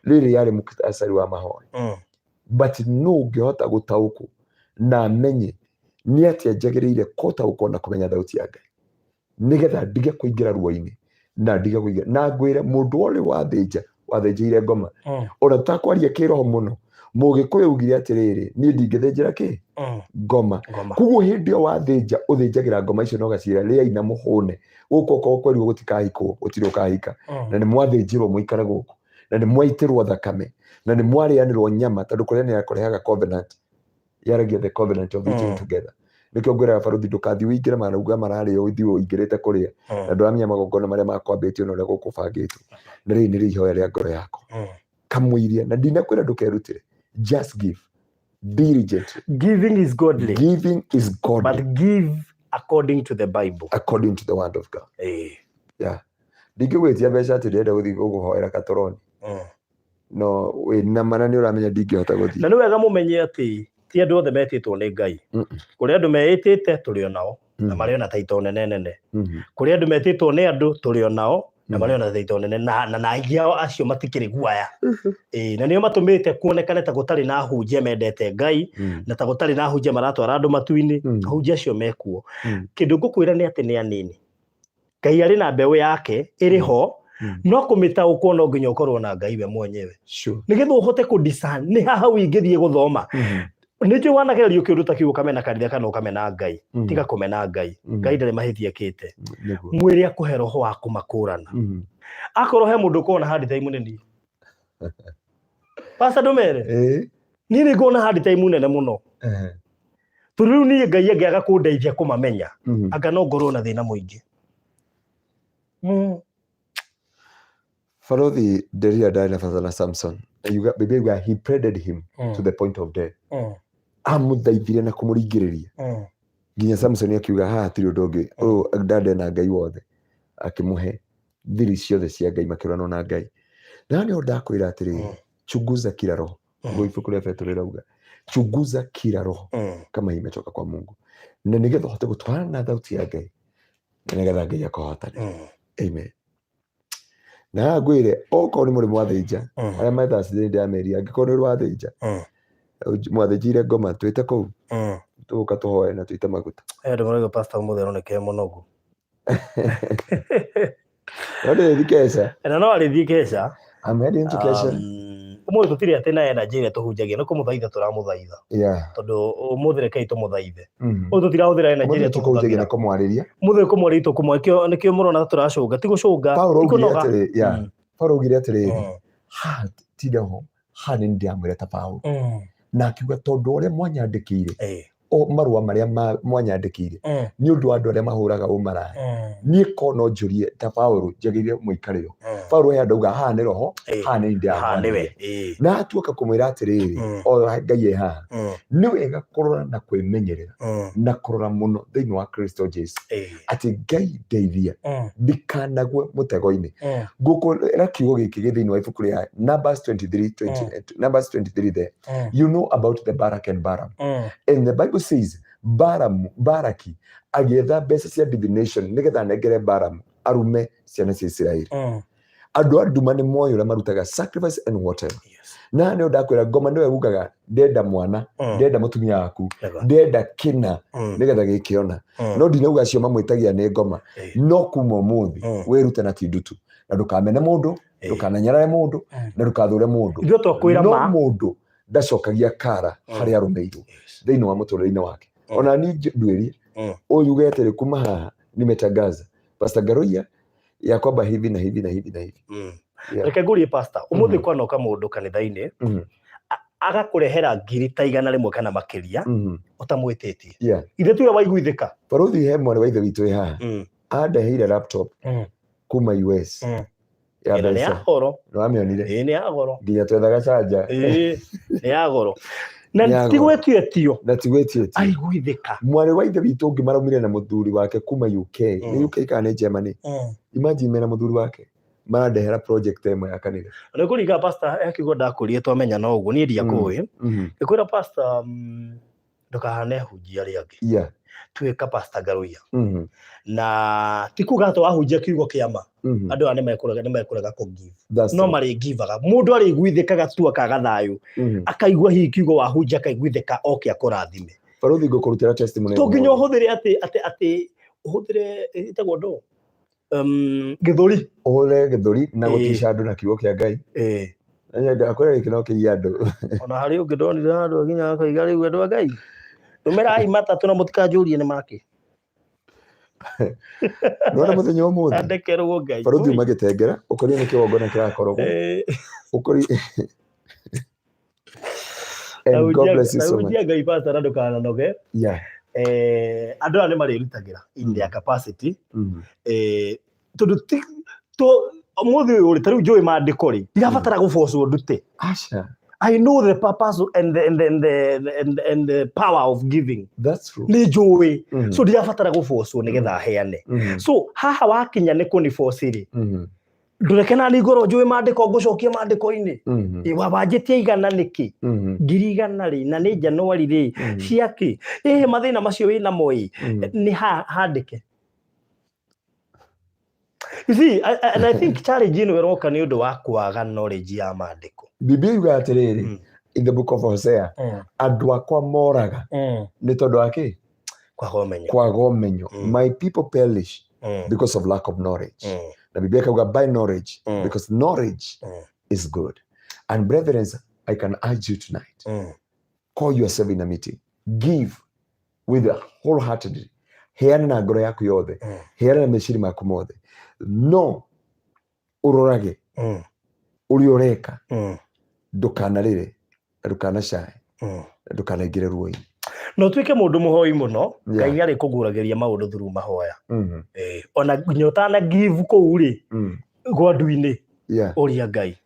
rĩrĩ yarĩ mũktasari wa mahoya but no ũngĩhota gũtaũkwo na amenye nĩ atĩa njagĩrĩire gũtaũkwo na kũmenya thauti ya Ngai nĩgetha ndige kũingĩra ruo-inĩ na ndige kũingĩra na ngwĩre mũndũ ũrĩ wathĩnjĩire ngoma ona tũtakwaria kĩroho mũno mũgĩkũyũ ugire atĩrĩrĩ niĩ ndingĩthĩnjĩra kĩ ngoma koguo hĩndĩ ĩyo wathĩnja ũthĩnjagĩra ngoma icio na ũgacira rĩai na mũhũne gũkũ okorwo kwerirwo gũtikahikwo gũtirĩ ũkahika na nĩ mwathĩnjĩrwo mũikare gũkũ na nĩ mwaitĩrwo thakame na nĩ mwarĩanĩrwo nyama tondũ kũrĩa kũrehaga covenant yaragia the covenant of eating together nĩkĩo ngwĩraga barothi ndũkathiĩ ũingĩre marauga mararĩo ũthiĩ ũingĩrĩte kũrĩa na ndũramenya magongona marĩa makwambĩtio na ũrĩa gũkũbangĩtwo na rĩrĩ nĩrĩo ihoya rĩa ngoro yakwa kamũiria na ndinakwĩra ndũkerutĩre just give diligent giving is godly but give according to the Bible according to the word of God ndingĩgwĩtia mbeca atĩ ndĩrenda gũthiĩ gũkũhoera katoroni no wĩna mana nĩ ũramenya ndingĩhota gũthiĩ na nĩ wega mũmenye atĩ ti andũ othe metĩtwo nĩ Ngai kũrĩ andũ meĩtĩte tũrĩ o nao na marĩ ona taito nene kũrĩ andũ metĩtwo nĩ andũ tũrĩ o nao na marĩ ona taito nene na aingĩ acio matikĩrĩ guaya na nĩo matũmĩte kuonekane ta gũtarĩ na hunjia mendete Ngai na ta gũtarĩ na hunjia maratwara andũ matu-inĩ hunjia acio mekuo kĩndũ ngũkwĩra nĩ atĩ nĩ anini Ngai arĩ na mbeũ yake ĩrĩ ho no kũmĩtaũkwo no nginya ũkorwo na Ngai we mwenyewe nĩgetha ũhote kũ discern nĩ haha ingĩthiĩ gũthoma Nĩkĩo wanageria ũkĩruta kiugo kamena kanitha kana ũkamena Ngai tiga kũmena Ngai Ngai ndarĩ mahĩtia kĩte mwĩrĩ akũhe roho wa kũmakũrana akorwo he mũndũ ũkona hard time nene Pastor Domere niĩ nĩ ngona hard time nene mũno tondũ rĩu niĩ Ngai angĩaga kũndeithia kũmamenya anga no ngorwo na thĩna mũingĩ Farothi Deria died na Father Samson. Bibiga he prayed him to the point of death. Amuthaithire na kumuringiriria. Nginya Samson akiuga ha atiri ndonge. Ndade na Ngai wothe. Akimuhe thiri ciothe cia Ngai makirano na Ngai. Na nĩ ndakwĩra atiri chunguza kila roho. Ngo ifuku rĩa Petro rĩrauga. Chunguza kila roho kama imetoka kwa Mungu. Na nigetha hote gutwarana na thauti ya Ngai. Na nigetha Ngai akohotane. Amen. Na ngwire okorwo nĩ mũrĩmo wa thĩnja arĩa metha accident ya meri angĩkorwo nĩ wa thĩnja mwathĩnjire ngoma twĩte kũu tũka tũhoe na twĩte maguta ndĩ mũrego pastor mũthero nĩ ke mũnogu nĩ thikesha na no arĩthiĩ Kesha amedi into Kesha ũmwe tũtirĩ atĩ na energy ĩrĩa tũhunjagia nĩ kũmũthaitha tũramũthaitha tondũ ũmũthĩ rekei tũmũthaithe ũyũ tũtirahũthĩra energy ĩrĩa tũhunjagia kũmwarĩria mũthĩ kũmwarĩria tũkũmwakio nĩkĩo mũrona tũracũnga ti gũcũnga Paulo augire atĩrĩrĩ ha tidaho ha nĩ ndĩamwĩra ta Paulo na akiuga tondũ ũrĩa mwanyandĩkĩire marũa marĩa mwanyandĩkĩire nĩ ũndũ wa andũ arĩa mahũraga ũmaraya niĩ kono njũrie ta Paulo njagĩrĩire mũikarĩro Paulo ya ndauga ha nĩ roho ha nĩ ndĩamwĩra na atuoka kũmwĩra atĩrĩrĩ o Ngai ha nĩ wega kũrora na kwĩmenyerera na kũrora mũno thĩinĩ wa Kristo Jesu atĩ Ngai ndeithia ndikanagwe mũtego-inĩ ngũkũra kiugo gĩkĩ thĩinĩ wa ibuku rĩa Numbers 23 there you know about the Barak and Balaam and the Bible says Baraki agĩetha mbeca cia divination nĩgetha negere Balaam arume ciana cia Israeli andũ a nduma nĩ moyo ũrĩa marutaga sacrifice and whatever na nĩ ndakwĩra ngoma nĩwe ugaga ndenda mwana ndenda mũtumia waku ndenda kĩna nĩgetha gĩkĩona no ndinauga acio mamwĩtagia nĩ ngoma no kuma ũmũthĩ wĩrute na tindutu na ndũkamene mũndũ ndũkananyarare mũndũ na ndũkathũre mũndũ no mũndũ ndacokagia kara harĩa arũmĩirwo thĩinĩ wa mũtũrĩre-inĩ wake ona niĩ ndwĩrie ũyũ ugetĩrĩ kuma haha nimetangaza Pastor Garoia ya kwamba hivi na hivi na hivi na hivi reke ngũrie pastor ũmũthĩ kwanoka mũndũ kanitha-inĩ agakũrehera ngiri ta 100 kana makĩria ũtamwĩtĩtie ithe tuya waiguithĩka Farothi he mwana wa ithe witũ haha andeheire laptop kuma US ya nĩ ya goro no amĩonire nĩ ya goro nginya twethaga canja nĩ ya goro na tigwetio na tigwetio aiguithĩka mwana wa ithe witũ ũngĩ maraumire na mũthuri wake kuma UK nĩ UK kana nĩ Germany imagine mena mũthuri wake marandehera project ĩmwe ya kanitha nĩ kũringa pastor akiugo ndakũrie twamenya no ũguo niĩ ndiakũĩ ngĩkwĩra pastor ndũkahane hunjia arĩa angĩ tuĩka Pastor Garoia na tikuga atĩ wahunjia kiugo kĩama andũ aya nĩmekũrega kũgive no marĩ givaga mũndũ arĩ guithĩkaga tu akaga thayũ akaigua hihi kiugo wahunjia akaiguithĩka oke akũrathime Farothi ngũkũrutĩra testimony tũnginya ũhũthĩre atĩ ũhũthĩre ĩtagwo ndo gĩthũri ũhũthĩre gĩthũri na gũtica andũ na kiugo kĩa Ngai akwĩra gĩkĩ no kĩgia andũ ona harĩ ũngĩ ndonire andũ nginya akaiga rĩu andũ a Ngai Numera matatũ na mũtikanjũrie nĩ makĩ nona mũthenya ũmũthĩ andekerwo Ngai Farothi magĩtengera ũkorie nĩ kĩwongona kĩrakorwo ũkorie and God bless you so much Ngai pastor ndũkananoge andũ aya nĩ marĩrutagĩra in their capacity tondũ ũmũthĩ ũrĩ ta rĩu njũĩ maandĩko rĩ ndirabatara gũbocwo ndute aca I know the purpose and the power of giving. That's true. Ni joy. So ndirabatara gũbocwo nĩgetha heane. So haha wakinya nĩ kũnibocire. Ndũreke na nĩngorwo njũĩ maandĩko ngũcokia maandĩko-inĩ. Wabanjĩtie igana nĩkĩ? Ngiri igana rĩ na nĩ Januari rĩ ciakĩ? Mathĩna macio wĩ namo ĩ nĩ handĩke. You see, and I think challenge ĩno ĩroka nĩ ũndũ wa kwaga knowledge ya maandĩko. Biblia yuga atĩrĩrĩ in the book of Hosea andũ akwa moraga nĩ tondũ wa kĩ? Kwaga ũmenyo. My people perish because of lack of knowledge. Na Biblia kauga by knowledge because knowledge is good. And brethren, I can urge you tonight. call yourself in a meeting, give with a wholeheartedly, heana na ngoro yaku yothe, heana na meciri maku mothe, no urorage uri ureka, ndukanarire, ndukanacae, ndukanaingire ruo-ini. No twike mundu muhoi muno, Ngai ari kuguragiria maundu through mahoya. Ona nyota na give kou ri gwandu-ini uria Ngai.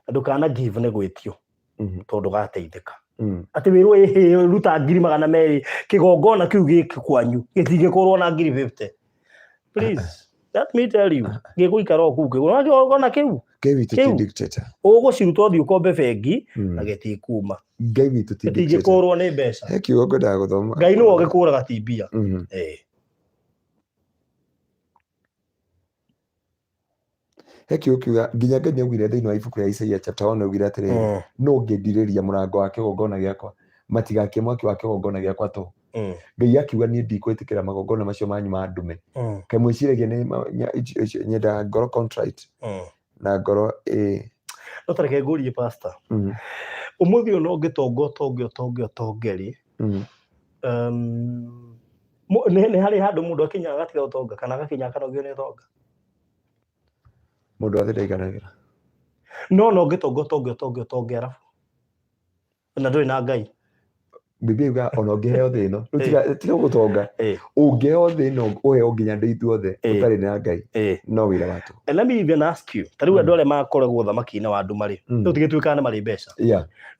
Ndukana give ne gwitio tondu gateithika. Ati wirwo ruta 200,000 kigongona kiu giki kwanyu gitingikorwo na 50. Please, let me tell you, giguikara oku kigongona kiu Gave to dictator. Ugucirutwo thi ukombe bengi na gitikuma. Gave to dictator. Gitingikorwo ni mbeca. Heki wogo da guthoma. Ngai no ogikuraga ti mbia. Heki ukiuga nginya Ngai augire thiini wa ibuku ya Isaia chapter 1 augire atiri no ngindiriria murango wa kigongona giakwa matigakie mwaki wa kigongona giakwa to. Ngai akiuga ni ndikwitikira magongona macio manyu ma ndume. Kai mwiciragia ni nyenda ngoro contrite na ngoro no tareke ngurie pastor. Umuthi uno ngitongeri ni hari handu mundu akinya gatiga utonga kana gakinya akanogio ni thonga. Mundu athe ndaiganagira. No ngitonga arafu na ndui na Ngai. Bibi uga ono ngeheo thino tiga gutonga ungeheo thino uheo nginya ndeitu othe utari na Ngai no wira watu. And let me even ask you, tariu andu ale makoragwo thamaki-ini wa andu mari tu tigituikana mari mbeca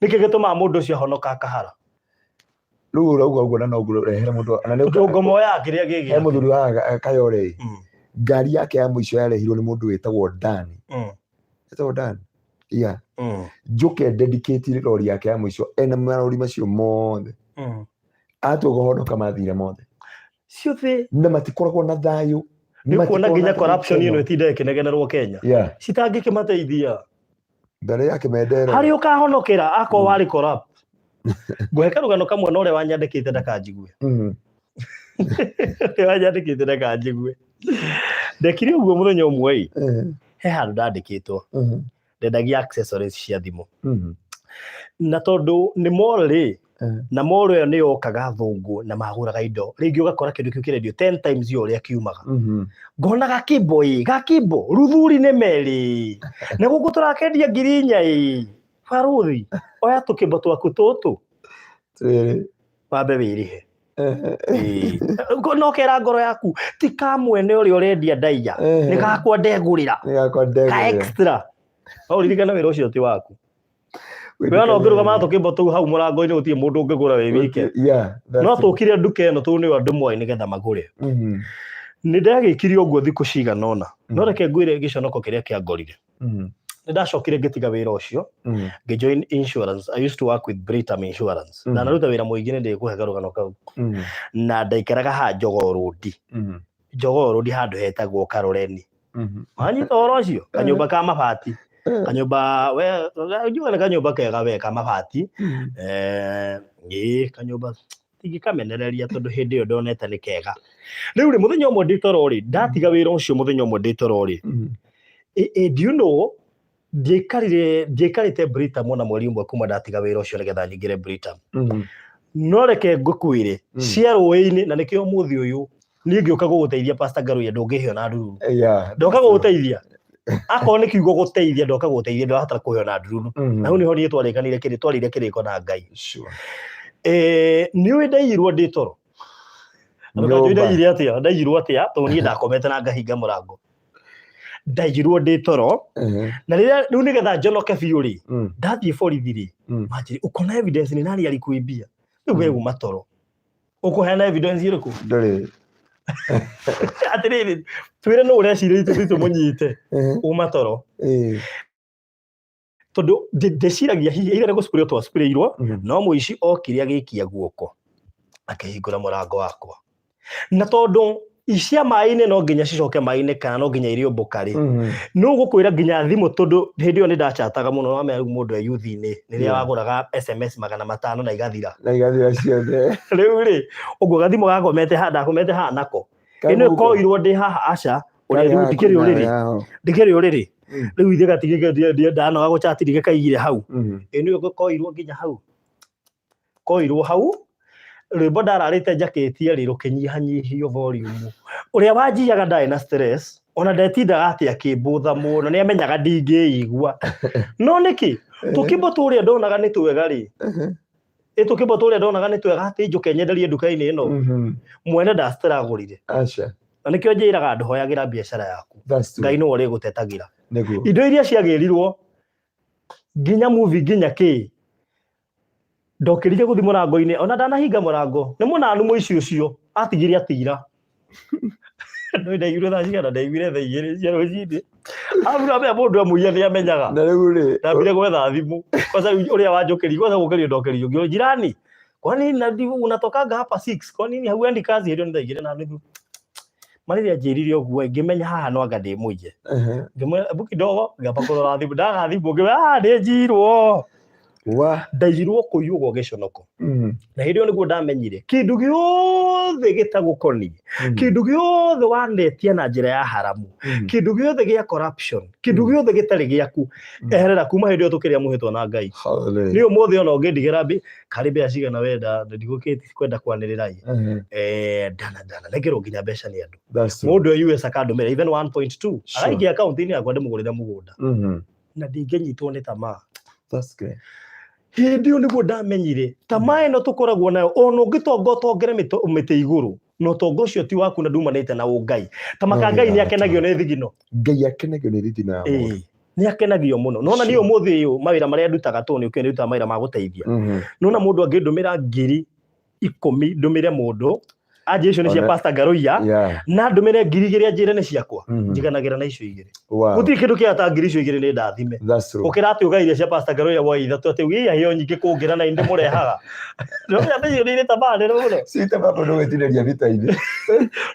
niki gituma mundu ucio honoka kahara riu urauga uguo na no ngurehere mundu ana ni ngomo ya kiria gigi he muthuri wa Kayore ngari yake ya mwisho yarehirwo ni mundu wetagwo Dan etagwo Dan Njuke dedicate lori yake ya mwisho ena marori macio mothe atugo honoka mathire mothe ciothe na matikoragwo na thayu ni kuona nginya corruption ino itinde kinegenerwo Kenya citangikimateithia ndare yake mendera hari ukahonokera ako wari corrupt gweka rugano kamwe no ore wanyandikite ndakanjigue wanyandikite ndakanjigue ndekire uguo muthenya umwe he handu ndandikitwo ndendagia accessories cia thimu na tondu ni mole na mole yo ni okaga thungu na maguraga indo ringi ugakora kindu kiu kirendio 10 times yo ria kiumaga ngona gakimbo ruthuri ni meri na guku turakendia ngirinya faruthi oya tukimbo twaku tutu wambe wirihe no kera ngoro yaku ti kamwene uri urendia ndaiya ni gakwa ndegurira ka extra uririkana wira ucio ti waku we no ngiruga matukimbo tu hau murango-ini utie mundu ungigura wi wike no tukire nduka ino tu ni andu moe nigetha magure ni ndagikire uguo thiku cigana ona no reke ngwire giconoko kiria kiangorire ni ndacokire ngitiga wira ucio ngijoin insurance. I used to work with Britam Insurance na naruta wira muingi ni ndikuhega rugano kau na ndaikaraga ha Jogoo Road handu hetagwo Karoreni manyita oro ucio kanyumba ka mabati kanyumba we unjua kanyumba kega we ka mabati kanyumba tigikamenereria tondu hindi yo ndoneta ni kega riu ri muthenya umwe nditorori ndatiga wira ucio muthenya umwe nditorori do you know ndikarite Britam na mweri umwe kuma ndatiga wira ucio nigetha nyingire Britam no reke ngukwire cia ruini na nikio muthi uyu ni ngioka guguteithia Pastor Ngaruya ndungihio na nduru ndoka guguteithia ako ni kiugo guteithia ndoka guteithia ndahatara kuhio na nduru na hu ni ho ni twarikanire kiriko na Ngai ni we ndairwo nditoro ndairwo atia to ni ndakomete na ngahinga murango ndairwo nditoro na riu nigetha njonoke biu ri ndathie borithi ri manjiri ukona evidence ni nani alikuibia riu we uma toro ukuheana evidence iriku ndore atiriri twire no ureciria itu munyite uma toro tondu ndeciragia hihi ira guspray to sprayrwo no muici okire agikia guoko akihingura murango wakwa na tondu icia mai-ini no nginya cicoke mai-ini kana no nginya irio mbukari no gukwira nginya thimu tondu hindi yo ni ndachataga muno wa meru mundu e youth-ini niria waguraga SMS 500 na igathira ciothe riu ri uguo gathimu gakomete ha nako ino ko irwo ndi haha aca uri ndikiri uriri riu ithe gatigä ndanoga gå chat dige kaigire hau nä å koirwo nginya hau koirwo hau rwimbo ndararĩte njakĩtie rĩ rũkĩnyihanyihio volume ũrĩa wanjiaga ndarĩ na stress ona ndetindaga atĩ akĩmbũtha mũno nĩ amenyaga ndingĩigua no nĩkĩ tũkĩmbo tũrĩa ndonaga nĩ twega rĩ tũkĩmbo tũrĩa ndonaga nĩ twega atĩ njũke nyenderie nduka-inĩ ĩno mwene ndastragũrire na nĩkĩo njĩraga andũ hoyagĩra biacara yaku Ngai nĩwe ũrĩgũtetagĩra indo iria ciagĩrirwo nginya movie nginya kĩ ndokĩrire gũthi mũrango-inĩ ona ndanahinga mũrango nĩ mũnanu mũici ũcio atigire atira no ndaiguire thaa cigana ndaiguire thaa 2 cia rũcinĩ abura me mũndũ amũia nĩ amenyaga na rĩu rĩ ndambire gwetha thimũ kwanza ũrĩa wanjũkĩri kwanza gũkĩrio ndokerio ngĩo jirani kwa nini unatokanga hapa 6 kwa nini hauendi kazi hĩndĩ nĩ thaa 2 na nuthu marĩrĩa njĩrire ũguo ngĩmenya haha no anga ndĩmũije ngĩmwĩra ebu kidogo ngamba kũrora thimũ ndaga thimũ ngĩmwĩra nĩ njirwo ndairwo kũiywo gwa gĩconoko na hĩndĩ ĩyo nĩguo ndamenyire kĩndũ gĩothe gĩtagũkoniĩ kĩndũ gĩothe wanetia na njĩra ya haramu kĩndũ gĩothe gĩa corruption kĩndũ gĩothe gĩtarĩ gĩaku eherera kuma hĩndĩ ĩyo tũkĩrĩa mũhĩtwa na Ngai nĩ ũmũthĩ ona ũngĩndigĩra karĩ mbeca cigana wenda ndigũkĩti kwenda kwanĩrĩra ndana negerwo nginya mbeca nĩ andũ mũndũ wa US akandũmĩra even 1.2 araingĩ akaunti-inĩ yakwa ndĩmũgũrĩre mũgũnda na ndingĩnyitwo nĩ tamaa hĩndĩ ĩyo nĩguo ndamenyire tamaa ĩno tũkoragwo nayo ona ũngĩtonga ũtongere mĩtĩ igũrũ no ũtonga ũcio ti waku na ndumanĩte na ũngai tamaka Ngai nĩ akenagio nĩ thigino Ngai akenagio nĩ thigino ya mũndũ nĩ akenagio mũno nona nĩ ũmũthĩ ũyũ mawĩra marĩa ndutaga tũ nĩ ũkĩrĩ ndutaga mawĩra ma gũteithia nona mũndũ angĩndũmĩra 10,000 ndũmĩre mũndũ anje icio nĩ cia Pastor Garoia na ndũmĩre 2,000 njĩre nĩ ciakwa njiganagĩra na icio 2 gũtirĩ kĩndũ kĩa ta 2,000 icio 2 nĩ ndathime ũkĩra atĩ ũgaire cia Pastor Garoia wa ithatũ atĩ ũgĩia heo nyingĩ kũngĩra na inde mũrehaga no ya nĩ tabarĩ no sita baba no wetinĩria vita-inĩ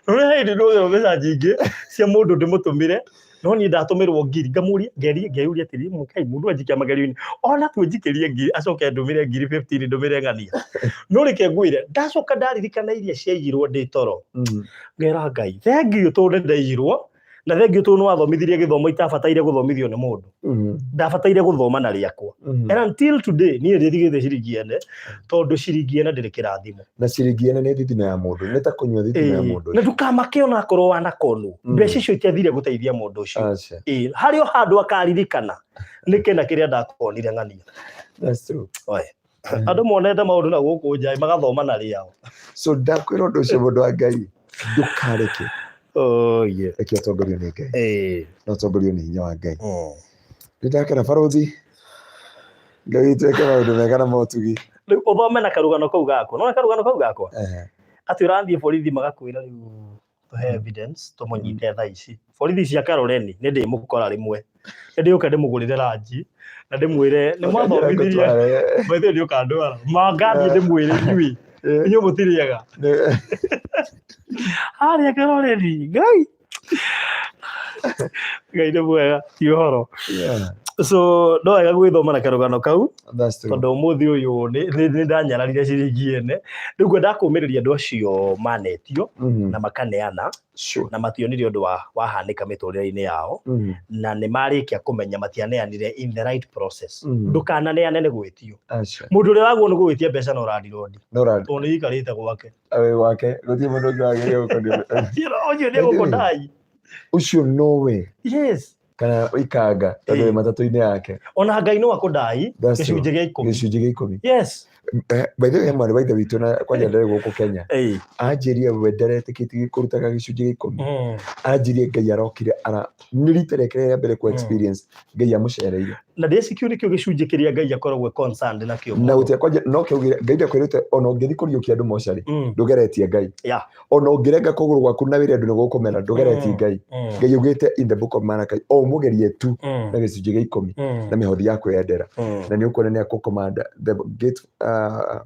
no hĩndĩ no mbeca nyingĩ cia mũndũ ndĩmũtũmĩre no niĩ ndatũmĩrwo 1,000 ngamũria ngeyũria atĩrĩ mũkai mũndũ anjikia magerio-inĩ ona twĩnjikĩrie 1,000 acoke ndũmĩre 15,000 ndũmĩre ng'ania no reke ngwĩre ndacoka ndaririkana iria ciaigirwo ndĩ toro ngera Ngai thengiũ tondũ ndaigirwo na thengiũ tondũ nĩ wathomithirie gĩthomo itabataire gũthomithio nĩ mũndũ ndabataire gũthoma na rĩakwa and until today niĩ ndĩthigĩte ciringi ene tondũ ciringi ene ndĩrĩ kĩrathimo na ciringi ene nĩ thithino ya mũndũ nĩ ta kũnyua thithino ya mũndũ na ndũkamake ona akorwo wanakonu mbeca icio itiathire gũteithia mũndũ ũcio harĩ o handũ akaririkana nĩkĩ na kĩrĩa ndakonire ng'ania andũ monete maũndũ na gũkũ nja magathoma na rĩao so ndakwĩra ũndũ ũcio mũndũ wa Ngai ndũkareke reke ũtongorio nĩ Ngai na ũtongorio nĩ hinya wa Ngai ndakena barũthi Ngai tweke maũndũ mega na motugi rĩu ũthome na karũgano kau gakwa no karũgano kau gakwa atĩ ũrathiĩ borithi magakwĩra rĩu tũhe evidence tũmũnyite thaa ici borithi cia Karoreni nĩ ndĩmũkora rĩmwe ndĩũka ndĩmũgũrĩre ranji na ndĩmwĩre nĩ mwathomithirie maitho nĩ ũkandwara mangathiĩ ndĩmwĩre inyuĩ inyuĩ mũtirĩaga harĩa Karoreni Ngai nĩ mwega ti ũhoro so no wega gwĩthoma na karũgano kau tondũ ũmũthĩ ũyũ nĩ ndanyararire ciringi ene rĩu ngwenda kũũmĩrĩria andũ acio manetio na makaneana na mationire ũndũ wahanĩka mĩtũrĩre-inĩ yao na nĩ marĩkia kũmenya matianeanire in the right process ndũkananeane nĩ gwĩtio mũndũ ũrĩa wagwo nĩ gwĩtia mbeca na ũrandirondi tondũ nĩ ikarĩte gwake gũtirĩ mũndũ ũngĩ wagĩrĩire ũcio nĩ gũkondai ucio nowe kana ikanga tondũ matatũ-inĩ yake ona Ngai no akũndai gĩcunjĩ gĩa 10 yes by the way mwana wa ithe witũ na kwanja ndarĩ gũkũ Kenya anjĩria we ndaretĩkĩtie kũrutaga gĩcunjĩ gĩa 10 anjĩria Ngai arokire nĩ rita rĩake rĩa mbere kwa experience Ngai amũcereire na ndĩcikio nĩkĩo gĩcunjĩ kĩrĩa Ngai akoragwo concerned nakĩo na gũtirĩ kwanja no kĩoigire Ngai ndakwĩrĩte ona ũngĩthiĩ kũriũkia andũ mocarĩ ndũgeretie Ngai ona ũngĩrenga kũgũrũ gwaku na wĩre andũ nĩ gũkũmera ndũgeretie Ngai Ngai augĩte in the book of Malachi o mũgerie tu na gĩcunjĩ gĩa 10 na mĩhothi ya kwĩyendera na nĩ ũkuona nĩ akũcommand the gate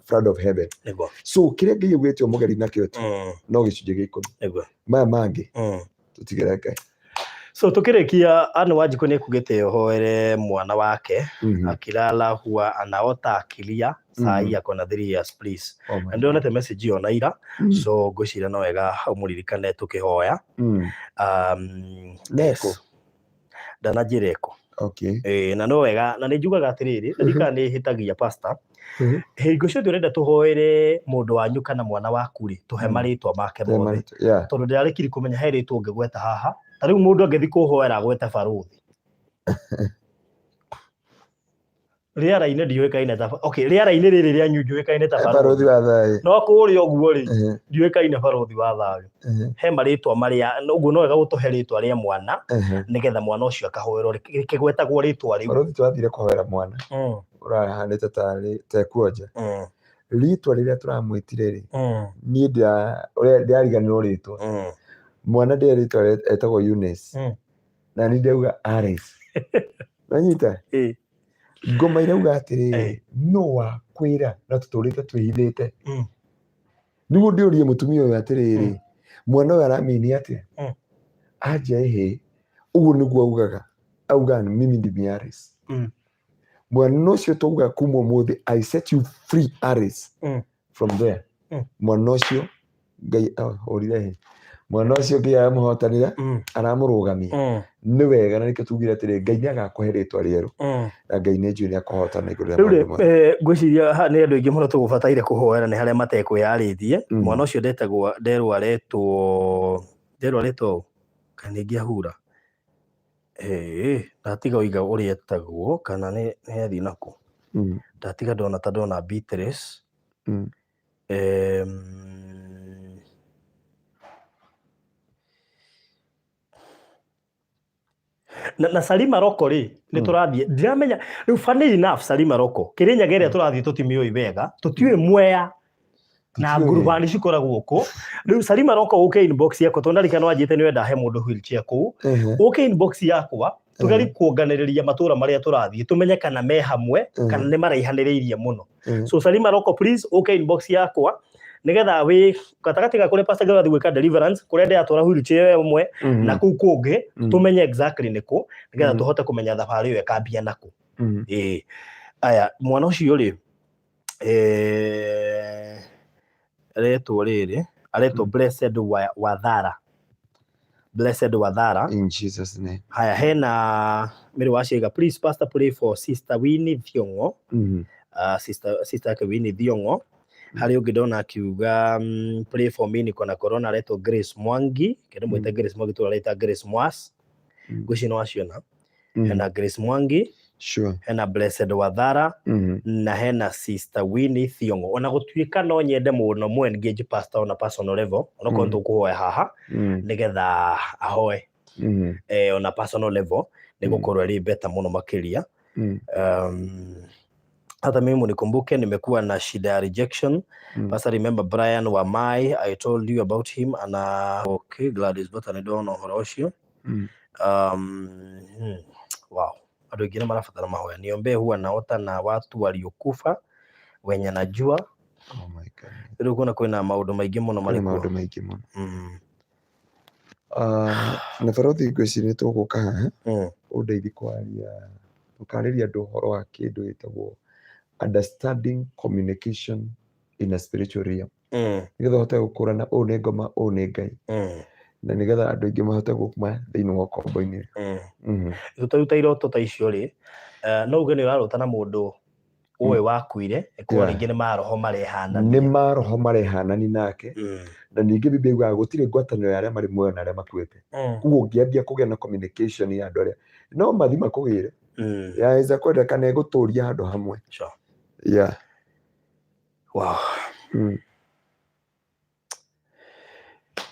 flood of heaven so kĩrĩa Ngai augĩte o mũgeri nakĩo tu no gĩcunjĩ gĩa 10 maya mangĩ tũtigĩre Ngai so tukirikia anu Wanjikũ nĩ kugĩte hoere mwana wake akilala huwa anaota akilia saa hii ako na 3 years please na ndionete message yo na ira so ngwĩciria no wega umuririkane tukihoya ndanajireko okay na no wega na nĩnjugaga atĩrĩrĩ ndika nĩ hĩtagia pastor hingo ciothe ũrenda tũhoere mũndũ wanyu kana mwana waku rĩ tũhe marĩtwa make mothe tondũ ndĩrarĩkiri kũmenya he rĩtwa ũngĩgweta haha ta rĩu mũndũ angĩthi kũhoera agwete barothi rĩera-inĩ ndiũĩkaine ta rĩera-inĩ rĩrĩ rĩanyu ndiũĩkaine ta barothi wa thayũ no kũrĩa ũguo rĩ ndiũĩkaine barothi wa thayũ he marĩtwa marĩa ũguo no wega gũtũhe rĩtwa rĩa mwana nĩgetha mwana ũcio akahoerwo kĩgwetagwo rĩtwa rĩu barothi twathire kũhoera mwana ũrahanĩte tarĩ tekuonja rĩtwa rĩrĩa tũramwĩtire rĩ niĩ ũrĩa ndĩariganĩrwo rĩtwa mwana ndĩrĩ rĩtwa etagwo Eunice na niĩ ndauga Alice nanyita ngoma irauga atĩrĩrĩ no wakwĩra na tũtũrĩte twĩhithĩte nĩguo ndĩũrie mũtumia ũyũ atĩrĩrĩ mwana ũyũ aramĩini atĩa anja ĩhĩ ũguo nĩguo augaga mimi ndimi Alice mwana ũcio twauga kuma ũmũthĩ I set you free Alice from there mwana ũcio Ngai orire mwana ũcio Ngai aramũhotanĩra aramũrũgamia nĩ wega na nĩkĩo tugire atĩrĩ Ngai nĩagakũhe rĩtwa rĩerũ na Ngai nĩ njũĩ nĩakũhotana igũrũ rĩa maũndũ mothe ngwĩciria nĩ andũ aingĩ mũno tũgũbataire kũhoera nĩ harĩa matekwĩyarĩtie mwana ũcio nderwo aretwo kana ningĩ ahura ndatiga ũiga ũrĩa etagwo kana nĩ athi nakũ ndatiga ndona Beatrice na Salima Roko rĩ nĩ tũrathiĩ ndiramenya rĩu funny enough Salima Roko Kĩrĩnyaga ĩrĩa tũrathiĩ tũtimĩũĩ wega tũtiũĩ Mwea na ngurubani cikoragwo kũ rĩu Salima Roko ũke inbox yakwa tondũ ndarikana wanjĩte nĩ wenda he mũndũ wheelchair kũu ũke inbox yakwa tũgari kuonganĩrĩria matũra marĩa tũrathiĩ tũmenye kana me hamwe kana nĩ maraihanĩrĩirie mũno so Salima Roko please ũke inbox yakwa nĩgetha wĩ gatagatĩ ga kũrĩa pastor Gathi gwĩka deliverance kũrĩa ndĩratwara wheelchair ĩmwe na kũu kũngĩ tũmenye exactly nĩkũ nĩgetha tũhote kũmenya thabarĩ ĩyo ĩkambia nakũ aya mwana ũcio rĩ aretwo Blessed Wathara in Jesus name haya hena Mary Wachega please pastor pray for sister Winnie Thiongo sister Winnie Thiongo hari ũngĩ ndona akiuga pray for me niko na corona aretwo Grace Mwangi kĩndũ mwĩte Grace Mwangi tũrareta Grace Mwas ngwĩci no aciona hena Grace Mwangi hena Blessed Wathara na hena sister Winnie Thiongo ona gũtuĩka no nyende mũno mwe engage pastor on a personal level ona kwa tũkũhoya haha nĩgetha ahoe on a personal level nĩgũkorwo ĩrĩ better mũno makĩria hata mimi nikumbuke nimekuwa na shida ya rejection pastor remember Brian Wamai I told you about him ana okay Gladys but I don't know how she wow ado ingine marafatana mahoya niombe huwa naota na watu waliokufa wenye najua oh my god ndio kuna kwena maũndũ maingĩ mũno na barothi ngwĩciria tũgũka haha ũndeithie ũkarĩria andũ ũhoro wa kĩndũ gĩtagwo understanding communication in a spiritual realm nĩgetha ũhote gũkũrana ũũ nĩ ngoma ũũ nĩ Ngai na nĩgetha andũ aingĩ mahote gũkuma thĩinĩ wa kombo-inĩ tũtaruta iroto ta icio rĩ no uge nĩ ũrarota na mũndũ ũwe wakuire ekuo rĩngĩ nĩ maroho marehanani nake na ningĩ Biblia yugaga gũtirĩ ngwatanĩro ya arĩa marĩ muoyo na arĩa makuĩte koguo ũngĩambia kũgĩa na communication ya andũ arĩa no mathi makũgĩre yaweza kwenda kana gũtũria handũ hamwe wow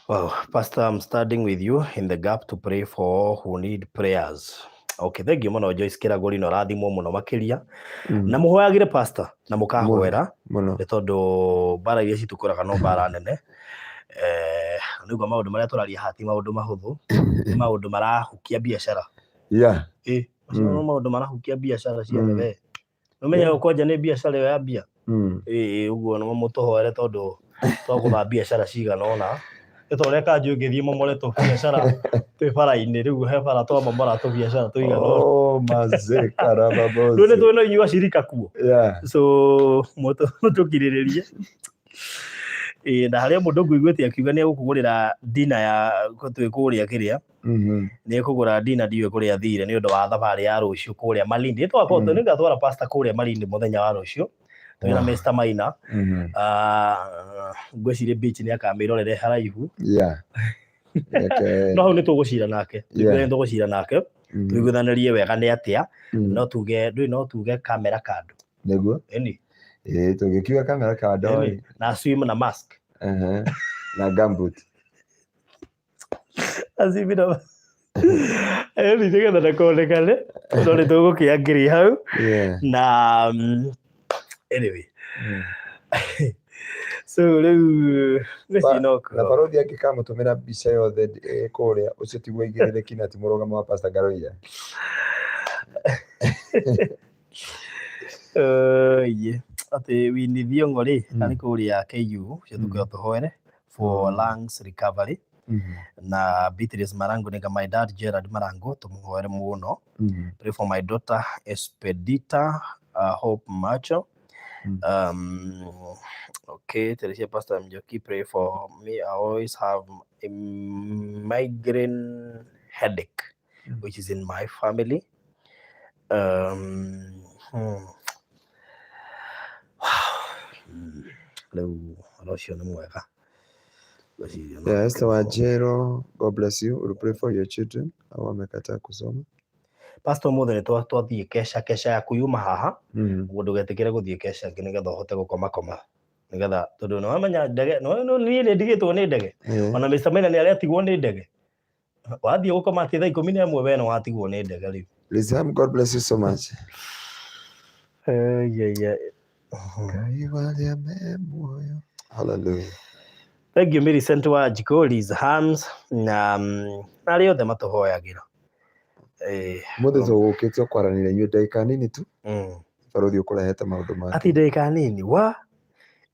wow pastor I'm standing with you in the gap to pray for all who need prayers okay thank you mũno Joyce Kĩragũri no rathimwo mũno makĩria na mũhoyagire pastor na mũkahoera nĩ tondũ bara iria citukũraga no bara nene nĩguo maũndũ marĩa tũraria hati maũndũ mahũthũ maũndũ marahukia biacara no maũndũ marahukia biacara cia wewe ũmenya ũkonja nĩ biacara ĩyo ya bia ũguo no mũtũhoere tondũ twagũtha biacara cigana ona Ĩtore kanjũ ngĩthiĩ momoretwo biacara twĩ bara-inĩ rĩu he bara twamomora tũ biacara tũigana mazee karababos rĩu nĩ twĩna inyuĩ acirika kuo so mũtũkirĩrĩrie na harĩa mũndũ ngũiguĩte akiuga nĩ egũkũgũrĩra dina ya twĩ kũrĩa kĩrĩa nĩ ekũgũra dina ndiũĩ kũrĩa thire nĩ ũndũ wa thabarĩ ya rũciũ kũrĩa Malindi nĩ ngatwara pasta kũrĩa Malindi mũthenya wa rũciũ twĩna Mr. Maina ngwĩciria beach nĩ akamĩrorere haraihu no hau nĩ tũgũcira nake tũiguithanĩrie wega nĩ atĩa no tuge kamera kando nĩguo tũngĩkiuga kamera kando na swim na mask na gumboot nĩgetha ndakonekane no nĩ tũgũkĩangĩria hau na anyway so rĩu na barothi angĩkamũtũmĩra mbica yothe kũrĩa ũcio tiguo igĩrĩrĩki na ti mũrũgamo wa Pastor Garoia atĩ Winnie Thiong'o rĩ arĩ kũrĩa KU cio tũkĩo tũhoere for lungs recovery na Beatrice Marango nĩga my dad Gerard Marango tũmũhoere mũno pray for my daughter Expedita Hope Macho okay Teresia Pastor Mjoki pray for me I always have a migraine headache which is in my family rĩu rũciũ nĩ mwega Esther Wajero, God bless you. We'll pray for your children. Hao wamekataa kusoma. Pastor mũthĩ nĩ twathiĩ kesha yaku yuma haha ũguo ndũgetĩkĩre gũthiĩ kesha ngĩ nĩgetha ũhote gũkoma nĩgetha tondũ nĩ wamenya ndege niĩ nĩ ndigĩtwo nĩ ndege ona Mr. Maina nĩ aretigwo nĩ ndege wathiĩ gũkoma atĩ thaa 11 we nĩ watigwo nĩ ndege rĩu Lizam, God bless you so much. Hallelujah. Thank you Millicent wa Jikoli's Hands na arĩ othe matũhoyagĩra mũthĩ tũgũkĩte kwaranĩria inyuĩ ndagĩka nini tu barothi ũkũrehete maũndũ make ati ndagĩka nini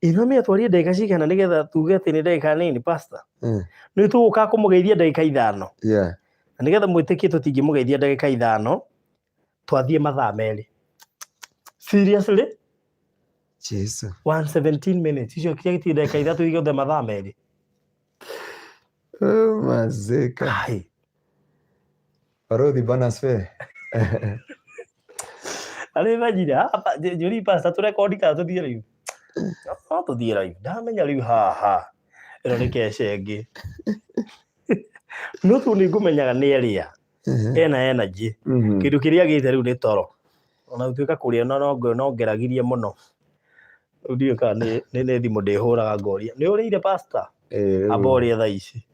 ithuĩ twarie ndagĩka cigana nĩgetha tuge atĩ nĩ ndagĩka nini pastor nĩ tũgũka kũmũgeithia ndagĩka 5 na nĩgetha mwĩtĩkie tũtingĩmũgeithia ndagĩka 5 twathiĩ mathaa merĩ seriously Jesus 117 minutes icio kĩrĩa gĩtirĩ ndagĩka 3 igĩothe mathaa merĩ mazeka barothi banasfe arĩ vajira juri pastor tũrekondi kana tũthiĩ rĩu no tũthiĩ rĩu ndamenya rĩu haha ĩno nĩ kesha ĩngĩ no tu nĩ ngũmenyaga nĩ arĩa ena energy kĩndũ kĩrĩa gĩte rĩu nĩ toro ona gũtuĩka kũrĩa no ngeragirie mũno ndiũĩ kana nĩ thimũ ndĩhũraga ngoria nĩ ũrĩire pastor aboria thaa ici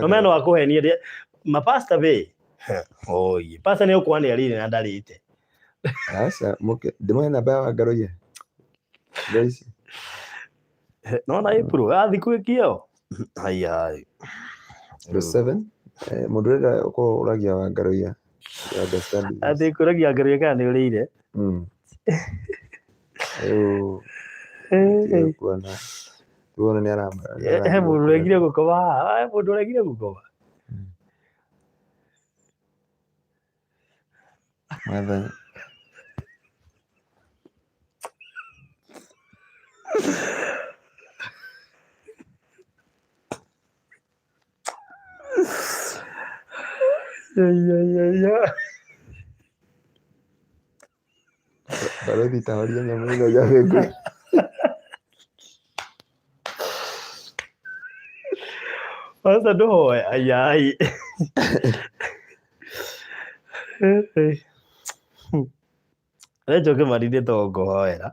no meno akũhenia mapasta be oye pastor nĩ ũkũa nĩ arĩire na ndarĩte asa ndĩmwe namba ya Garoia guys no na April thikũ ĩkĩo ai 7 mũndũ ũrĩa ũkũragia wa Garoia athi kũragia Garoia kana nĩ ũrĩire tuona nĩ arama mũndũ ũregire gũkoma mũndũ ũregire gũkoma mother barothi tawaria nyamũ ĩno ya wengu sasa ndũhoe ai njoke Malindi tũngũhoera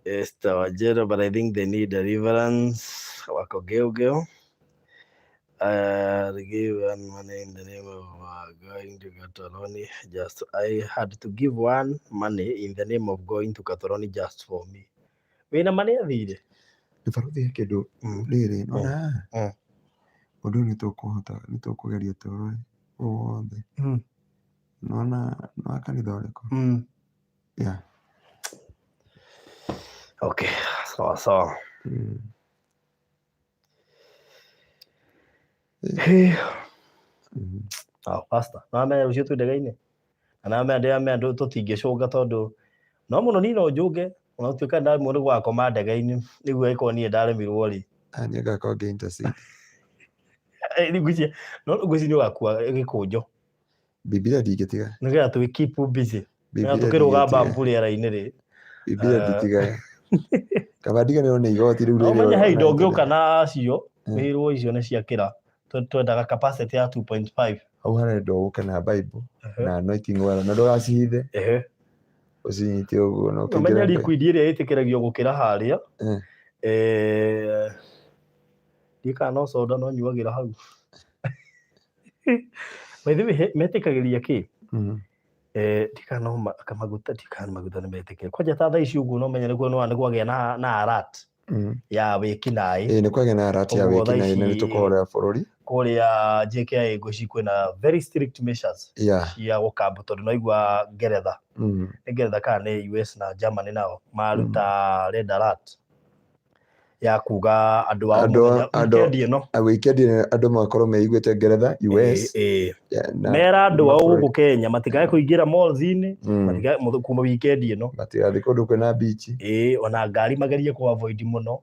Esther Wajero, but I think they need deliverance wako Gilgil they give one money in the name of going to Katoroni just I had to give one money in the name of going to Katoroni just for me wĩna money athire nĩ barothi kĩndũ rĩrĩ nona ũndũ nĩ tũkũgeria tũrore wothe nona no kanitha ũrĩkũ okay so pastor no me ucio tu ndege-inĩ na me andũ tũtingĩcũnga tondũ no mũno ni no njũnge no tuka nda mundu gwakoma ndege-inĩ nĩguo ĩkorwo niĩ ndaremirwo rĩ niĩ ngakorwo ngĩ-intercede no ngwĩciria nĩ ũgakua gĩkũnjo Biblia ndingĩtiga nĩgetha tũgĩ keep busy nĩgetha tũkĩrũgamba mbu rĩera-inĩ rĩ Biblia nditiga kaba ndiganĩrwo nĩ igoti rĩu rĩrĩ ũmenye he indo ũngĩũka nacio wĩrwo icio nĩ ciakĩra twendaga capacity ya 2.5 hau harenda ũke na Bible na anointing oil na ndũgacihithe ũcinyite ũguo no ũmenye liquid ĩrĩa ĩtĩkĩragio gũkĩra harĩa ndikana no soda no nyuagĩra hau by the way metĩkagĩria kĩ ndikana kamaguta nĩ metĩkĩra kwanja ta thaa ici ũguo no menye nĩ kwagĩa na alert ya wĩkinaĩ nĩ kwagĩa na alert ya wĩkinaĩ na nĩ tũkorera bũrũri kũrĩa JKIA ngwĩciria kwĩna very strict measures cia gũkamba tondũ naigua Ngeretha nĩ Ngeretha kana nĩ US na Germany nao maruta red alert ya kuga andũ ao weekend ĩno andũ makorwo meiguĩte Ngeretha US mera andũ ao gũkũ Kenya matikae kũingĩra malls-inĩ matikae kuma weekend ĩno matigathiĩ kũndũ kwĩna beach ona ngari magerie kũ avoid mũno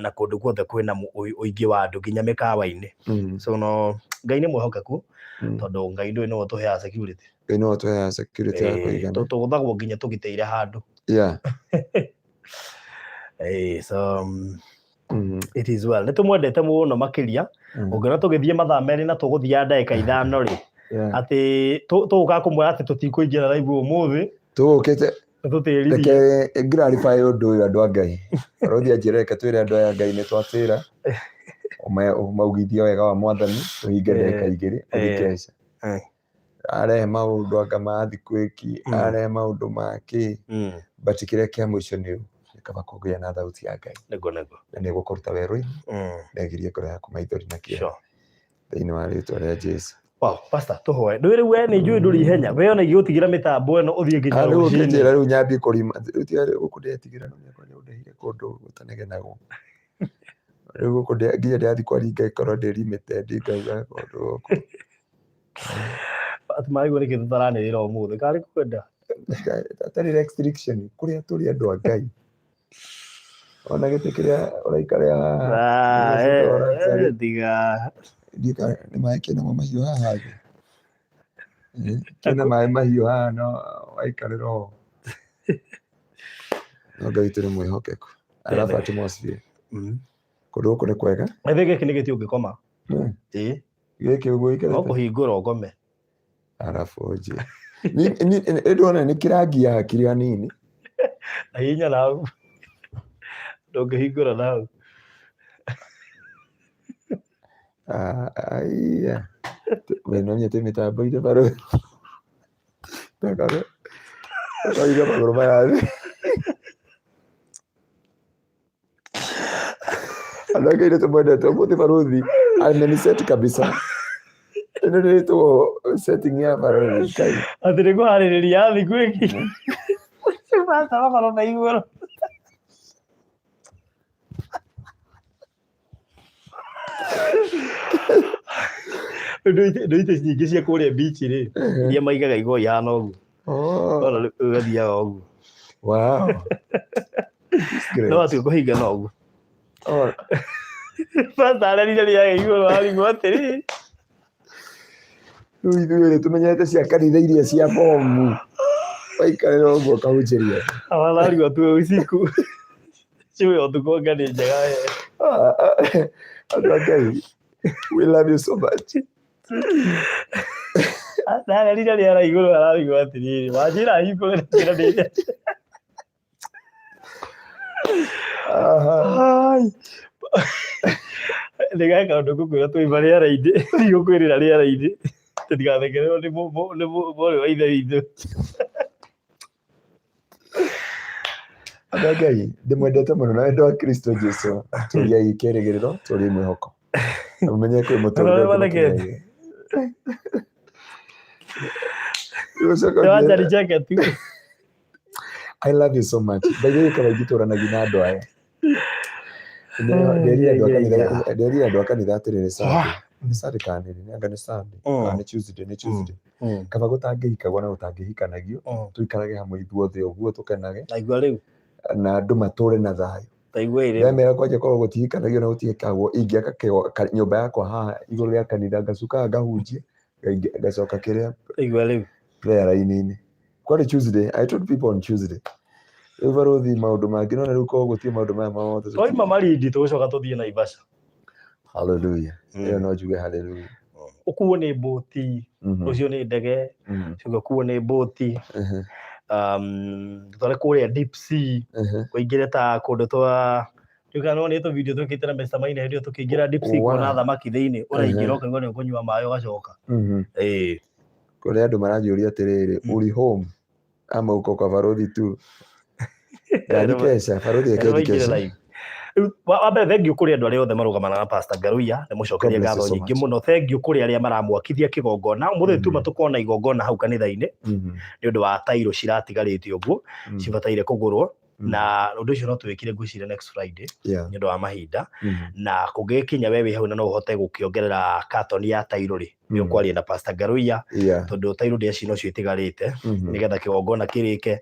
na kũndũ guothe kwĩna ũingĩ wa andũ nginya mĩkawa-inĩ so no Ngai nĩ mwĩhokeku tondũ Ngai ndũĩ nĩwe ũtũheaga security ya kũigana tũgũthagwo nginya tũgiteire handũ so it is well nĩtũmwendete mũno makĩria ũngĩona tũgĩthiĩ mathaa merĩ na tũgũthiĩ ndagĩka ithano rĩ atĩ tũgũka kũmwĩra atĩ tũtikũingĩra live ũmũthĩ tũgũkĩte reke clarify ũndũ ũyũ andũ a Ngai Rothi anjĩreke twĩre andũ aya Ngai nĩ twatĩra maugithia wega wa Mwathani tũhinge ndagĩka igĩrĩ Kesho arehe maũndũ anga ma thikũ arehe maũndũ make but kĩrĩa kĩa mũico nĩ kaba kũgĩa na thauti ya Ngai na nĩ gũkũruta werũ-inĩ negirie kũreha kũmaithori na kĩo thĩinĩ wa rĩtwa rĩa Jesũ. Pastor tũhoe ndũĩ rĩu we nĩ njũĩ ndũrĩ ihenya we ona igĩgũtigĩra mĩtambo ĩno ũthiĩ nginya rũcinĩ rĩu nyambie kũrima rĩu gũkũ ndetigĩra no nĩ ũndehire kũndũ gũtanegenagwo rĩu gũkũ nginya ndĩrathiĩ kwaringa ĩkorwo ndĩrimĩte ndingauga kũndũ gũkũ atũmaigua nĩkĩ tũtaranĩrĩra ũmũthĩ karĩ kwenda atarĩ restriction kũrĩa tũrĩ andũ a Ngai ona gĩtĩ kĩrĩa ũraikara diga nĩ maĩ kĩna mahiũ haha thĩ kĩna maĩ mahiũ haha no waikarĩra ũũ no Ngai tũrĩ mwĩhokeku arabu atmosphere kũndũ gũkũ nĩ kwega gĩkĩ nĩ gĩtĩ ũngĩkoma gĩkĩ ũguo ikarĩte no kũhingũra ũgome arabu nĩ ndona nĩ kĩrangia hakiri hanini hinya nau ndũngĩhingũra nau aiya wĩnonie twĩ mĩtambo-inĩ barũ tũkaiga magũrũ maya thĩ andũ a Ngai nĩ tũmwendete ũmũthĩ barũthi ameniseti kabisa ĩno nĩ ĩtwo setting ya barũthi Ngai atĩ nĩ kũharĩrĩria thikũ ĩngĩ bata makorwo na igũrũ ndũ ite nyingĩ cia kũrĩa beach rĩ iria maigaga igũa ihana ũguo ona ũgathiaga ũguo no atiga kũhinga na ũguo bata arerire rĩaga igũrũ arigwo atĩrĩ rĩu ithuĩ tũmenyete cia kanitha iria cia bomu waikarĩra ũguo kahunjĩria awararigwo tuwe usiku ciwe ũtukũ ngani njega andũ a Ngai we love you so much arerire rĩara igũrũ ararigwo atĩrĩrĩ wanjĩra hingũre njĩra ndĩrĩa nĩgeka ũndũ ngũkwĩra tũiba rĩera-inĩ gũkwĩrĩra rĩera-inĩ tũtigathekererwo nĩ mwarĩ wa ithe witũ andũ a Ngai ndĩmwendete mũno na wendo wa Kristo Jesũ tũriai kĩĩrĩgĩrĩro tũriai mwĩhoko na mũmenye kwĩ mũtũrĩre I love you so much by the way kaba ingĩtũranagia na andũ aya nderire andũ a kanitha atĩrĩrĩ Sunday kana nĩ Sunday kana nĩ Tuesday kaba gũtangĩhikagwo na gũtangĩhikanagio tũikarage hamwe ithuothe ũguo tũkenage naigua rĩu na andũ matũre na thayũ. Ndamera kwanja korwo gũtihikanagio na gũtiĩkagwo ingĩaka nyũmba yakwa haha igũrũ rĩa kanitha ngacuka ngahunjia ngacoka kĩrĩa prayer-inĩ. Kwarĩ Tuesday, I told people on Tuesday. Rĩu barothi maũndũ mangĩ no rĩu korwo gũtirĩ maũndũ maya mothe. Twaima Malindi tũgũcoka tũthiĩ Naivasha. Hallelujah. Ĩyo no njuge hallelujah. Ũkuo nĩ mbũti, ũcio nĩ ndege, ũcio ũkuo nĩ mbũti. Twarĩ kũrĩa deep sea, kũingĩra ta kũndũ twa Tukano nĩ video twĩkĩte na Mr. Maina hĩndĩ ĩyo tũkĩingĩra deep sea kuona thamaki thĩinĩ, ũraingĩra ũkaigua nĩ ũkũnyua maĩ ũgacoka. Kũrĩ andũ maranjũria atĩrĩrĩ, ũrĩ home ama uko kwa barothi tu? Ndani Kesha, barothi yake Kesha. Wambe thengiũ kũrĩ andũ arĩa othe marũgamana na Pastor Ngaruiya, nĩ mũcokerie ngatho nyingĩ mũno. Thengiũ kũrĩ arĩa maramwakithia kĩgongona, mũthĩ tuma tũkona igongona hau kanitha-inĩ nĩ ũndũ wa tairo ciratigarĩte ũguo cibataire kũgũrwo, na ũndũ ũcio no twĩkire ngwĩciria next Friday nĩ ũndũ wa mahinda, na kũngĩkinya we wĩ hau na no ũhote gũkĩongerera katoni ya tairo rĩ, nĩ ũkwaria na Pastor Ngaruiya tondũ tairo ndĩa cino cio itigarĩte nĩgetha kĩgongona kĩrĩke,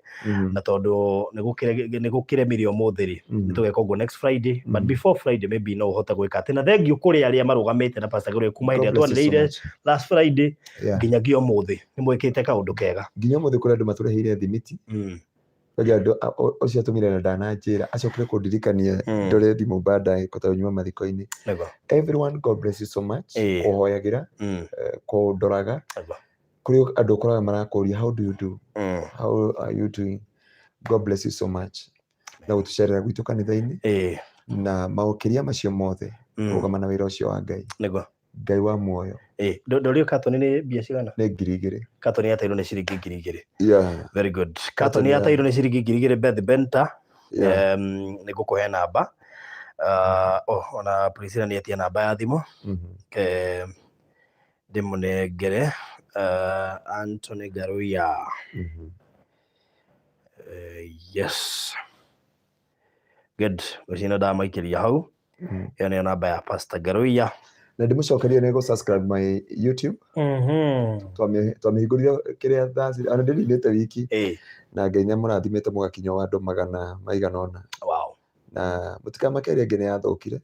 na tondũ nĩ gũkĩremire ũmũthĩ rĩ nĩ tũgeka ũguo next Friday, but before Friday maybe no ũhote gwĩka atĩ. Na thengiũ kũrĩ arĩa marũgamĩte na Pastor Ngaruiya kuma hĩndĩ ĩrĩa twanĩrĩire last Friday nginyagia ũmũthĩ nĩ mwĩkĩte kaũndũ kega. Nginya ũmũthĩ kũrĩ andũ matũreheire thimiti. Ũcio atũmire na ndananjĩra acokire kũndirikania ndore thimũ baadaye kũtanyuma mathiko-inĩ. Everyone, God bless you so much. Kũhoyagĩra, kũndoraga. Kũrĩ andũ ũkoraga marakũria, how do you do? How are you doing? God bless you so much. Na gũtũcerera gwitũ kanitha-inĩ na maũkĩria macio mothe rũgama na wĩra ũcio wa Ngai. Ngai wa muoyo. Ndorio katoni nĩ mbia cigana? Nĩ 2,000. Katoni ya tairo nĩ ciringi 2,000. Very good. Katoni ya tairo nĩ ciringi 2,000. Beth Benta nĩ ngũkũhe namba. Ona Priscilla nĩ etia namba ya thimũ. Ndĩmũnengere Anthony Ngaruiya. Yes. Good. Ũcina ndamaikĩria hau. Ĩyo nĩyo namba ya Pastor Ngaruiya. Na ndĩmũcokerie nĩ subscribe my YouTube. Twamĩhingũrire kĩrĩa thaa ana ndĩrindĩte wiki. Na Ngai nĩamũrathimĩte mũgakinya andũ 100. Na mũtikamakerie nginya yathũkire.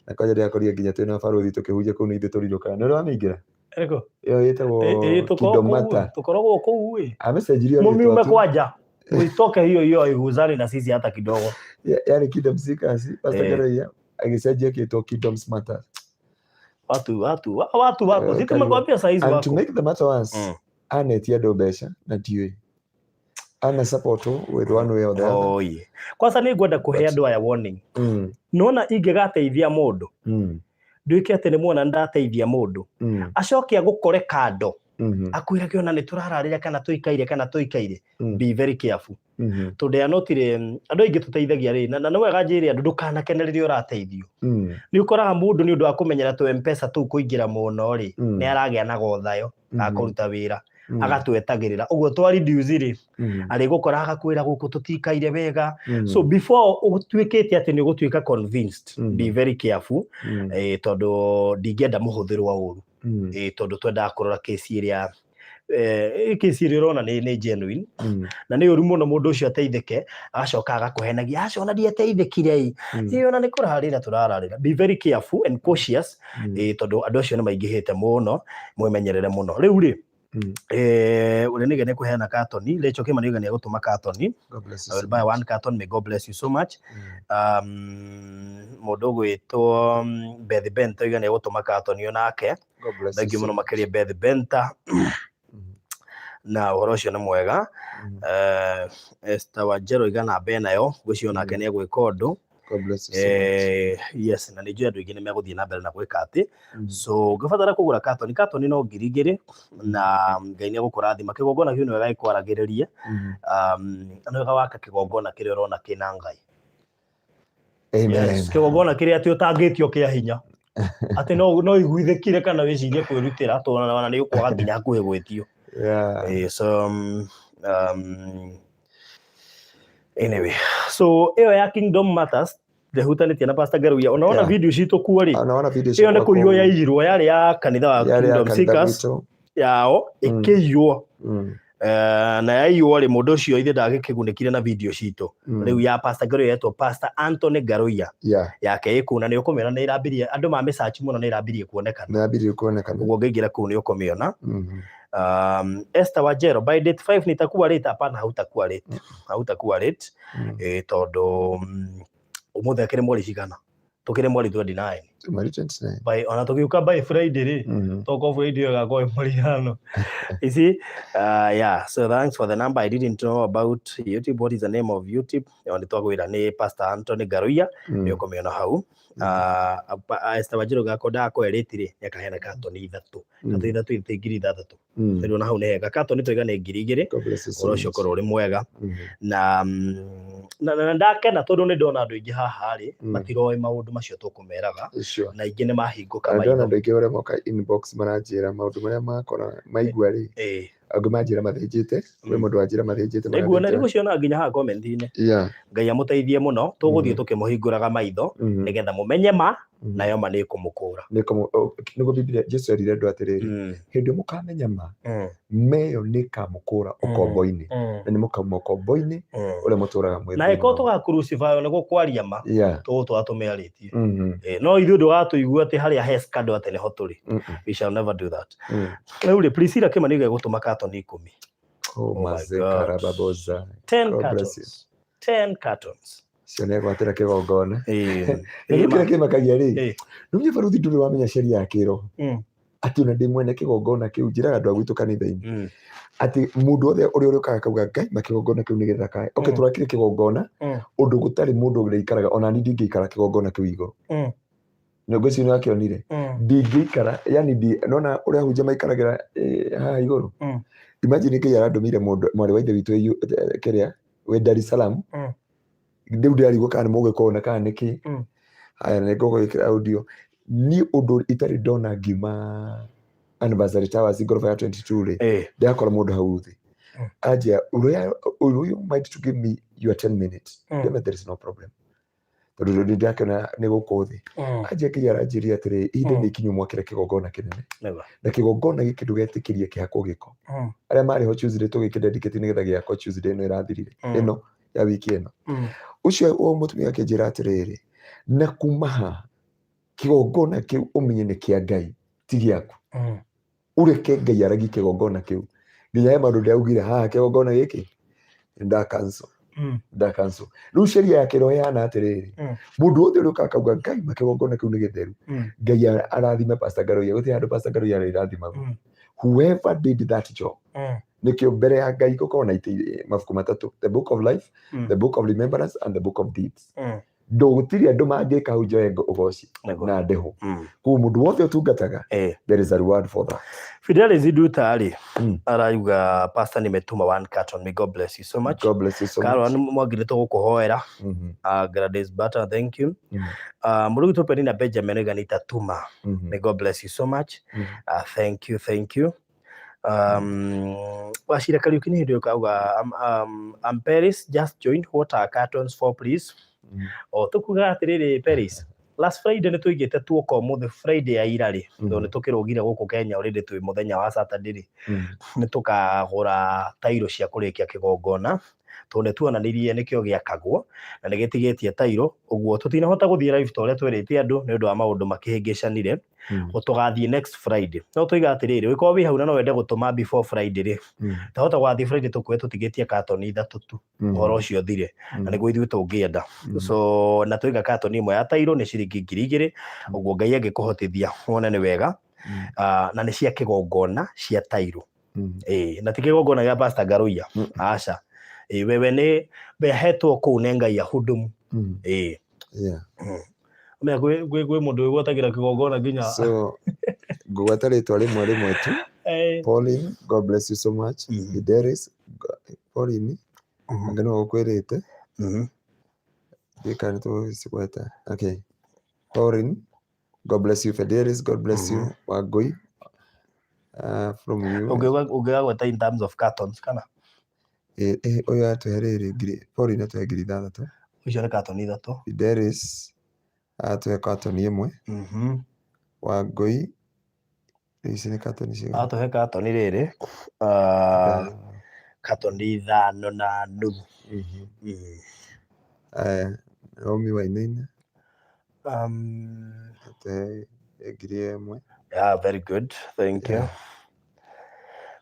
Na kwanja ndĩakorire nginya twĩna barothi tũkĩhunjia kũu nĩ ithuĩ tũrirũkana. Nĩ wamĩingĩra? Eriko. Ĩyo ĩtagwo Kidomata. Tukoragwo kũu Amecenjirio ni mume kwanja. Uitoke hiyo iguzane na sisi hata kidogo. Yaani Kingdom Seekers, Pastor Ngaruiya akisajia kitu Kingdom Matters. Watu sisi tumekwambia saizi wako. And to make the matter worse, anetia ndo besha na ndiwe ana support with one way or the other. Kwanza nĩ ngwenda kũhe andũ aya warning. Nona ingĩgateithia mũndũ. Nduĩke atĩ nĩ muona ndateithia mũndũ. Acoke agũkore kando. Akwĩrage ona nĩ tũrararĩra kana tũikaire. Be very careful. Tondũ anotire andũ aingĩ tũteithagia rĩ na nĩ wega njĩre andũ ndũkanakenerere ũrateithio. Nĩ ũkoraga mũndũ nĩ ũndũ wa kũmenyera tũ M-Pesa tũ kũingĩra mũno rĩ nĩ aragĩa na gothayo akũruta wĩra agatwetagĩrĩra ũguo twari ndiuzi rĩ arĩ gũkora agakwĩra gũkũ tũtikaire wega. So before ũtuĩkĩte atĩ nĩ ũgũtuĩka convinced, be very careful tondũ ndingĩenda mũhũthĩrwo ũru. Tondũ twendaga kũrora kesi ĩrĩa ũrona nĩ genuine na nĩ ũru mũno mũndũ ũcio ateithĩke agacoka agakũhenagia ona ndieteithĩkire ona nĩ kũrarĩra tũrararĩra. Be very careful and cautious tondũ andũ acio nĩ maingĩhĩte mũno, mwĩmenyerere mũno. Rĩu rĩ ũrĩa nĩge nĩ kũheana katoni Rachel Kĩma nĩge nĩ agũtũma katoni. I will buy 1 carton. May God bless you so much. Mũndũ gwĩtwo Beth Benta nĩge nĩ agũtũma katoni onake. Thank you mũno makĩria Beth Benta. Na ũhoro ũcio nĩ mwega. Esther Wanjerũ iga namba ĩnayo gwĩcio nake nĩ egwĩka ũndũ. God bless you so much. Yes, na nĩ njũĩ andũ aingĩ nĩ megũthiĩ na mbere na gwĩka atĩ. So ngĩbatara kũgũra katoni no 2,000 na Ngai nĩ agũkũrathima. Kĩgongona kĩu nĩ wega gĩkwaragĩrĩrie. Nĩ wega waka kĩgongona kĩrĩa ũrona kĩna Ngai. Amen. Kĩgongona kĩrĩa atĩ ũtangĩtio kĩa hinya atĩ no iguithĩkire kana wĩcirie kwĩrutĩra tondũ nĩ ũkwaga nginya hakuhĩ gwĩtio. So anyway, so ĩyo ya Kingdom Matters ndehutanĩtie na Pastor Ngaruiya. Unaona video citũ kuo rĩ ĩyo nĩ kũiywo yaiyirwo yarĩ ya kanitha wa Kingdom Seekers yao ĩkĩiywo na yaiywo rĩ mũndũ ũcio ithe ndagĩkĩgunĩkire na video citũ rĩu ya Pastor Ngaruiya yetwo Pastor Anthony Ngaruiya yake ĩkũu na nĩ ũkũmĩona nĩ ĩrambirie andũ mamĩsearch mũno nĩ ĩrambirie kuonekana ũguo ngĩingĩra kũu nĩ ũkũmĩona. Esther Wajero by date 5 nitakuwa late, hapana hautakuwa late tondũ ũmũthĩ akĩrĩ mweri cigana tukire mweri 29 by ona tugiuka by Friday ri toko Friday gago mweriano you see. Yeah, so thanks for the number. I didn't know about YouTube. What is the name of YouTube? On the twagwira ni Pastor Anthony Ngaruiya ni ukomeona hau. Esther Wajiro gako ndako eritire yakahena katoni ithatu ngiri ithathatu ndio na hau ne katoni toigane ngiri igiri urocio korwo uri mwega na ndakena tondu ni ndona andu ingi haha ri matiroe maundu macio tukumeraga na ingi ni mahinguka maitho ndona andu ingi ore moka inbox maranjira maundu maria makora maigua ri angu manjira mathinjite we mundu anjira mathinjite niguo na ciona nginya ha comment ine Ngai amuteithie muno tuguthie tukimuhinguraga maitho nigetha mumenye ma nayo ma ni kumukura niguo Biblia Jesu erire andu atiriri hindi mukamenya ma meyo ni kamukura ukombo-ini na ni mukauma ukombo-ini uria muturaga mwiri na iko tuga crucify niguo kwaria ma tu atumearitie no ithu ndugatuigua ati haria heskado ati ni hoturi. We shall never do that. Uri Priscilla Kimani nige gutuma katoni 10. Oh maze karababoza 10 cartons cione gwatira kigongona kira kimakagia ri numye baruthi nduri wamenya sheria ya kiro ati una ndimwene kigongona kiu njiraga andu agwitu kanitha-ini ati mundu othe uri ukaga kauga Ngai makigongona kiu nigetha kae turakire kigongona undu gutari mundu uri ikaraga ona ni ndingikara kigongona kiu iguru Nyogo cio nakionire ndingikara yani nona uria hunja maikaragira haha iguru imagine ke yarandomire mundu mwari wa ithe witu keria we Dar es Salaam ndio ndari gukana mugikona kana niki haya nigugo ikira audio ni undu itari dona ngima anniversary towers igorofa ya 22 ri ndakora mundu hauthi aje you might to give me your 10 minutes there is no problem tondu ndakena nigukuthi aje kiyaranjiria atiri inde ni kinyu mwakire kigongona kinene na kigongona giki ndugetikirie kihako giko aria mari ho Tuesday tugikidedicate nigetha giako Tuesday no irathirire ino ya wiki ino ucio o mutumia akinjira atiriri na kumaha kigongona kiu umenye ni kia Ngai ti giaku ureke Ngai aragi kigongona kiu nginya ya maundu ndaugire haha kigongona giki nda cancel riu sheria ya kiroho yana atiriri mundu othe uri ukakauga Ngai makigongona kiu ni githeru Ngai arathime Pastor Ngaruiya guti andu Pastor Ngaruiya arathima whoever did that job nikio mbere ya Ngai gukorwo na mabuku matatu, the book of life, the book of remembrance and the book of deeds. Ndogutiri andu mangika hu njoe ugoci na ndeho ku mundu wothe utungataga there is a reward for that. Fidelis Idutari arauga pastor nimetuma 1 carton. May God bless you so much. God bless you so much. Karo mwagire to gukuhoera Gladys Butter, thank you. Murugi to Penina Benjamin ganita tuma. May God bless you so much. Thank you. Washira Kariukini ndio kauga I'm Paris, just joined. What are cartons for please? Tukuga atiriri Paris. Last Friday ni tuigite tuoko muthe Friday ya irari ndo ni tukirugire guku Kenya already twi muthenya wa Saturday ni tukagura tairo cia kurikia kigongona tonde tuonanirie nikio giakagwo na nigitigetie tairo uguo tutinahota guthie live tore twerete andu ni undu wa maundu makihingicanire tugathie next Friday no tuiga atiriri wiko wi hau na no wende gutuma before Friday ri tahota gwathie Friday tukwe tutigetie carton ithatu tu horo ucio thire na niguo ithu tungienda so na tuiga carton imwe ya tairo ni ciringi 2000 uguo Ngai angikuhotithia wona ni wega na ni cia kigongona cia tairo na tikigongona ya Pastor Ngaruiya aca wewe ni behetwo ku nenga ya hudumu Mea gwe mundu wigwatagira kigongona nginya so gwatari twari mwari tu Pauline, God bless you so much. Fidelis Pauline ngano gukwirite dikani to sikwata okay Pauline, God bless you. Fidelis, God bless you. Wagoi from you ugewa gwata in terms of cartons kana oya tuherere ngiri Pauline atuhegiri thatatu ucio carton ithatu Fidelis atuhe carton imwe Wagoi ici ni carton cia atuhe carton riri katoni 5.5. Naomi Wainaina ngiri ĩmwe. Yeah, very good, thank you.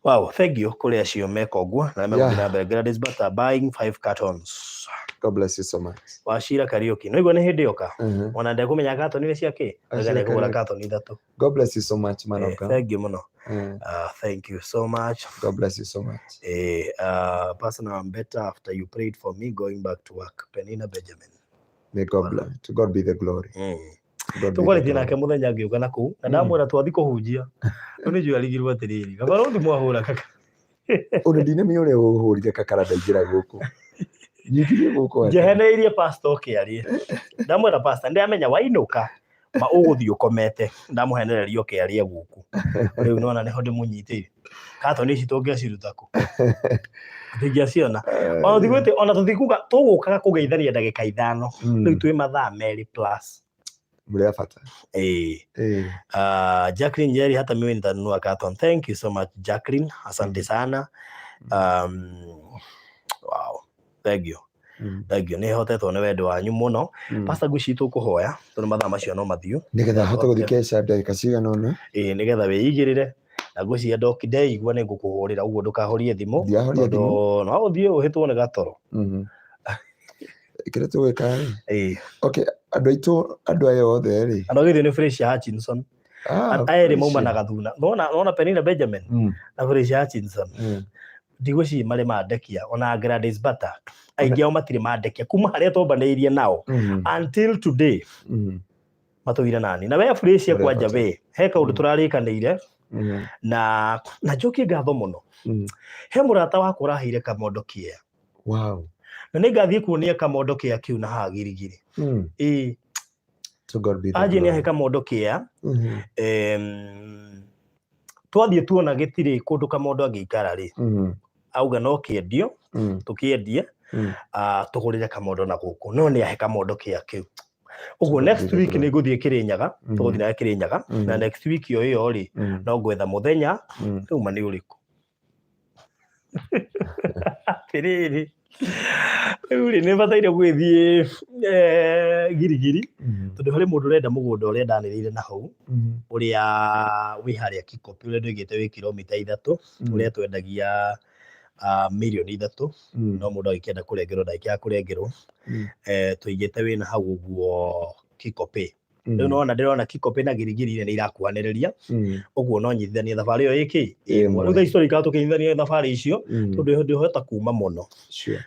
Wow, thank you kuri acio meka ũguo na megũthiĩ na mbere. Gladys Butter buying 5 cartons. God bless you so much. Wachira Kariuki no igua nĩ hĩndĩ yoka ona ndekũmenya katoni nĩ ciake ngane kũgũra katoni 3. God bless you so much, man of God. Thank you muno. Thank you so much. God bless you so much. Personal, I'm better after you prayed for me going back to work. Penina Benjamin. May God bless. To God be the glory. Tukwari nake muthenya ngiuka na kuu na ndamwira twathi kuhunjia no nĩ arigirwo atiriri kaba no thimwahura kaka ona ndine mĩ ũrĩa ũhũrire kakara ndaingĩra gũkũ nyingire gũkũ njeheneirie pastor kĩarie ndamwira pastor ndamenya wainũka ma ũgũthiĩ ũkomete ndamũhenererio kĩarie gũkũ rĩu nona nĩho ndĩmũnyitĩire katoni ici tũngĩaciruta kũ ndingĩaciona ona thigũte ona tũthikuga tũgũkaga kũgeithania ndagĩka 5 rĩu twĩ mathaa 2+ Mlea fata. Jacqueline Jerry hata mimi nitanunua carton. Thank you so much Jacqueline. Asante sana. Wow. Thank you. Thank you. Nĩ hotetwo nĩ wendo wanyu mũno. Pastor Gucitu kuhoya tondũ mathaa macio no mathiu. Nĩgetha hote gũthiĩ Kesha ndagĩka cigana ũna. Nĩgetha wĩigĩrĩre na ngũcia ndeigua nĩ ngũkũhũrĩra ũguo ndũkahorie thimũ. No ũthiĩ ũhĩtwo nĩ gatoro. Kile tu weka okay andũ aya othe ri andũ githio ni Felicia Hutchinson eri mauma na gathuna nona Penina Benjamin na Felicia Hutchinson ndigũci marĩ mandekia ona Gladys Butter aingĩ ao matirĩ mandekia kuma harĩa tombanĩirie nao until today matũire nani na we Felicia kwanja we he kaũndũ tũrarĩkanĩire na njokie ngatho mũno he mũrata wakwa ũraheire kamondo kĩea. Wow. Na nĩngathiĩ kuonia kamondo kĩa kiu na ha girigiri. To God be the glory. Aje nĩ kamondo kĩa. Twathiĩ tuona gĩtirĩ kũndũ kamondo angĩikara rĩ. Auga no kĩendio, tũkĩendie, tũgũrĩre kamondo na gũkũ. No nĩ ahe kamondo kĩa kiu. Ũguo next week nĩ ngũthiĩ Kĩrĩnyaga, tũgũthiĩ na Kĩrĩnyaga na next week ĩyo rĩ no gwetha mũthenya rĩu ma nĩ ũrĩkũ. Tiriri. Uri nĩ bataire gwĩthiĩ girigiri tondũ harĩ mũndũ ũrenda mũgũnda ũrĩa ndanĩrĩire na hau ũrĩa wĩ harĩa Kikopi ũrĩa ndũigĩte wĩ kilomita 3 ũrĩa twendagia milioni 3 no mũndũ agĩkĩenda kũrengerwo ndagĩkĩaga kũrengerwo tũigĩte wĩ na hau ũguo Kikopi. Rĩu nona ndĩrona Kikopi na girigiri nĩ irakuhanĩrĩria ũguo no nyithania thabarĩ ĩyo ĩkĩ rĩu tha historical tũkĩnyithania thabarĩ icio tondũ ndĩhota kuma mũno.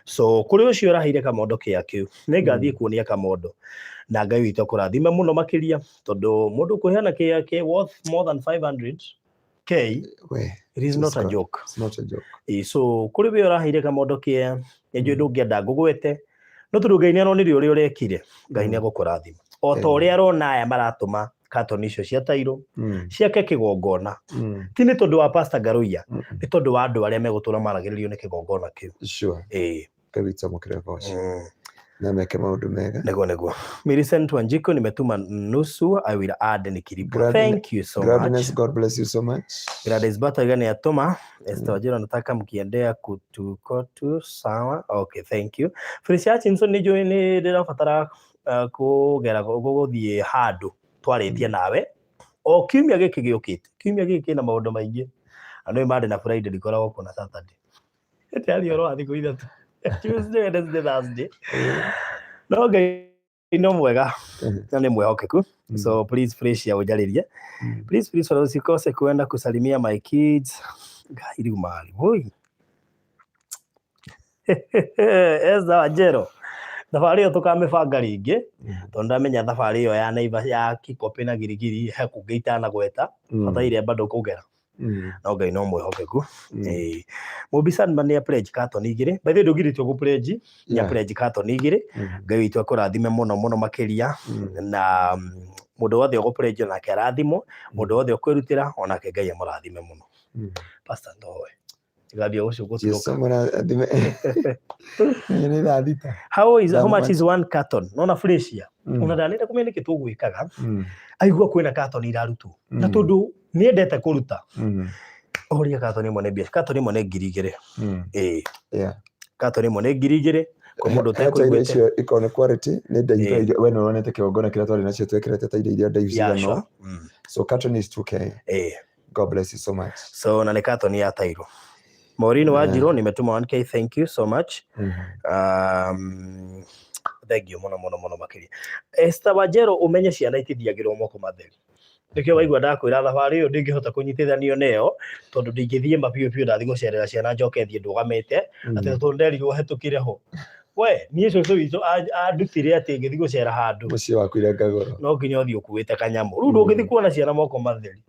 So kũrĩ ũcio ũraheire kamondo kĩa kĩu nĩ ngathiĩ kuonia kamondo na Ngai witũ kũrathime mũno makĩria tondũ mũndũ kũheana kĩ worth more than 500k it is not a joke. It's not a joke. So kũrĩ we ũraheire kamondo kĩa njũĩ ndũngĩenda ngũgwete no tondũ Ngai nĩ aronire ũrĩa ũrekire Ngai nĩ agũkũrathima o ta ũrĩa arona aya maratũma katoni icio cia tairo ciake kĩgongona ti nĩ tondũ wa Pastor Garuya nĩ tondũ wa andũ arĩa megũtũra maragĩrĩrio nĩ kĩgongona kĩu. Kabisa mũkĩrĩa voice na meke maũndũ mega nĩguo Millicent Wanjiku nimetuma nusu I will add nikilipa. Thank you so much. God bless you so much. Gladys Butter gani atoma Esther Wajira nataka mkiendea kutukotu sawa. Okay, thank you. Felicia Hutchinson ni join ni ndĩrabatara kũgera gũgũthiĩ handũ twarĩtie nawe o kiumia gĩkĩ gĩũkĩte. Kiumia gĩkĩ na maũndũ maingĩ andũ marĩ na Friday ndikoragwo kuna Saturday tayari oro athi kũitha Tuesday, Wednesday, Thursday. No Ngai no mwega na nĩ mwehokeku. So please Felicia ũnjarĩrie. Please usikose kuenda kusalimia my kids. Ngai rumali boy. Eza Wajero. Thabarĩ ĩyo tũkamĩbanga rĩngĩ tondũ ndamenya thabarĩ ĩyo ya Naivas ya Kikopi na girigiri he kũngĩ itanagweta bataire bado kũgera. No Ngai no mwĩhokeku. Mũbisan mania pledge carton 2 by the way ndũgirĩtio gũ pledge ya pledge carton 2 Ngai witũ akũrathime mũno makĩria na mũndũ wothe ũgũ pledge nake arathimwo mũndũ wothe ũkwĩrutĩra onake Ngai amũrathime mũno. Pastor Ndoe Gabi ucio gũturuka. How much is one carton? Nona Felicia. Ona ndanĩra kũmenya nĩkĩ tũgwĩkaga. Aigua kwĩna carton irarutwo. Na tondũ nĩendete kũruta. Oria katoni mone bia katoni mone ngirigire yeah katoni mone ngirigire ko mundu tekuigwete icio ikone quality ni ndaiva we no onete kiongona kira twari nacio twekirete ta iria ndaiva cigano so katoni is 2K God bless you so much so na ni katoni ya tairo Maureen Wajiro nimetuma 1K thank you so much thank you mono makiri Esther Wajero umenye ciana itithiagirwo moko matheri nikio waigua ndakwira thabarĩ iyo ndingihota kunyitithanio neo tondu ndingithie mapiu ndathi gucerera ciana njoke thie ndugamite ati tunderirwo hetukire ho we nie cucu witu andutire ati ngithi gucera handu muciĩ waku irengagoro no nginya uthie ukuite kanyamu riu ndungithi kuona ciana moko matheri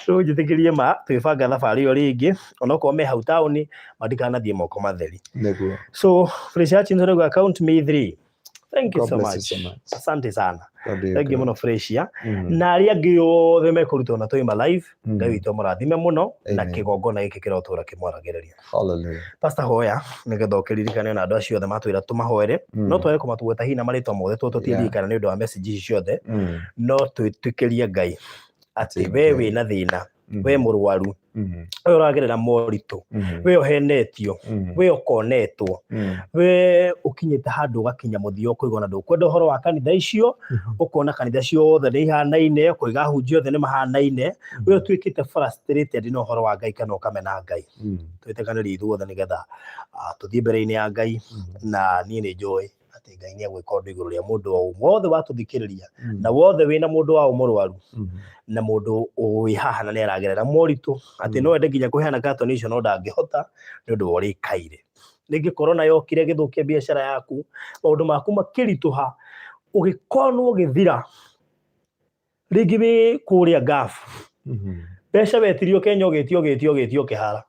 so njitikirie ma twibanga thabarĩ iyo ringi onako me hau tauni mandikanathie moko matheri neguo so Fresh Chinzo account me 3 thank you so much asante sana thank you muno Freshia na aria angi othe mekurutwo na toima live ngai witũ mũrathime muno na kigongona giki kirotura kimwaragereria hallelujah pastor hoya nigetha ukiririkane na andu acio othe matwira tumahoere no tware kumatuweta hina maritwa mothe tututiririkana ni undu wa message ici ciothe no twitikirie ngai ati we wina thina we mũrwaru we uragerera moritũ we ohenetio we ukonetwo we ukinyite handu ugakinya muthio kuigona ndukwenda uhoro wa kanitha icio ukona kanitha ciothe ni ihanaine kuiga hunjio othe ni mahanaine we utwikite frustrated no uhoro wa ngai kana ukamena ngai twitikanĩrie ithuothe nigetha tuthie mbere-inĩ ya ngai na niĩ nĩ njũĩ ati ngai nĩ egwĩka ũndũ igũrũ rĩa mũndũ o wothe watuthikĩrĩria na wothe wĩna mũndũ wao mũrwaru na mũndũ wĩ haha na nĩ aragerera moritũ ati no ende nginya kũheana katoni icio no ndangĩhota nĩ ũndũ wa ũrĩa ikaire rĩngĩ korona yokire gĩthũkia biacara yaku maũndũ maku makĩritũha ũgĩkonwo ũgĩthira rĩngĩ wĩ kũrĩa ngafu mbeca wetirio Kenya ũgĩtio kĩhara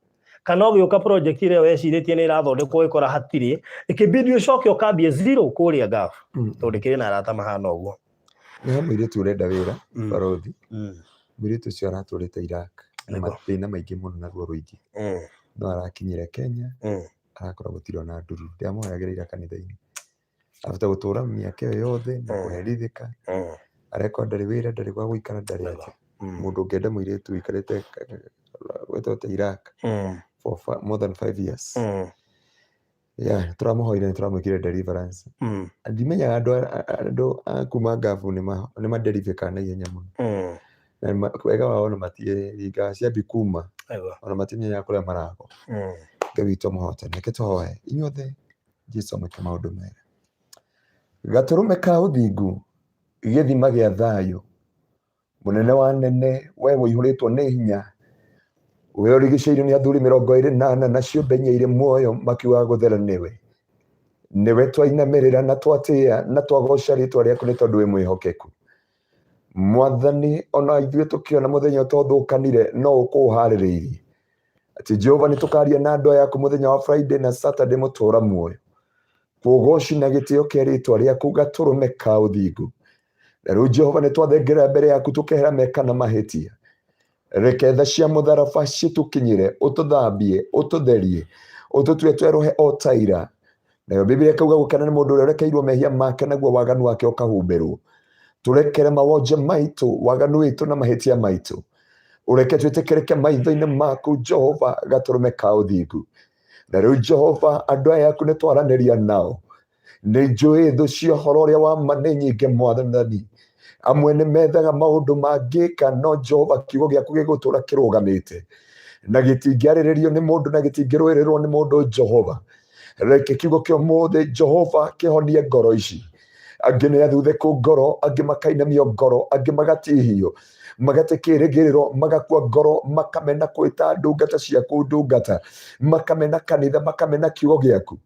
kana ũgĩũka project ĩrĩa wecirĩtie nĩ ĩrathondekwo ĩkora hatirĩ ĩkĩbidi ũcoke ũkambie zero kũrĩa ngafu tondũ kĩrĩ na arata mahana ũguo nĩ mũirĩtu ũrenda wĩra barothi mũirĩtu ũcio aratũrĩte Iraq na mathĩna maingĩ mũno naguo rũingĩ no arakinyire Kenya arakora gũtirĩ na nduru ndiamũhagĩrĩra kanitha-inĩ after gũtũra mĩaka ĩyo yothe na kũherithĩka areko ndarĩ wĩra ndarĩ gwa gũikara ndarĩ atĩa mũndũ ũngĩenda mũirĩtu ũikarĩte gwetote Iraq for more than 5 years yeah turamuhoire ni turamwikire deliverance ndimenyaga andu akuma ngafu ni madeliver kana ihenya muno na kwega waona matie riga cia bikuma ona matimenya kuria marako ngawito muhote neke twahoe inyothe Jesu amweke maundu mega gaturume ka uthingu githima gia thayo munene wa nene we wihuritwo ni hinya we urigiceirio ni athuri 28 na ciũmbe inya muoyo makiuga guthera niwe twainamirira na twatia na twagoca ritwa riaku ni tondu wi mwihokeku mwathani ona ithuĩ tukiona muthenya tothukanire no ukuharĩrĩirie ati Jehova ni tukaria na andu yaku muthenya wa Friday na Saturday mutura muoyo kugoci na gitio kia ritwa riaku gaturume ka uthingu na rĩu Jehova ni twathengerera mbere yaku tukehera meka na mahitia reke tha cia mutharaba citukinyire ututhambie ututherie ututue twerohe o taira nayo Biblia kauga gukena ni mundu uria urekeirwo mehia make naguo waganu wake ukahumberwo turekere mawonje maitu waganu witu na mahitia maitu ureke twitikereke maitho-inĩ maku Jehova gaturume ka uthingu na rĩu Jehova andu aya yaku ni twaranĩria nao nĩ njũĩ thũ cia ũhoro ũrĩa wa ma nĩ nyingĩ mwathani amwe nĩ methaga maũndũ mangĩka no Jehova kiugo gĩaku gĩgũtũra kĩrũgamĩte na gĩtingĩarĩrĩrio nĩ mũndũ na gĩtingĩrũĩrĩrwo nĩ mũndũ Jehova reke kiugo kĩa ũmũthĩ Jehova kĩhonie ngoro ici angĩ nĩ athuthĩku ngoro angĩ makainamio ngoro angĩ magatihio magate kĩrĩgĩrĩro magakua ngoro makamena kwĩta ndungata ciaku ndungata makamena kanitha makamena kiugo gĩaku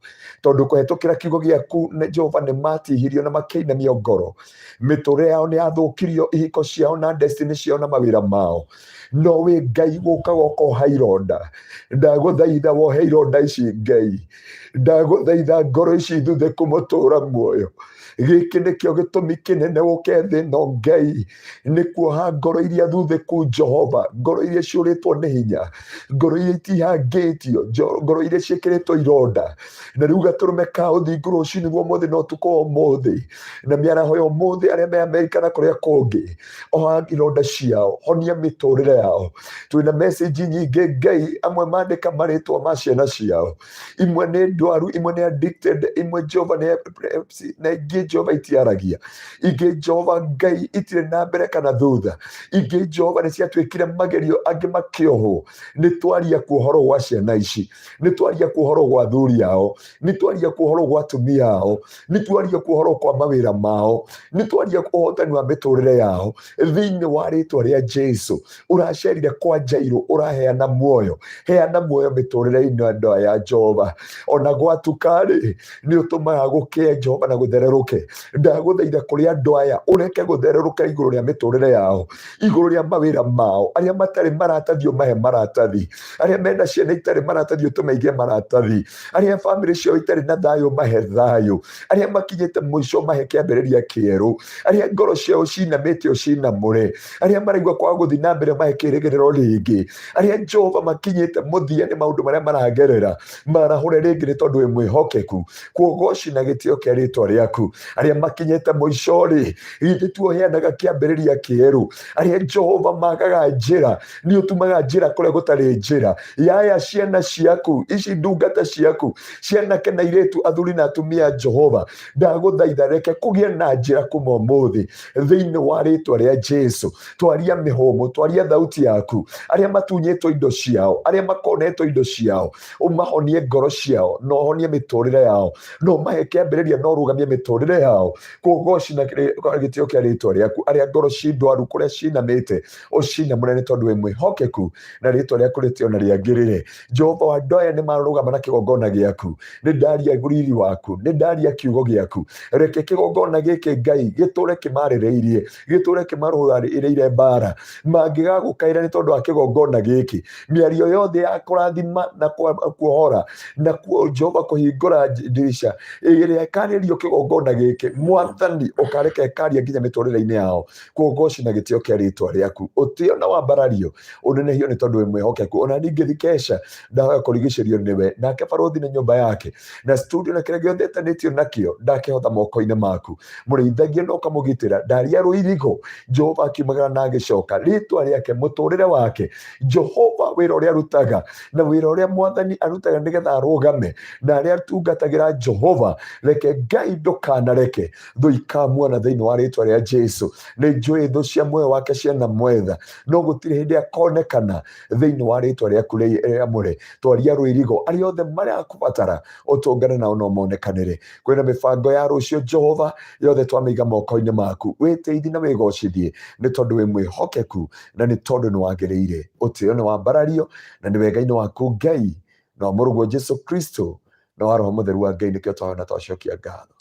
tondũ kũhetũkĩra kiugo gĩaku nĩ Jehova nĩ matihirio na makĩinamio ngoro mĩtũrĩre yao nĩ yathũkirio ihiko ciao na destiny ciao na mawĩra mao no wĩ Ngai gũkaga ũkoha ironda ndagũthaitha wohe ironda ici Ngai ndagũthaitha ngoro ici thuthĩku mũtũra muoyo gĩkĩ nĩkĩo gĩtũmi kĩnene gũke thĩ no Ngai nĩ kuoha ngoro ngoro iria thuthuku Jehova, ngoro iria ciũrĩtwo nĩ hinya, ngoro iria itihangĩtio, ngoro iria ciĩkĩrĩtwo ironda, na rĩu gatũrũme ka ũthingu rũcinĩ rwa ũmũthĩ no ũtukũ wa ũmũthĩ, na mĩaraho ya ũmũthĩ arĩa me Amerika na kũrĩa kũngĩ, oha ironda ciao, honia mĩtũrĩre yao. Twĩna message nyingĩ Ngai, amwe mandĩka marĩtwa ma ciana ciao, imwe nĩ ndwaru, imwe nĩ addicted, imwe Jehova nĩ epilepsy, na ingĩ Jehova itiaragia, ingĩ Jehova Ngai itirĩ na mbere kana thutha, ingĩ Jehova nĩ ciatuĩkire magerio, angĩ makĩohwo. Nĩ twaria kuohoro gwa ciana ici, nĩ twaria kuohoro gwa thuri yao, nĩ twaria kuohoro gwa atumia ao, nĩ twaria kuohoro kwa mawĩra mao, nĩ twaria ũhotani wa mĩtũrĩre yao thĩinĩ wa rĩtwa rĩa Jesu. Ũracerire kwa Jairũ, ũraheana muoyo, heana muoyo mĩtũrĩre-inĩ andũ aya Jehova. Ona gwatuka-rĩ, nĩ ũtũmaga gũkĩe Jehova na gũthererũke. Ndagũthaitha kũrĩ andũ aya ũreke gũthererũka igũrũ rĩa mĩtũrĩre yao, igũrũ rĩa mawĩra mao, arĩa matarĩ maratathi ũmahe maratathi, arĩa mena ciana itarĩ maratathi ũtũmeige maratathi, arĩa bamĩrĩ ciao itarĩ na thayũ mahe thayũ, arĩa makinyĩte mũico mahe kĩambĩrĩria kĩerũ, arĩa ngoro ciao cinamĩte ũcinamũre, arĩa maraigua kwa gũthiĩ na mbere mahe kĩĩrĩgĩrĩro rĩngĩ, arĩa Jehova makinyĩte mũthia nĩ maũndũ marĩa maragerera marahũre rĩngĩ nĩ tondũ wĩ mwĩhokeku, kuogoci na gĩtĩo kĩa rĩtwa rĩaku. Arĩa makinyĩte mũico-rĩ, githĩ tu ũheanaga kĩambĩrĩria kĩerũ, arĩa Jehova magaga njĩra, nĩ ũtumaga njĩra kũrĩa gũtarĩ njĩra. Yaya ciana ciaku, ici ndungata ciaku, cianake na airĩtu, athuri na atumia Jehova, ndagũthaitha reke kũgĩe na njĩra kuma ũmũthĩ thĩinĩ wa rĩtwa rĩa Jesu. Twaria mĩhũmũ, twaria thauti yaku, arĩa matunyĩtwo indo ciao, arĩa makonetwo indo ciao, ũmahonie ngoro ciao, no ũhonie mĩtũrĩre yao, no mahe kĩambĩrĩria, no ũrũgamie mĩtũrĩre yao, kuogoci na gĩtĩo kĩa rĩtwa rĩaku. Arĩa ngoro ci ndwaru kũrĩa cinamĩte, ũcinamũre nĩ tondũ wĩ mwĩhokeku, na rĩtwa rĩaku rĩtĩo na rĩagĩrĩre. Jehova, andũ aya nĩ marũgama na kĩgongona gĩaku, nĩ ndaria riri waku, nĩ ndaria kiugo gĩaku, reke kĩgongona gĩkĩ Ngai gĩtũre kĩmarĩrĩirie, gĩtũre kĩmarũarĩrĩire mbara, mangĩgagũkaĩra nĩ tondũ wa kĩgongona gĩkĩ, mĩario yothe ya kũrathima na kuohora na Jehova kũhingũra ndirisha ĩrĩa ĩkarĩrio kĩgongona gĩkĩ, Mwathani ũkareka ĩkaria nginya mĩtũrĩre-inĩ yao, kuogoci na gĩtĩo kĩa rĩtwa rĩaku. Ũtĩo na wambarario ũnenehio nĩ tondũ wĩ mwĩhokeku. Ona ningĩ Kesha ndahoya kũrigicĩrio nĩwe, nake barũthi na nyũmba yake na studio na kĩrĩa gĩothe etanĩtio nakĩo, ndakĩhota moko-inĩ maku. Mũrĩithagie na ũkamũgitĩra, ndaria rũirigo Jehova akiumagara na agĩcoka, rĩtwa rĩake, mũtũrĩre wake Jehova, wĩra ũrĩa arutaga na wĩra ũrĩa Mwathani arutaga nĩgetha arũgame, na arĩa atungatagĩra Jehova, reke Ngai ndũkanareke thũ ikamuona thĩinĩ wa rĩtwa rĩa Jesu. Nĩ njũĩ thũ cia muoyo wake ciana mwetha, no gũtirĩ hĩndĩ akonekana thĩinĩ wa rĩtwa rĩaku rĩamũre. Twaria rũirigo, arĩa othe marakũbatara ũtũngane nao no monekanĩre. Kwĩna mĩbango ya rũciũ Jehova, yothe twamĩiga moko-inĩ maku, wĩtĩithi na wĩgocithie nĩ tondũ wĩ mwĩhokeku na nĩ tondũ nĩ wagĩrĩire. Ũtĩo nĩ wambarario na nĩ wega-inĩ waku Ngai, na mũrũguo Jesu Kristo, na wa Roho Mũtheru wa Ngai nĩkĩo twahona twacokia ngatho.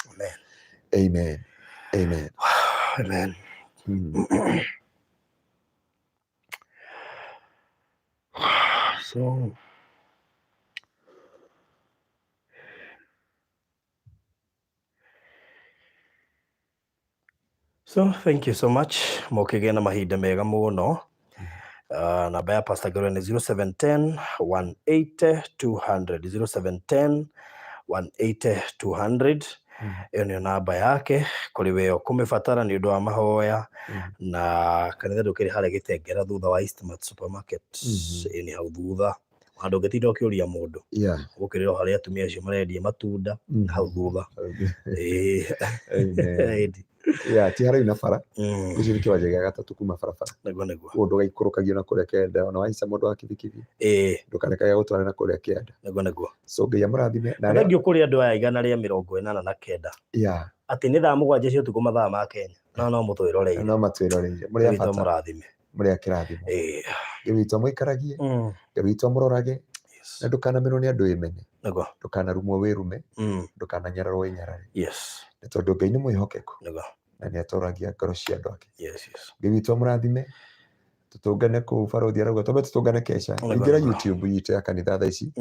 Amen. Amen. Amen. So thank you so much. Mokĩgĩa na mahinda mega mũno. Namba ya Pastor Garo ni 0710 180 200 0710 180 200. Iyo nĩ namba yake kũrĩ we ũkũmĩbatara nĩ ũndũ wa mahoya, na kanitha ndũkĩrĩ harĩa Gĩtengera thutha wa Eastmart Supermarket, nĩ hau thutha, handũ ũngĩtinda ũkĩũria mũndũ, ũkĩrĩ o harĩa atumia acio marendia matunda hau thutha. Ti haraihu na bara, gĩcio nĩ kĩwanja gĩa gatatũ kuma barabara, nĩguo mũndũ gaikũrũkagio na kũrĩa kĩanda, ona wahaica mũndũ wa kibikibi ndũkarekaga gũtwara na kũrĩa kĩanda. Nĩguo So Ngai amũrathime. Na thengio kũrĩ andũ aya 189 atĩ nĩ thaa 7 cia ũtukũ mathaa ma Kenya, no mũtwĩroreire, mũrĩ abata, mũrĩ akĩrathimo. Ngai witũ amũikaragie, Ngai witũ amũrorage, na ndũkanamenwo nĩ andũ ĩmene, ndũkanarumwo wĩrume, ndũkananyararwo wĩnyarare, nĩ tondũ Ngai nĩ mwĩhokeku na nĩ atũragia ngoro cia andũ ake. Ngai witũ amũrathime. Tutungane kũu barũthi arauga twambe tutungane Kesha. Ingĩra YouTube yitũ ya kanitha thaa ici,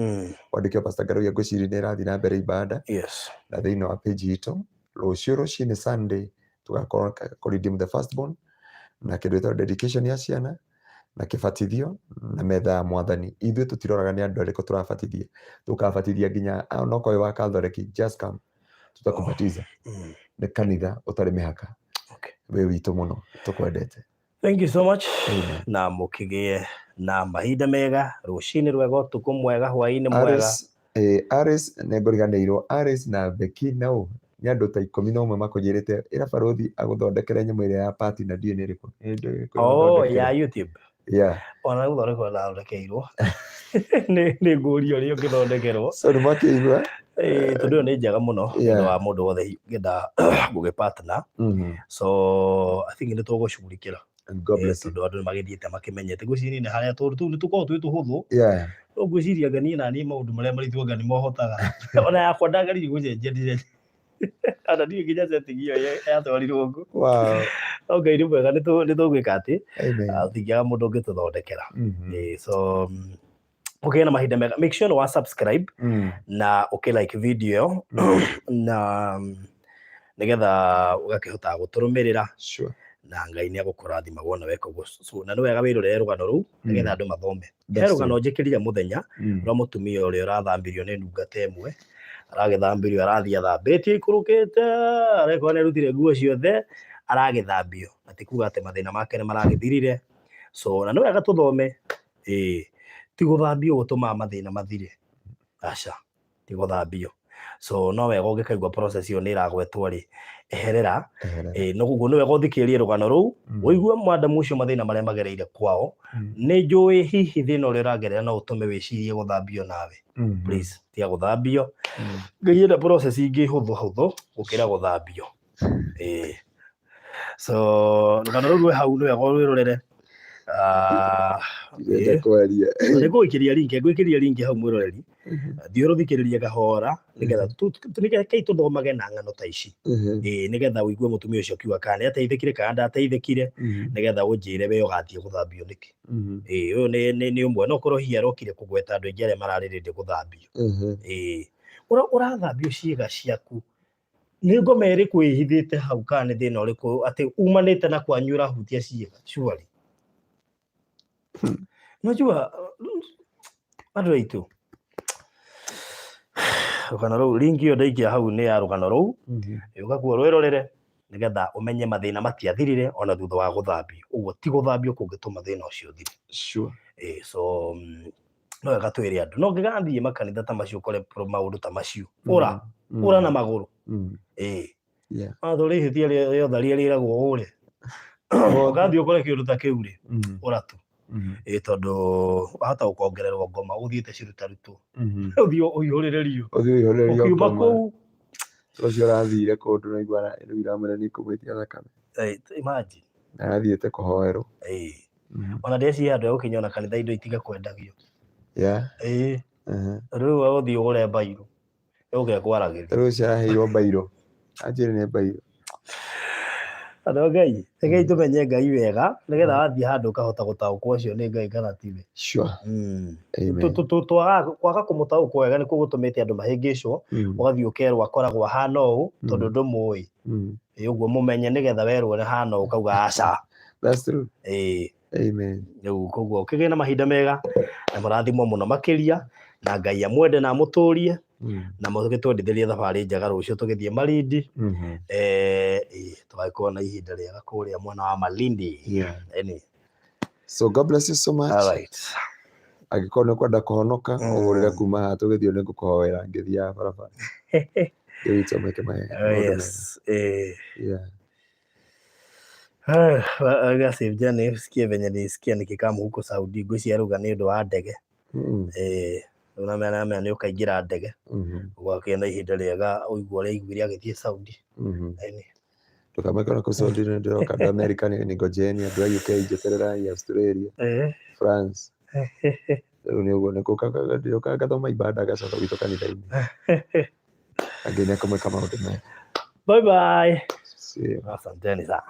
wandĩke Pastor Garo ngwĩciria nĩ ĩrathiĩ na mbere ibada, na thĩinĩ wa page yitũ rũciũ rũcinĩ Sunday tugakorwo redeem the firstborn, na kĩndũ gĩtagwo dedication ya ciana na kĩbatithio na metha ya mwathani. Ithuĩ tũtiroraga nĩ andũ arĩkũ tũrabatithia, tũkabatithia nginya onokorwo wa Catholic, just come tutakubatiza. Nĩ kanitha ũtarĩ mĩhaka. Wĩ witũ mũno, tũkwendete. Thank you so much. Na mũkĩgĩe na mahinda mega, rũcinĩ rwega, ũtukũ mwega, hwaĩ-inĩ mwega. Aris nĩ ngũriganĩirwo, Aris na Beki nao nĩ andũ ta 11 makũnyĩrĩte, ĩra barũthi agũthondekere nyamũ ĩrĩa ya party na ndiũ nĩ ĩrĩkũ. Ya YouTube. Ona gũthondekwo thondekeirwo. Nĩ ngũrio ũrĩa ũngĩthondekerwo. So nĩ makĩigua. Tondũ nĩ njega mũno nĩ wa mũndũ wothe ngenda gũgĩ partner. So I think nĩ tũgũcugurikĩra. God bless you. Tondũ andũ nĩ magĩthiĩte makĩmenyete gwĩciria nĩ harĩa tũu nĩ tũkorwo twĩ tũhũthũ. Ngwĩciria ngani na niĩ maũndũ marĩa maritũ ngani mohotaga. Ona yakwa ndageririe gũcenjia ndire. Ana ndiĩ nginya setting iyo yatwarirwo ngũ. Ngai nĩ mwega, nĩ tũgwĩka atĩ thingiaga mũndũ ũngĩtũthondekera. So ũkĩgĩa na mahinda mega, make sure wa subscribe na like video na nĩgetha ũgakĩhota gũtũrũmĩrĩra. Na Ngai nĩ agũkũrathima wona weka ũguo. Na nĩ wega wĩrorere rũgano rũu nĩgetha andũ mathome. He rũgano njĩkĩrire mũthenya rwa mũtumia ũrĩa ũrathambirio nĩ ndungata ĩmwe, aragĩthambĩrio, arathiĩ athambĩtie ikũrũkĩte, areka nĩ arutire nguo ciothe, aragĩthambio. Na ti kuga atĩ mathĩna make nĩ maragĩthirire. So na nĩ wega tũthome, ti gũthambio gũtũmaga mathĩna mathire, aca, ti gũthambio. So no wega ũngĩkaigua process iyo nĩ ĩragwetwo rĩ, eherera. No guo nĩ wega ũthikĩrĩrie rũgano rũu, ũigue mwandamu ũcio mathĩna marĩa magereire kwao. Nĩ njũĩ hihi thĩna ũrĩa ũragerera no ũtũme wĩcirie gũthambio nawe. Please, tiga gũthambio. Ngai enda process ingĩ hũthũ gũkĩra gũthambio. So rũgano rũu hau nĩ wega ũrũrorere. Ngwĩkĩria link hau mwĩroreri. Thiĩ ũrũthikĩrĩrie kahora nĩgetha tũthomage na ng'ano ta ici. Nĩgetha ũigue mũtumia ũcio akiuga kana nĩ ateithĩkire kana ndateithĩkire, nĩgetha ũnjĩre we ũgathiĩ gũthambio nĩkĩ. Ũyũ nĩ ũmwe, no ũkorwo hihi arokire kũgweta andũ aingĩ arĩa mararĩrĩria gũthambio. Ũrathambio ciĩga ciaku, nĩ ngoma ĩrĩkũ ĩhithĩte hau kana nĩ thĩna ũrĩkũ atĩ umanĩte na kwanyu ũrahutia ciĩga surely. Unajua andũ aitũ, rũgano rũu link iyo ndaikia hau nĩ ya rũgano rũu, ũgakuo rwĩrorere nĩgetha ũmenye mathĩna matiathirire ona thutha wa gũthambio. Ũguo ti gũthambio kũngĩtũma thĩna ũcio ũthire. So no wega twĩre andũ, no ngĩgathiĩ makanitha ta macio ũkore maũndũ ta macio, ũra na magũrũ. Athũrĩ ihĩtia rĩothe rĩrĩa rĩragwo ũre, ũgathiĩ ũkore kĩũndũ ta kĩu rĩ, ũra tu. Tondũ wahota gũkongererwo ngoma ũthiĩte cirutarutwo, ũthiĩ ũihũrĩre rio, ũkiuma kũu ũcio ũrathire kũndũ na igua rĩu iramera nĩ ikũgwĩtia thakame. Imagine arathiĩte kũhoerwo. Ona ndeciria andũ egũkinya ona kanitha indo itiga kwendagio. Rĩu ũgũthiĩ ũgũre mbairũ ũgũke kwaragĩria. Rĩu ciraheirwo mbairũ, anjĩrĩ nĩ mbairũ. Andũ Ngai, rekei tũmenye Ngai wega nĩgetha wathiĩ handũ ũkahota gũtaũkwo ũcio nĩ Ngai kana tiwe. Kwaga kũmũtaũkwo wega nĩ kũgũtũmĩte andũ mahĩngĩcwo, ũgathiĩ ũkerwo akoragwo ahana ũũ tondũ ndũmũĩ. Ũguo mũmenye nĩgetha werwo nĩ hana ũũ ũkauga aca. That's true. Amen. Rĩu koguo ũkĩgĩe na mahinda mega na mũrathimwo mũno makĩria, na Ngai amwende na amũtũrie na mũgĩtwendithĩrie thabarĩ njega rũciũ tũgĩthiĩ Malindi. Tũgagĩkorwo na ihinda rĩega kũrĩa mwena wa Malindi. So God bless you so much. Angĩkorwo nĩ kwenda kũhonoka ũgũrĩre kuma haha tũgĩthiĩ nĩ ngũkũhoera ngĩthiaga barabara. Wĩtwo meke Gasave jana nisikie venye nisikia nikikama huko Saudi ngwĩciria rauga nĩ ũndũ wa ndege. Unamenya nĩ ũkaingĩra ndege ũgakĩgĩa na ihinda rĩega ũigua ũrĩa aiguire agĩthiĩ Saudi. Tukamekana kwa Saudi ndio kada America ni ngojeni andũ a UK njeterera Australia, France. Nĩ ũguo nĩ kũkaga gathoma ibada gacoka gwitũ kanitha-inĩ. Angĩ nĩ akamwĩka maũndũ mega. Bye bye. Asanteni sana.